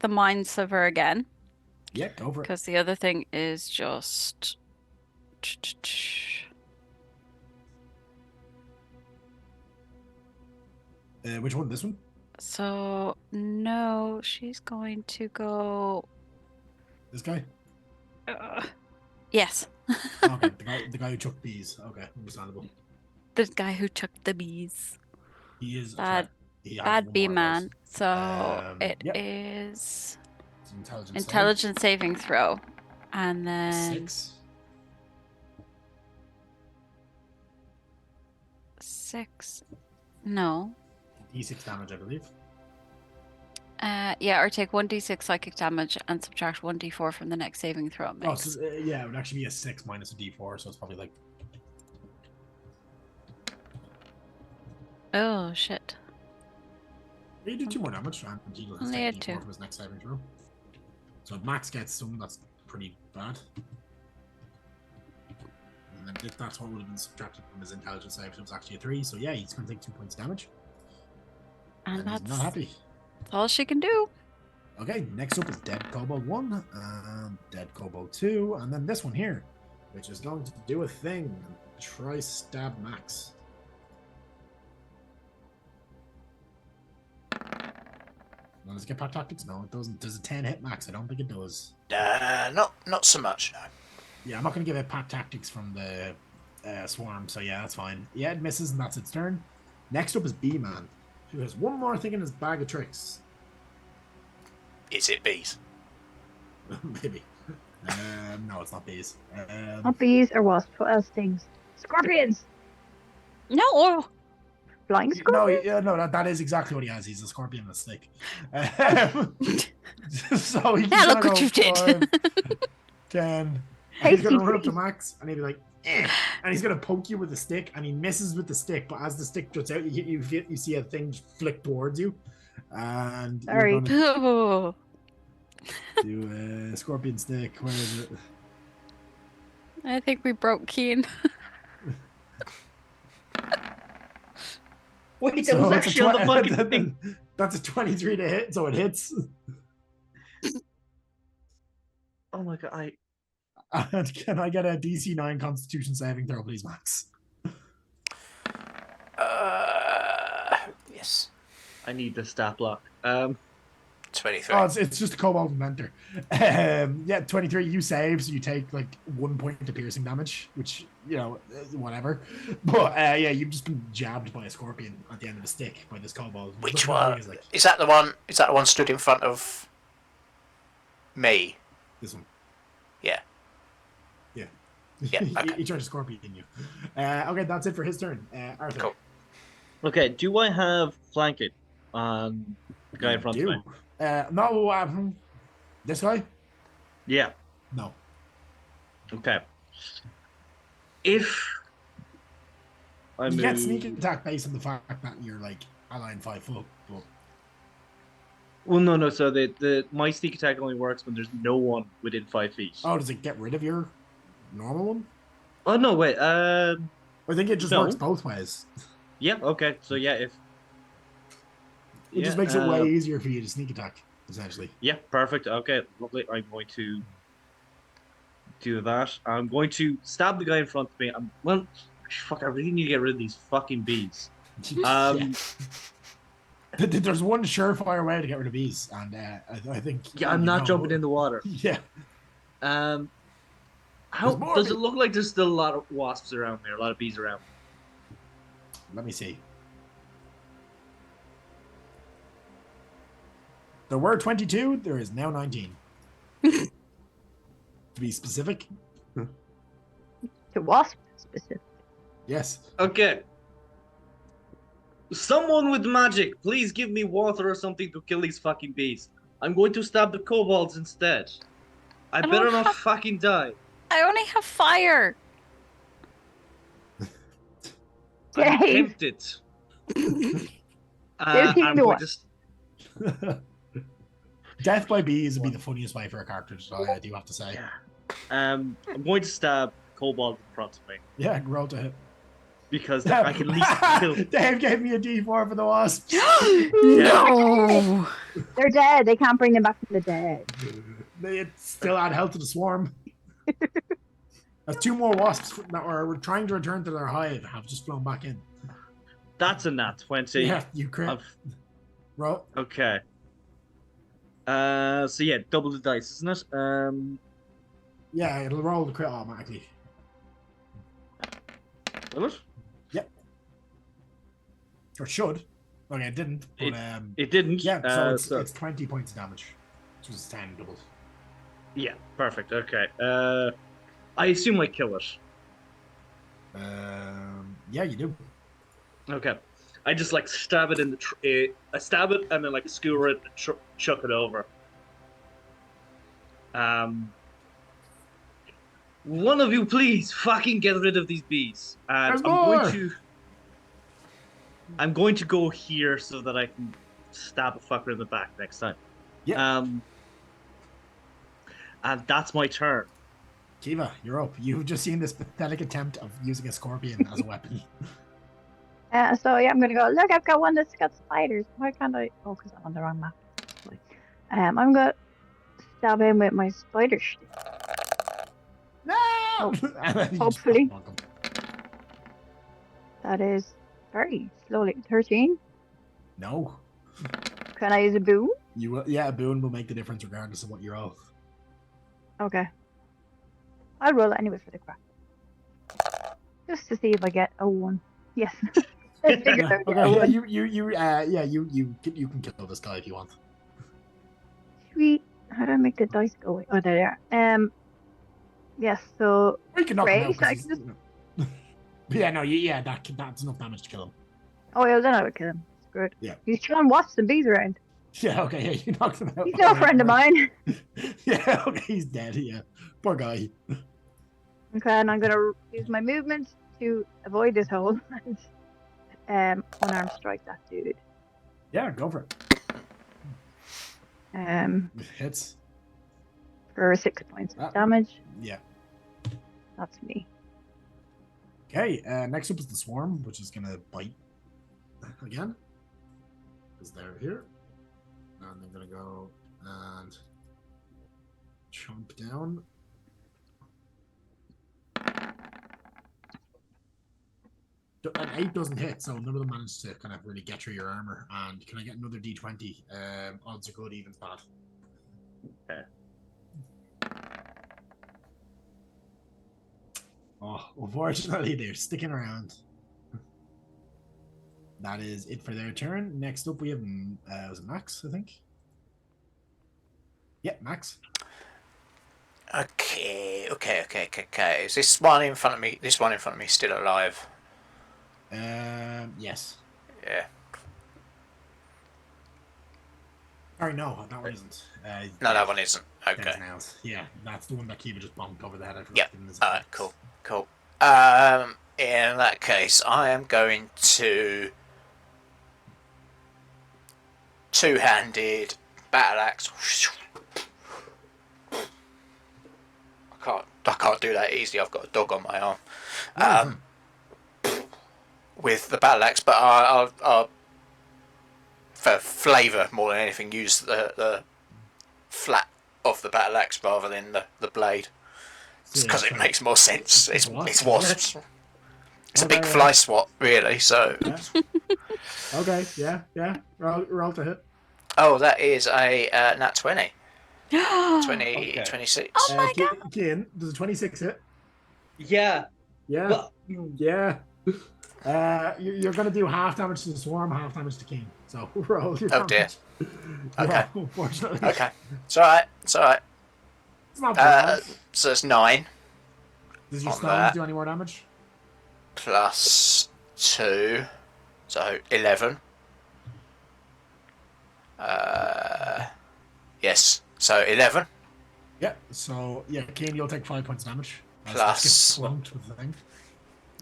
C: the Mind Sliver again.
A: Yeah, go for it.
C: Because the other thing is just...
A: Which one? This one?
C: So, no, she's going to go...
A: This guy?
C: Yes.
A: Okay, the guy who took these. Okay, understandable.
C: The guy who took the bees.
A: He is
C: Bad,
A: he has
C: bad
A: one
C: bee
A: more of
C: man.
A: those.
C: So it
A: yep.
C: is
A: It's intelligence.
C: intelligence saving throw. And then
A: 6.
C: 6. No.
A: D6 damage, I believe.
C: Yeah, or take 1d6 psychic damage and subtract 1d4 from the next saving throw it
A: Oh,
C: makes.
A: so, yeah, it would actually be a 6 minus a d4, so it's probably like.
C: Oh, shit.
A: You do 2 more damage, and he'll
C: Only
A: take a
C: had
A: d4
C: two.
A: from his next saving throw. So if Max gets some, that's pretty bad. And then that's what would have been subtracted from his intelligence save, so it was actually a 3. So yeah, he's going to take 2 points damage.
C: And
A: He's not happy.
C: that's all she can do.
A: Okay, next up is Dead Kobold 1 and Dead Kobold 2, and then this one here, which is going to do a thing and try stab Max. Well, does it get pack tactics? No, it doesn't. Does a 10 hit Max? I don't think it does.
E: Not so much, no.
A: Yeah, I'm not going to give it pack tactics from the swarm, so yeah, that's fine. Yeah, it misses, and that's its turn. Next up is B-Man, who has one more thing in his bag of tricks.
E: Is it bees?
A: Maybe. No, it's not bees.
D: Not bees or wasps. What else stings? Scorpions!
C: No!
D: Flying
A: No,
D: scorpions?
A: yeah, no, that is exactly what he has. He's a scorpion with a stick. So he's
C: Yeah,
A: gonna
C: look what
A: go
C: you did.
A: 5, 10. He's gonna run up to Max, and he'll be like, eh, and he's gonna poke you with a stick, and he misses with the stick. But as the stick juts out, you see a thing flick towards you, and
D: Sorry.
A: you're gonna
C: Oh.
A: do a scorpion stick. Where is it?
C: I think we broke Keen.
F: Wait, that
A: So
F: was
A: it's a
F: actually on the fucking thing.
A: That's a 23 to hit, so it hits.
F: Oh my god,
A: And can I get a DC 9 Constitution saving throw, please, Max?
E: Yes.
B: I need the stat block.
E: 23.
A: Oh, it's just a Kobold Inventor. Yeah, 23. You save, so you take like 1 point of piercing damage, which, you know, whatever. But yeah, you've just been jabbed by a scorpion at the end of a stick by this Kobold.
E: Which
A: Looking at
E: one?
A: you, like,
E: Is that the one? Is that the one stood in front of me?
A: this one.
E: Yeah.
A: Yeah.
E: Yeah, okay.
A: He tried to scorpion you. Okay, that's it for his turn. Arthur.
E: Cool.
B: Okay, do I have flanking on the guy in front of me?
A: No, this guy?
B: Yeah.
A: No.
B: Okay. If I
A: You
B: move...
A: get sneak attack based on the fact that you're like aligned 5 foot. But
B: Well, no. So my sneak attack only works when there's no one within 5 feet.
A: oh, does it get rid of your normal one?
B: Oh no, wait.
A: I think it just
B: No.
A: works both ways.
B: Yeah. Okay. So yeah, if
A: It just makes it way easier for you to sneak attack, essentially.
B: yeah, perfect. Okay, lovely. I'm going to do that. I'm going to stab the guy in front of me. Well, fuck. I really need to get rid of these fucking bees.
A: Yeah. There's one surefire way to get rid of bees, and I think.
B: Yeah, I'm not jumping in the water.
A: Yeah.
B: How
A: There's more
B: does
A: bees.
B: it look like? There's still a lot of wasps around there, a lot of bees around.
A: Let me see. There were 22. There is now 19. To be specific.
D: To wasp specific.
A: Yes.
B: Okay. Someone with magic, please give me water or something to kill these fucking bees. I'm going to stab the kobolds instead. I
C: don't
B: better not
C: have-
B: fucking die.
C: I only have fire.
B: I'm
D: Dave.
B: tempted.
D: There's
B: I'm
D: the
B: going
D: one.
B: to
A: Death by bees would be the funniest way for a character to die, I do have to say.
B: Yeah. I'm going to stab kobold in front of me
A: Yeah, roll to hit.
B: because I can at least kill.
A: Dave gave me a D4 for the wasps.
C: No.
D: They're dead. They can't bring them back from the dead.
A: They still add health to the swarm. As 2 more wasps that were trying to return to their hive have just flown back in.
B: That's a nat 20.
A: Yeah, you crit.
B: Of-
A: Roll.
B: Okay. So yeah, double the dice, isn't it?
A: Yeah, it'll roll the crit automatically.
B: Will it?
A: Or should. Okay, it didn't. But,
B: It didn't.
A: yeah, so it's 20 points of damage. Which was 10 doubled.
B: Yeah, perfect. Okay. I assume I kill it.
A: Yeah, you do.
B: Okay. I just like stab it in the. I stab it and then like skewer it, and chuck it over. One of you, please, fucking get rid of these bees. And
A: There's more!
B: I'm going to go here so that I can stab a fucker in the back next time.
A: Yeah.
B: And that's my turn.
A: Kiva, you're up. You've just seen this pathetic attempt of using a scorpion as a weapon.
D: So yeah, I'm gonna go. Look, I've got one that's got spiders. Why can't I? Oh, because I'm on the wrong map. I'm gonna stab him with my spider stick.
A: No!
D: Oh,
A: And then you just
D: hopefully.
A: bonk him.
D: That is very slowly. 13.
A: No.
D: Can I use a boom?
A: You will, yeah, a boon will make the difference regardless of what you roll.
D: Okay. I'll roll it anyway for the crap. Just to see if I get a 1. Yes. Let's figure out
A: Okay,
D: a
A: yeah,
D: 1.
A: you can kill this guy if you want.
D: Sweet. How do I make the dice go away? Oh, there they are. Yes, so
A: Or you can knock him out.
D: Grace,
A: 'cause
D: I
A: he's,
D: can just...
A: you know. Yeah, no, that's enough damage to kill him.
D: Oh, yeah, then I would kill him. Screwed.
A: Yeah.
D: He's throwing wasps and bees around.
A: Yeah, okay, yeah, you knocked him out.
D: He's no friend of mine.
A: Yeah, okay, he's dead, yeah. Poor guy.
D: Okay, and I'm gonna use my movement to avoid this hole and unarmed strike that dude.
A: Yeah, go for it. Hits.
D: For 6 points of damage.
A: Yeah.
D: That's me.
A: Okay, next up is the swarm, which is gonna bite again. Because they're here. And they're gonna go and chomp down. An 8 doesn't hit, so none of them managed to kind of really get through your armor. And can I get another d20? Odds are good, evens bad.
B: Okay.
A: Oh, unfortunately, they're sticking around. That is it for their turn. Next up, we have was it Max? I think. Yeah, Max.
E: Okay. Is this one in front of me? This one in front of me still alive?
A: Yes.
E: Yeah.
A: Sorry, no, that one isn't.
E: No, that one isn't. Okay.
A: Yeah, that's the one that Kiva just bonked over the head.
E: Yeah. Alright, cool. In that case, I am going to two-handed battle axe. I can't do that easily. I've got a dog on my arm. With the battle axe, but I'll for flavour more than anything use the flat of the battle axe rather than the blade. Because it makes more sense. It's wasps. It's a big fly swat, really. So.
A: Yeah. Okay. Yeah. Roll to hit.
E: Oh, that is a nat 20. 26.
C: Oh my god!
A: Kian, does a 26 hit?
F: Yeah.
A: Yeah.
F: But,
A: Yeah. You're gonna do half damage to the swarm, half damage to King. So roll your damage.
E: Dear. Okay.
A: Unfortunately.
E: Okay. It's alright.
A: It's not bad.
E: So it's 9.
A: Does your
E: on
A: stones
E: that.
A: do any more damage?
E: Plus 2. So 11. Yes. So 11.
A: Yeah. So yeah, King, you'll take 5 points of damage.
E: Plus-
A: Gets clunked with the thing.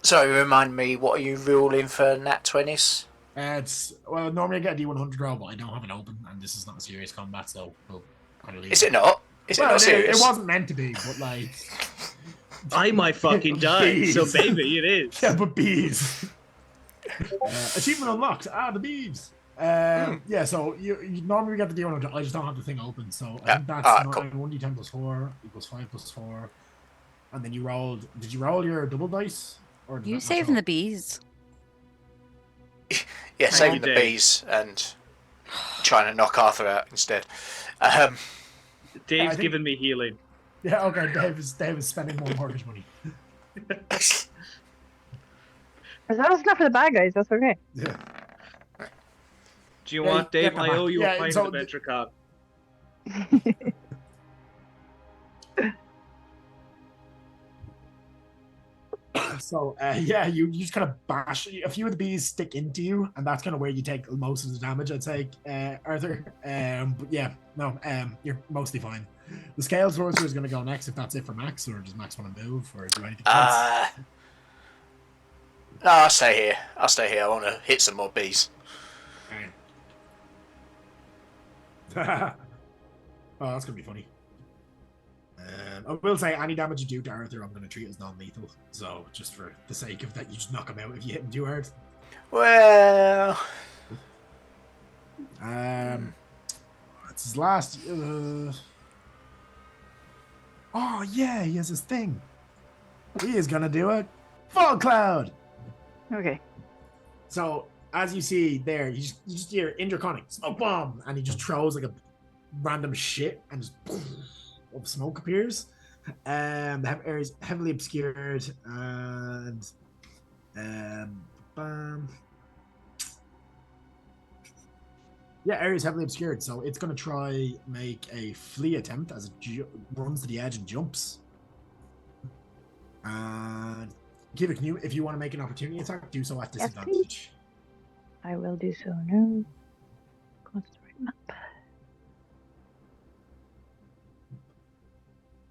E: So remind me, what are you ruling for nat 20s?
A: It's normally I get a D100 roll, but I don't have it open, and this is not a serious combat, so we'll kind of leave.
E: Is it not? Is it not serious?
A: It wasn't meant to be, but like.
B: I might fucking die, so
A: Bees.
B: baby, it is.
A: Yeah, but bees. Achievement unlocked. The bees. Yeah, so you normally get the D100. I just don't have the thing open, so I think that's
E: cool.
A: 1d10 plus 4 equals 5 plus 4. And then you rolled. Did you roll your double dice? Or did
C: You
A: that not
C: saving
A: show?
C: the bees.
E: Yeah, saving the
B: Dave.
E: bees and trying to knock Arthur out instead.
B: Dave's
A: think-
B: giving me healing.
A: Yeah, okay. Dave is spending more mortgage money.
D: As long as it's not for the bad guys, that's okay.
A: Yeah.
B: Do you
A: Yeah,
B: want, Dave?
A: get them
B: I
A: back.
B: owe you
A: Yeah,
B: a pint
A: so
B: of Adventure Con.
A: So yeah, you just kind of bash. A few of the bees stick into you, and that's kind of where you take most of the damage, I'd say, Arthur. But yeah, no, you're mostly fine. The Scale Sorcerer is going to go next, if that's it for Max, or does Max want to move, or do anything else?
E: No, I'll stay here. I want to hit some more bees.
A: Okay. Oh, that's going to be funny. I will say, any damage you do to Arthur, I'm going to treat as non-lethal. So, just for the sake of that, you just knock him out if you hit him too hard.
E: Well...
A: It's his last... Oh, yeah, he has his thing. He is going to do it. Fall Cloud!
D: Okay.
A: So, as you see there, you just hear Indraconic, smoke bomb, and he just throws like a random shit, and just of smoke appears. They have areas heavily obscured, and bam. Yeah, areas heavily obscured, so it's going to try make a flee attempt as it runs to the edge and jumps. And Kiva, if you want to make an opportunity attack, do so at disadvantage.
D: I will do so now. Go to the right map.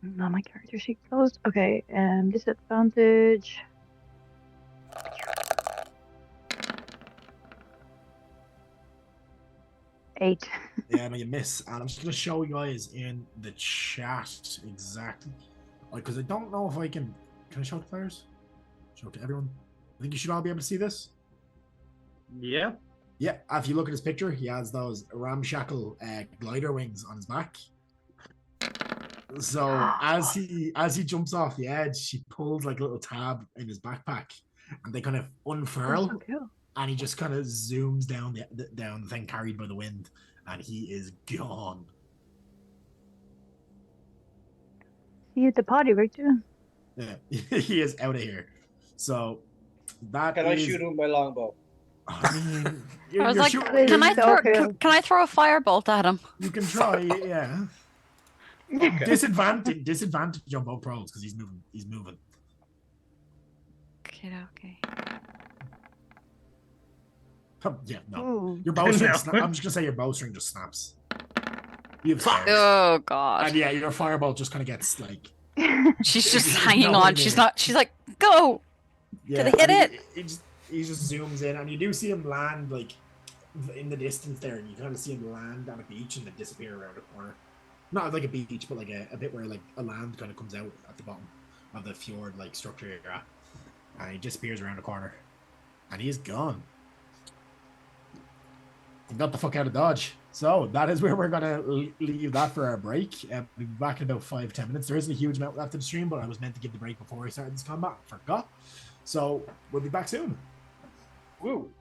D: Now my character sheet closed. Okay, disadvantage. Eight.
A: Yeah, no, you miss. And I'm just going to show you guys in the chat exactly. Because I don't know if I can... Can I show it to players? Show it to everyone? I think you should all be able to see this.
B: Yeah.
A: Yeah, if you look at his picture, he has those ramshackle glider wings on his back. So as he jumps off the edge, he pulls like a little tab in his backpack, and they kind of unfurl,
D: so cool.
A: And he just kind of zooms down the thing carried by the wind, and he is gone.
D: See you at the party, Victor.
A: Yeah, he is out of here. So that
F: Can I shoot him with my longbow?
A: I mean,
C: I was like,
A: shooting-
C: can I
D: so
C: throw?
D: cool.
C: Can I throw a firebolt at him?
A: You can try, yeah.
F: Okay.
A: Disadvantage on both pros because he's moving.
C: Okay.
A: Yeah, no.
D: Ooh.
A: Your bowstring.
B: No.
A: I'm just gonna say your bowstring just snaps. You have stairs.
C: Oh god.
A: And yeah, your firebolt just kind of gets like.
C: She's just
A: There's
C: hanging
A: no
C: on.
A: way
C: She's
A: near.
C: not. She's like, go.
A: Yeah,
C: they hit
A: and
C: it?
A: He just zooms in, and you do see him land like in the distance there, and you kind of see him land on a beach and then disappear around a corner. Not like a beach, but like a bit where like a land kind of comes out at the bottom of the fjord like structure you're at, and he disappears around a corner, and he is gone. He got the fuck out of Dodge. So that is where we're gonna leave that for our break. We'll be back in about 5-10 minutes. There isn't a huge amount left of the stream, but I was meant to give the break before I started this combat. Forgot. So we'll be back soon.
F: Woo.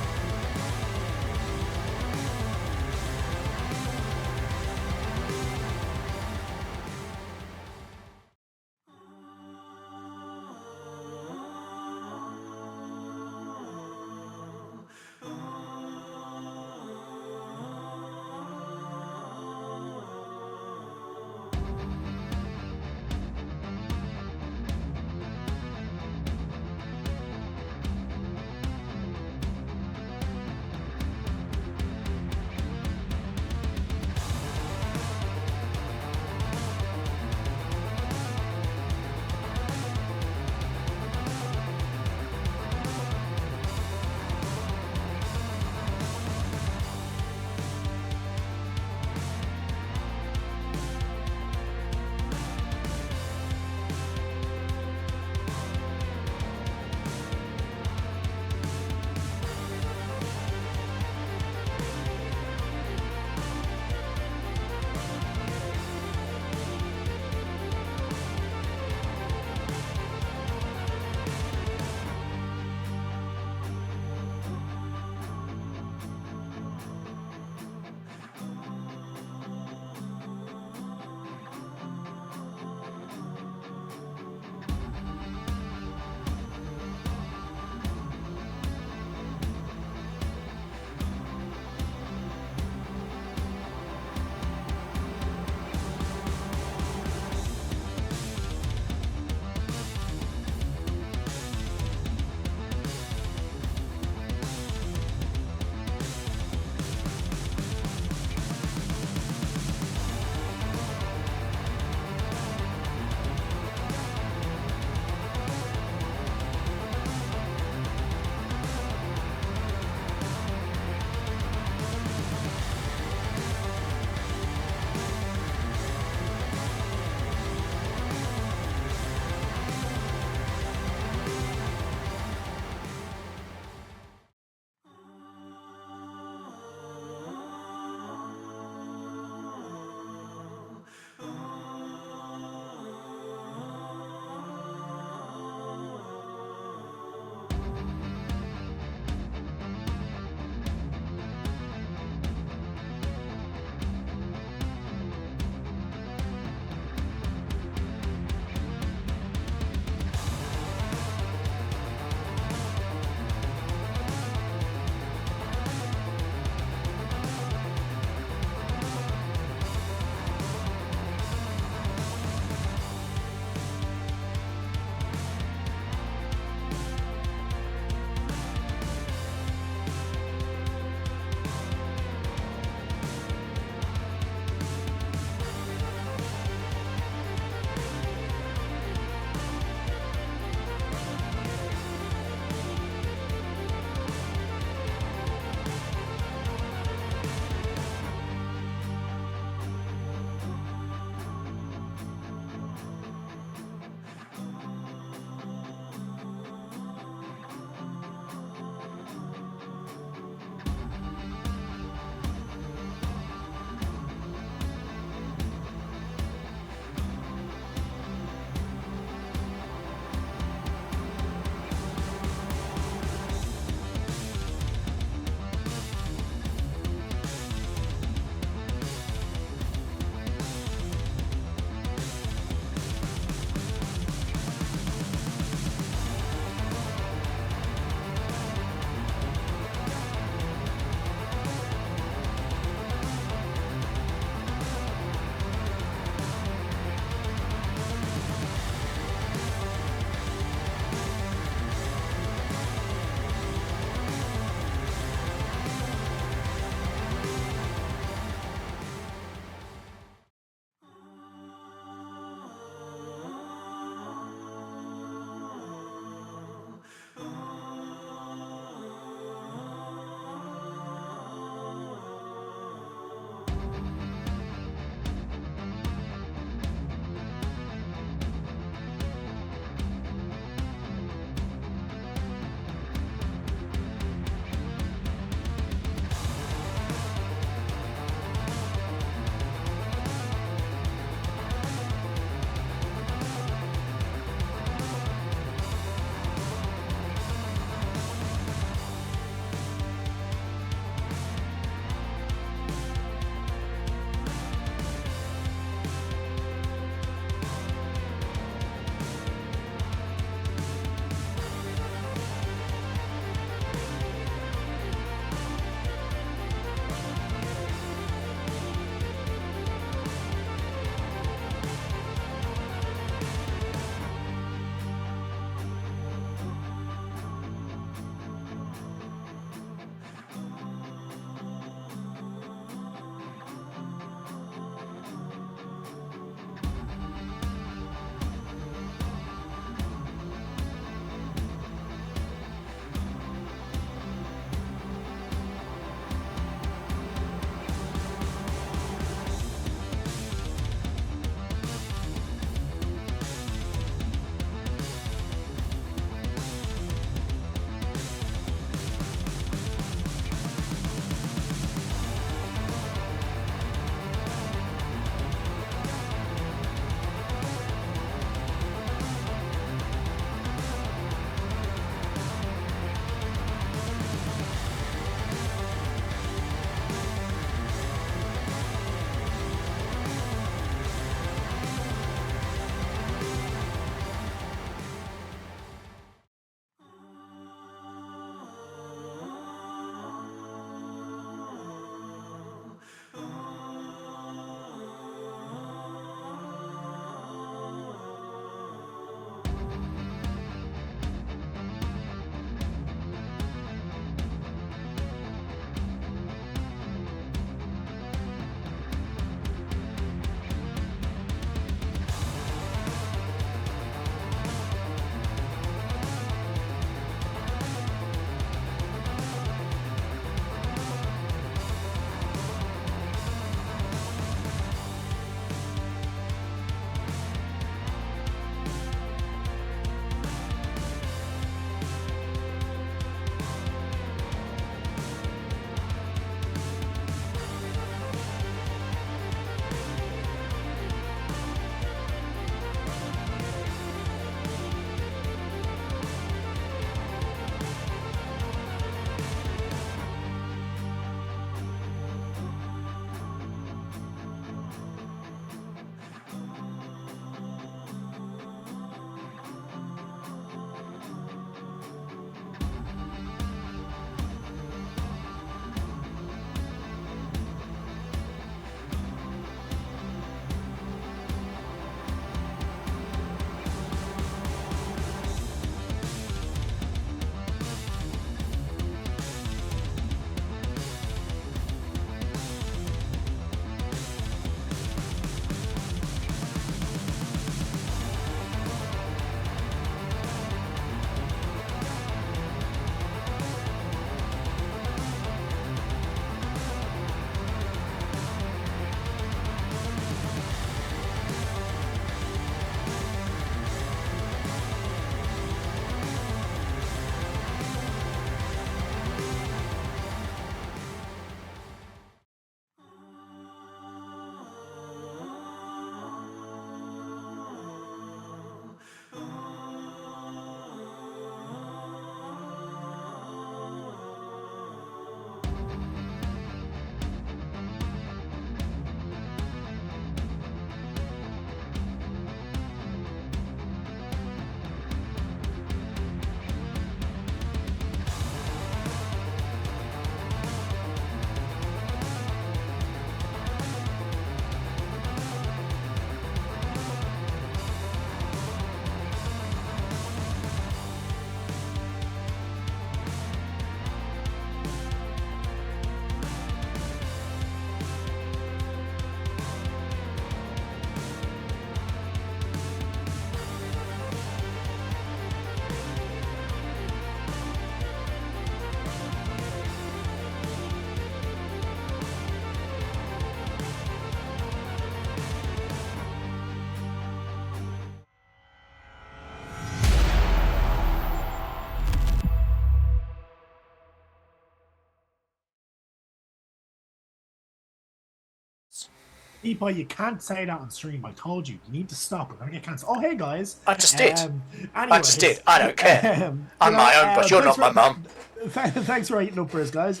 A: Deepa, you can't say that on stream. I told you. You need to stop. We're gonna get cancelled. Oh, hey guys.
E: I just did. I just
A: Anyways,
E: did. I don't care. I'm my own boss. You're not my mum.
A: Thanks for writing up for us, guys.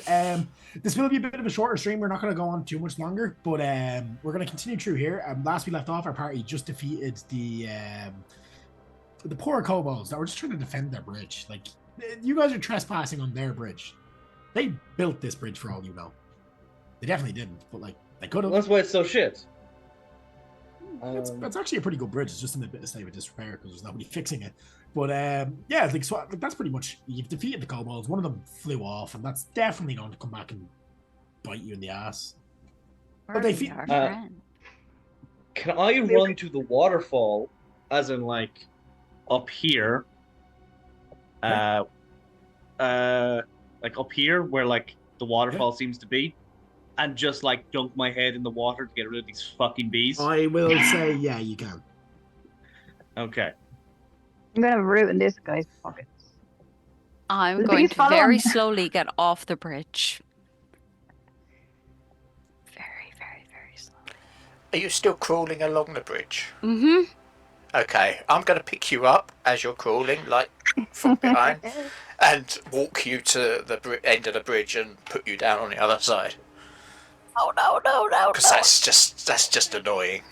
A: This will be a bit of a shorter stream. We're not going to go on too much longer, but we're going to continue through here. Last we left off, our party just defeated the poor kobolds that were just trying to defend their bridge. Like, you guys are trespassing on their bridge. They built this bridge for all you know. They definitely didn't, but like they could have.
F: Well, that's why it's so shit.
A: It's actually a pretty good bridge. It's just in a bit of state of disrepair because there's nobody fixing it. But yeah, like, so, like that's pretty much, you've defeated the kobolds. One of them flew off, and that's definitely going to come back and bite you in the ass. But they feel.
F: Can I run to the waterfall, as in like
B: up here? Like up here where like the waterfall seems to be, and just like dunk my head in the water to get rid of these fucking bees?
A: I will say, yeah, you can.
B: Okay.
D: I'm gonna ruin this guy's pockets.
C: I'm
D: The
C: going
D: bees
C: to
D: follow
C: very
D: him.
C: slowly get off the bridge. Very, very, very slowly.
E: Are you still crawling along the bridge?
C: Mm-hmm.
E: Okay, I'm going to pick you up as you're crawling, like from behind, and walk you to the end of the bridge and put you down on the other side.
C: Oh no!
E: Because that's just annoying.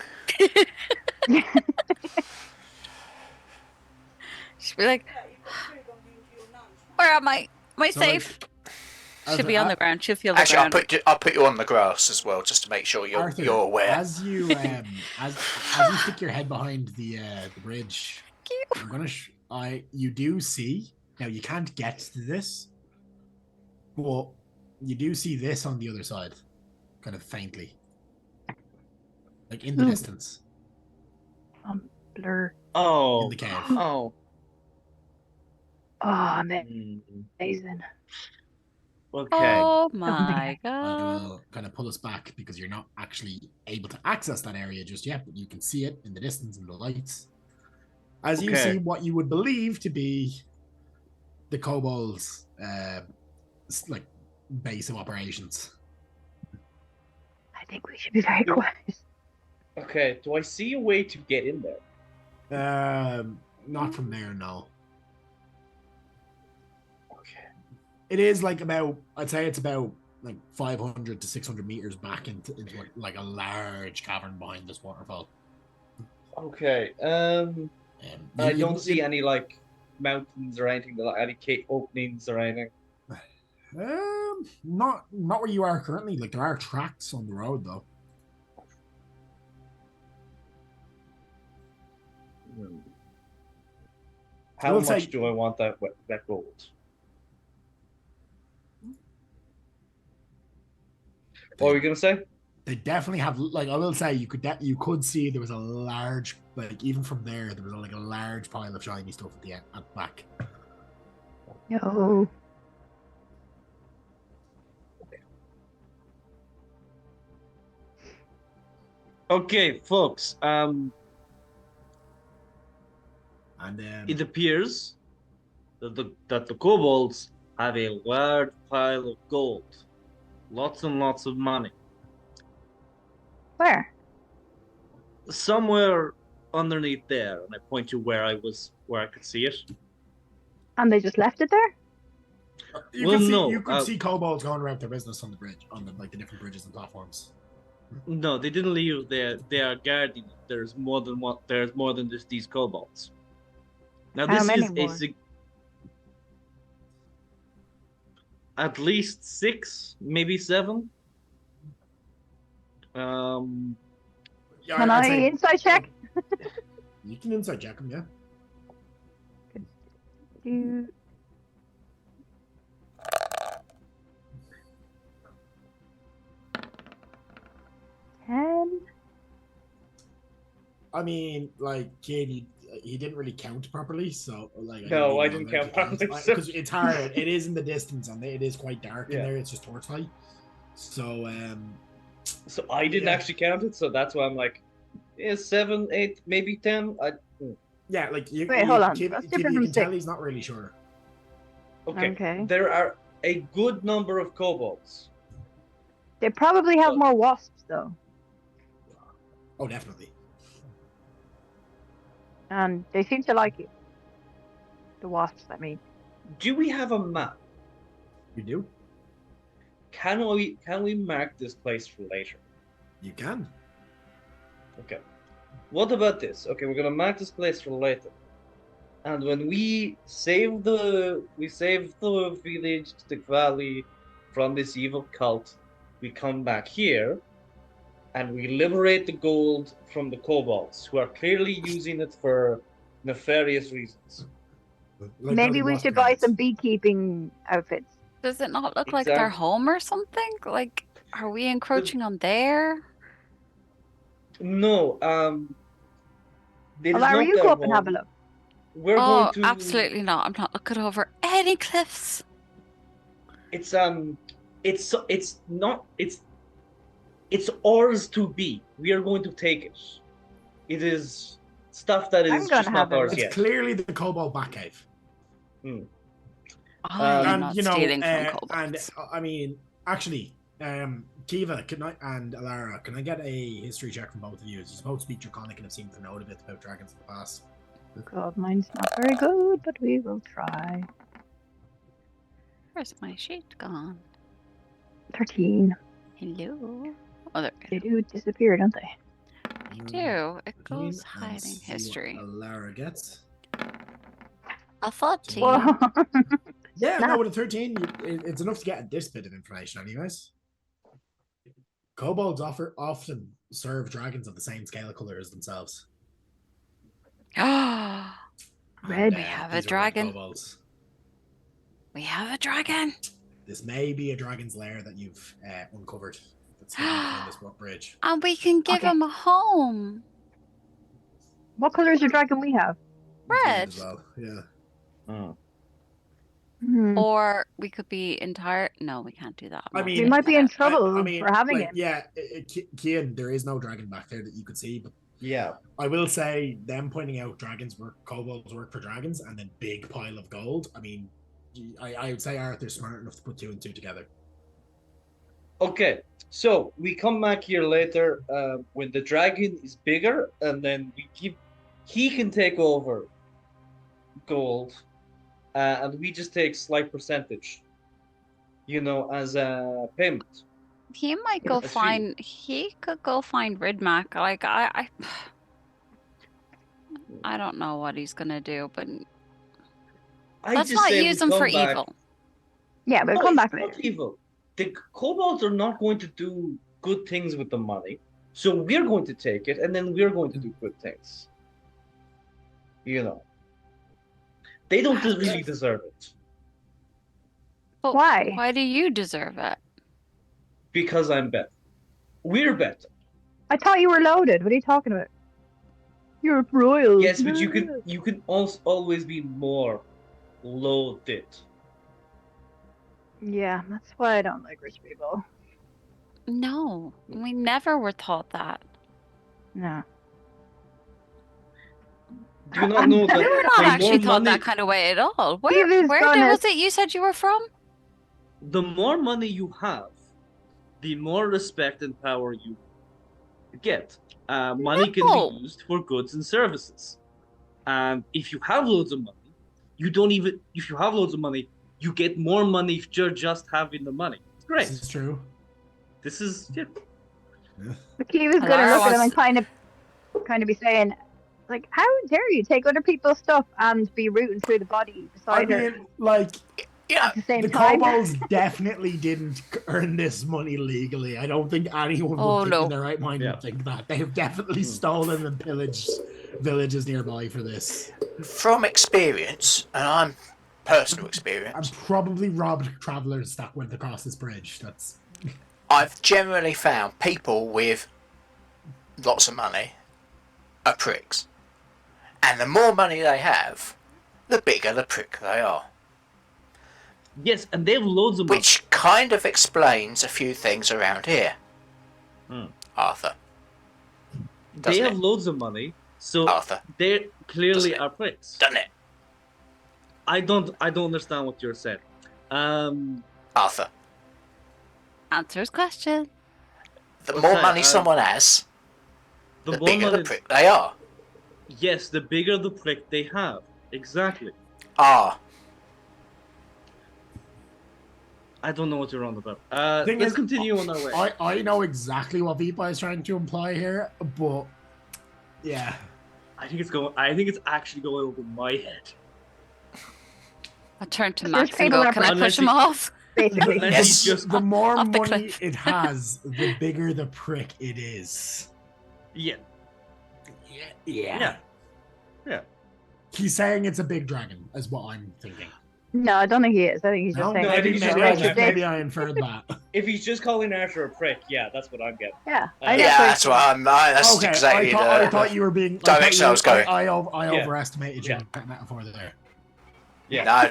C: She'll be like, where am I? Am I
A: So,
C: safe?
A: like,
C: She'll be on the ground. She'll feel the
E: Actually,
C: ground.
E: I'll put you on the grass as well, just to make sure you're
A: Arthur,
E: you're aware.
A: As you as you stick your head behind the bridge, I'm gonna you do see, now you can't get to this, but you do see this on the other side, kind of faintly, like in the distance,
D: Blur.
B: Oh.
A: in the cave.
B: Oh.
D: Oh, amazing.
B: Okay.
C: Oh my
A: I
C: god.
A: will kind of pull us back because you're not actually able to access that area just yet, but you can see it in the distance in the lights. As you
B: Okay.
A: see what you would believe to be the kobolds' like base of operations.
D: I think we should be very quiet.
F: okay, do I see a way to get in there?
A: Not from there, no.
F: Okay.
A: It is like about, I'd say it's about like 500 to 600 meters back into like a large cavern behind this waterfall.
F: Okay. I don't see any like mountains or anything, like any cave openings or anything.
A: Not where you are currently. Like, there are tracks on the road though.
F: How
A: will
F: much
A: say-
F: do I want that gold? What were you gonna say?
A: They definitely have, like, I will say, you could see there was a large, like, even from there was like a large pile of shiny stuff at the back.
D: Yo.
B: Okay, folks.
A: And
B: It appears that the kobolds have a large pile of gold, lots and lots of money,
D: Where?
B: somewhere underneath there. And I point to where I could see it.
D: And they just left it there?
A: you
B: Well,
A: could see,
B: no,
A: you could see kobolds going around their business on the bridge, on the different bridges and platforms.
B: No, they didn't leave there. They are guarding it. There's more than just these kobolds. Now
D: How
B: this
D: many
B: is
D: more?
B: At least 6, maybe 7.
A: Yeah,
D: Can
A: I'd
D: I
A: say-
D: inside check?
A: You can inside check them, yeah.
D: Do... Ten.
A: I mean, like, kid, he didn't really count properly, so like.
F: No, I didn't count properly, so-
A: because it's hard. It is in the distance, and it is quite dark in
F: Yeah.
A: there. It's just torchlight. So
F: So I didn't
A: Yeah.
F: actually count it, so that's why I'm like, yeah, 7, 8, maybe 10.
A: yeah, like you.
D: Wait, hold on.
A: Kid,
D: That's
A: Kid,
D: different
A: you
D: from
A: can tell
D: six.
A: he's not really sure.
F: Okay.
D: Okay.
F: There are a good number of kobolds.
D: They probably have
F: Look.
D: more wasps, though.
A: Oh, definitely.
D: And they seem to like you. The wasps, I mean.
F: Do we have a map?
A: You do?
F: Can we mark this place for later?
A: You can.
F: Okay. What about this? Okay, we're gonna mark this place for later. And when we save the village, the valley from this evil cult, we come back here and we liberate the gold from the kobolds, who are clearly using it for nefarious reasons.
A: Like
D: Maybe
A: those
D: we
A: wasp
D: should buy
A: guards.
D: some beekeeping outfits.
C: Does it not look like their
F: Exactly.
C: home or something? Like, are we encroaching on there?
F: No, it is
D: Larry,
F: not
D: you
F: their
D: go up and have a
F: home.
D: look.
F: We're
C: Oh,
F: going to.
C: absolutely not. I'm not looking over any cliffs.
F: It's not. It's ours to be. We are going to take it. It is stuff that
D: I'm
F: is
D: gonna
F: just
D: have
F: not
D: a
F: ours
D: look.
A: It's
F: yet.
A: clearly the kobold Batcave.
C: I'm
F: And,
C: not
A: you know,
C: stealing from
A: and
C: kobolds.
A: I mean, actually, Kiva, and Alara, can I get a history check from both of you? You're supposed to speak Draconic and have seemed to know a bit about dragons in the past.
D: God, mine's not very good, but we will try.
C: Where's my sheet gone?
D: 13.
C: Hello? Oh, there we
D: They
C: go.
D: do disappear, don't they?
C: They do. It
A: Keen
C: goes
A: and
C: hiding
A: see
C: history.
A: what Alara gets.
C: I thought to
A: Whoa.
C: you.
A: Yeah,
D: Snap.
A: no, with a 13, it's enough to get this bit of information, anyways. Kobolds often serve dragons of the same scale of color as themselves.
D: Red.
C: We have a
A: these are red
C: dragon.
A: kobolds.
C: We have a dragon.
A: This may be a dragon's lair that you've uncovered. That's hidden behind this bridge.
C: And we can give
D: Okay.
C: him a home.
D: What color is the dragon we have?
A: It's
C: Red.
A: as well. Yeah.
C: Or we could be entire. No, we can't do that.
A: I
C: I'm not
A: mean,
D: We
C: saying
D: might be
C: that.
D: in trouble
A: I mean,
D: for having
A: like,
D: him.
A: yeah, Kian, there is no dragon back there that you could see, but
F: Yeah.
A: I will say them pointing out kobolds work for dragons, and then big pile of gold. I mean, I would say Arthur's smart enough to put 2 and 2 together.
F: Okay, so we come back here later when the dragon is bigger, and then he can take over gold, and we just take slight percentage, as a payment.
C: He might go
F: That's
C: find. He could go find Ridmac. Like I don't know what he's gonna do, but let's
F: just
C: not
F: say
C: use
F: we
C: him for
F: come back-
C: evil.
D: Yeah, we'll
F: No,
D: come
F: it's
D: back
F: not
D: later.
F: evil. The kobolds are not going to do good things with the money, so we're going to take it, and then we're going to do good things. They don't really deserve it
C: But
D: Why?
C: Why do you deserve it?
F: because I'm better. We're better.
D: I thought you were loaded. What are you talking about? You're royal.
F: Yes, but you can also always be more loaded.
D: Yeah, that's why I don't like rich people.
C: No, we never were taught that.
D: No.
F: Do you not know that
C: We were not
F: the
C: actually
F: more
C: taught
F: money,
C: that kind of way at all.
D: Kiva's
C: Where
D: gonna-
C: was it you said you were from?
F: the more money you have, the more respect and power you get. Money can
C: No.
F: be used for goods and services. And if you have loads of money, if you have loads of money, you get more money if you're just having the money. It's great.
A: This is true.
F: This is, yeah.
D: But Kiva's gonna
C: Alara
D: look at him
C: wants-
D: and kind of be saying, like, how dare you take other people's stuff and be rooting through the body
A: I
D: beside her
A: mean, like,
E: Yeah,
D: at the same
A: the
D: time?
A: kobolds definitely didn't earn this money legally. I don't think anyone would
C: Oh,
A: think
C: no.
A: in their right mind
F: Yeah.
A: would think that. They've definitely stolen and pillaged villages nearby for this.
E: from experience, and I'm personal
A: And
E: experience,
A: probably robbed travelers that went across this bridge. That's
E: I've generally found people with lots of money are pricks. And the more money they have, the bigger the prick they are.
F: Yes, and they have loads of money.
E: Which kind of explains a few things around here, Arthur.
F: They
E: doesn't
F: have
E: it?
F: loads of money, so
E: Arthur,
F: they clearly
E: Doesn't it?
F: are pricks.
E: doesn't it?
F: I don't understand what you're saying.
E: Arthur.
C: Answers question.
E: The
F: Okay,
E: more money someone has,
B: The one
E: bigger
B: that
E: the
B: is-
E: prick they are.
B: Yes, the bigger the prick they have. Exactly.
E: Ah,
B: I don't know what you're on about.
A: Thing
B: Let's
A: is,
B: continue on our way.
A: I know exactly what Vipa is trying to imply here, but yeah.
B: I think it's actually going over my head.
C: I turn to
D: There's
C: Max and
D: people
C: go,
D: that
C: can I
B: Unless
C: push him
B: he-
C: off?
D: Basically.
B: Unless
E: Yes.
B: he's just
A: The more
C: off the
A: money
C: cliff.
A: it has, the bigger the prick it is.
B: yeah.
A: Yeah. He's saying it's a big dragon, is what I'm thinking.
D: No, I don't think he is. I think he's just
A: No,
D: saying.
F: I think
A: maybe,
F: he's
A: maybe,
F: just
A: I,
F: saying that.
A: maybe I inferred that.
F: If he's just calling Arthur a prick, yeah, that's what I'm getting.
D: Yeah.
F: Yeah,
E: that's what I'm. That's
A: Okay,
E: exactly
A: I
E: the
A: thought you were being.
E: direction I was going.
A: I
F: Yeah.
A: overestimated your
F: Yeah.
A: metaphor there.
F: Yeah.
E: No,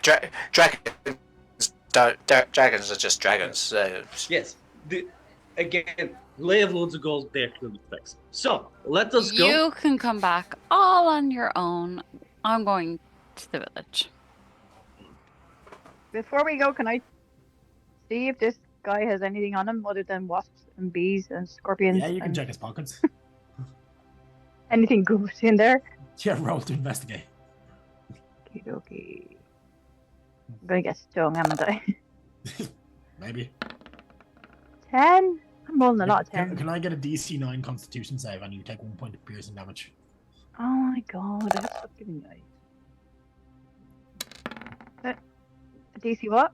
E: dragons are just dragons.
F: Yes. Again, lay of loads of gold, they're clearly fixed. So, let us go.
C: You can come back all on your own. I'm going to the village.
D: Before we go, can I see if this guy has anything on him other than wasps and bees and scorpions?
A: Yeah, you can
D: and
A: check his pockets.
D: anything good in there?
A: Yeah, roll to investigate.
D: Okay. I'm gonna get stung, haven't I?
A: Maybe.
D: 10? I'm rolling a lot of
A: Can
D: 10.
A: I get a DC 9 Constitution save and you take 1 point of piercing damage?
D: Oh my god, that's fucking nice. DC what?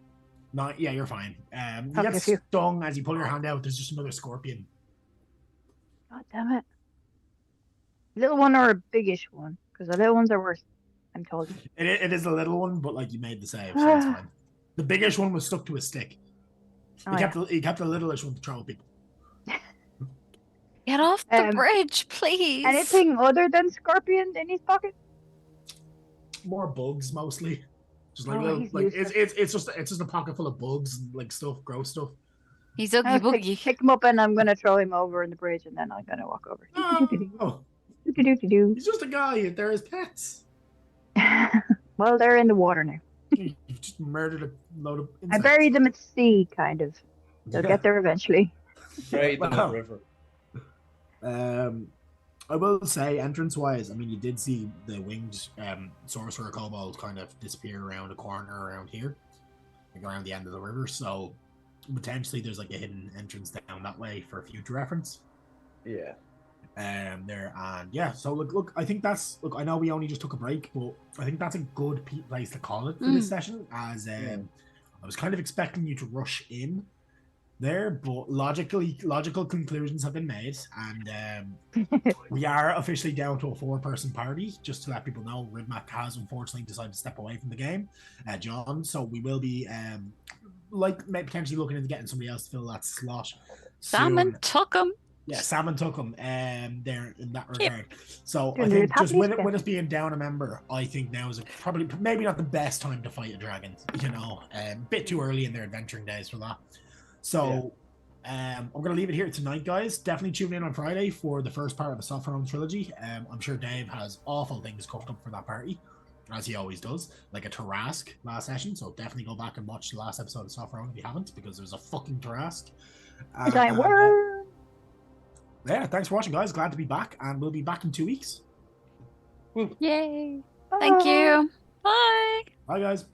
A: No, yeah, you're fine. You
D: Okay,
A: get
D: phew.
A: stung as you pull your hand out. There's just another scorpion.
D: God damn it. Little one or a biggish one? Because the little ones are worse, I'm told.
A: It is a little one, but like you made the save, so it's fine. The biggest one was stuck to a stick.
D: Oh,
A: He kept the littlest one to throw at people.
C: Get off the
D: Um,
C: bridge, please.
D: Anything other than scorpions in his pocket?
A: More bugs mostly. Just like
D: Oh,
A: little,
D: he's
A: like
D: useless.
A: it's just a pocket full of bugs and like stuff, gross stuff.
C: He's Oogie
D: I'll
C: Boogie.
D: pick him up and I'm gonna throw him over in the bridge and then I'm gonna walk over.
A: Oh,
D: Do-do-do-do-do.
A: he's just a guy. They're his pets.
D: Well, they're in the water now.
A: You've just murdered a load of
D: I
A: insects.
D: buried them at sea, kind of. They'll get there eventually.
F: Right, the
A: Wow.
F: river.
A: I will say, entrance-wise, I mean, you did see the winged sorcerer kobold kind of disappear around a corner around here, like around the end of the river. So potentially, there's like a hidden entrance down that way for future reference.
F: Yeah.
A: There and yeah. So look, I think that's I know we only just took a break, but I think that's a good place to call it for this session. As I was kind of expecting you to rush in there, but logical conclusions have been made, and we are officially down to a 4-person party. Just to let people know, Ridmac has unfortunately decided to step away from the game, John. So we will be potentially looking into getting somebody else to fill that slot.
C: Salmon
A: soon.
C: took him.
A: Yeah, Salmon took him there in that regard. So I
D: Gonna
A: think
D: do
A: just
D: happy
A: with
D: again.
A: us being down a member, I think now is probably maybe not the best time to fight a dragon. A bit too early in their adventuring days for that. So I'm going to leave it here tonight, guys. Definitely tune in on Friday for the first part of the Soft Round trilogy. I'm sure Dave has awful things cooked up for that party, as he always does, like a Tarask last session. So definitely go back and watch the last episode of Soft Round if you haven't, because there's a fucking Tarask.
D: Giant worm.
A: Yeah, thanks for watching, guys. Glad to be back, and we'll be back in 2 weeks.
C: Yay. Thank you. Bye.
A: Bye, guys.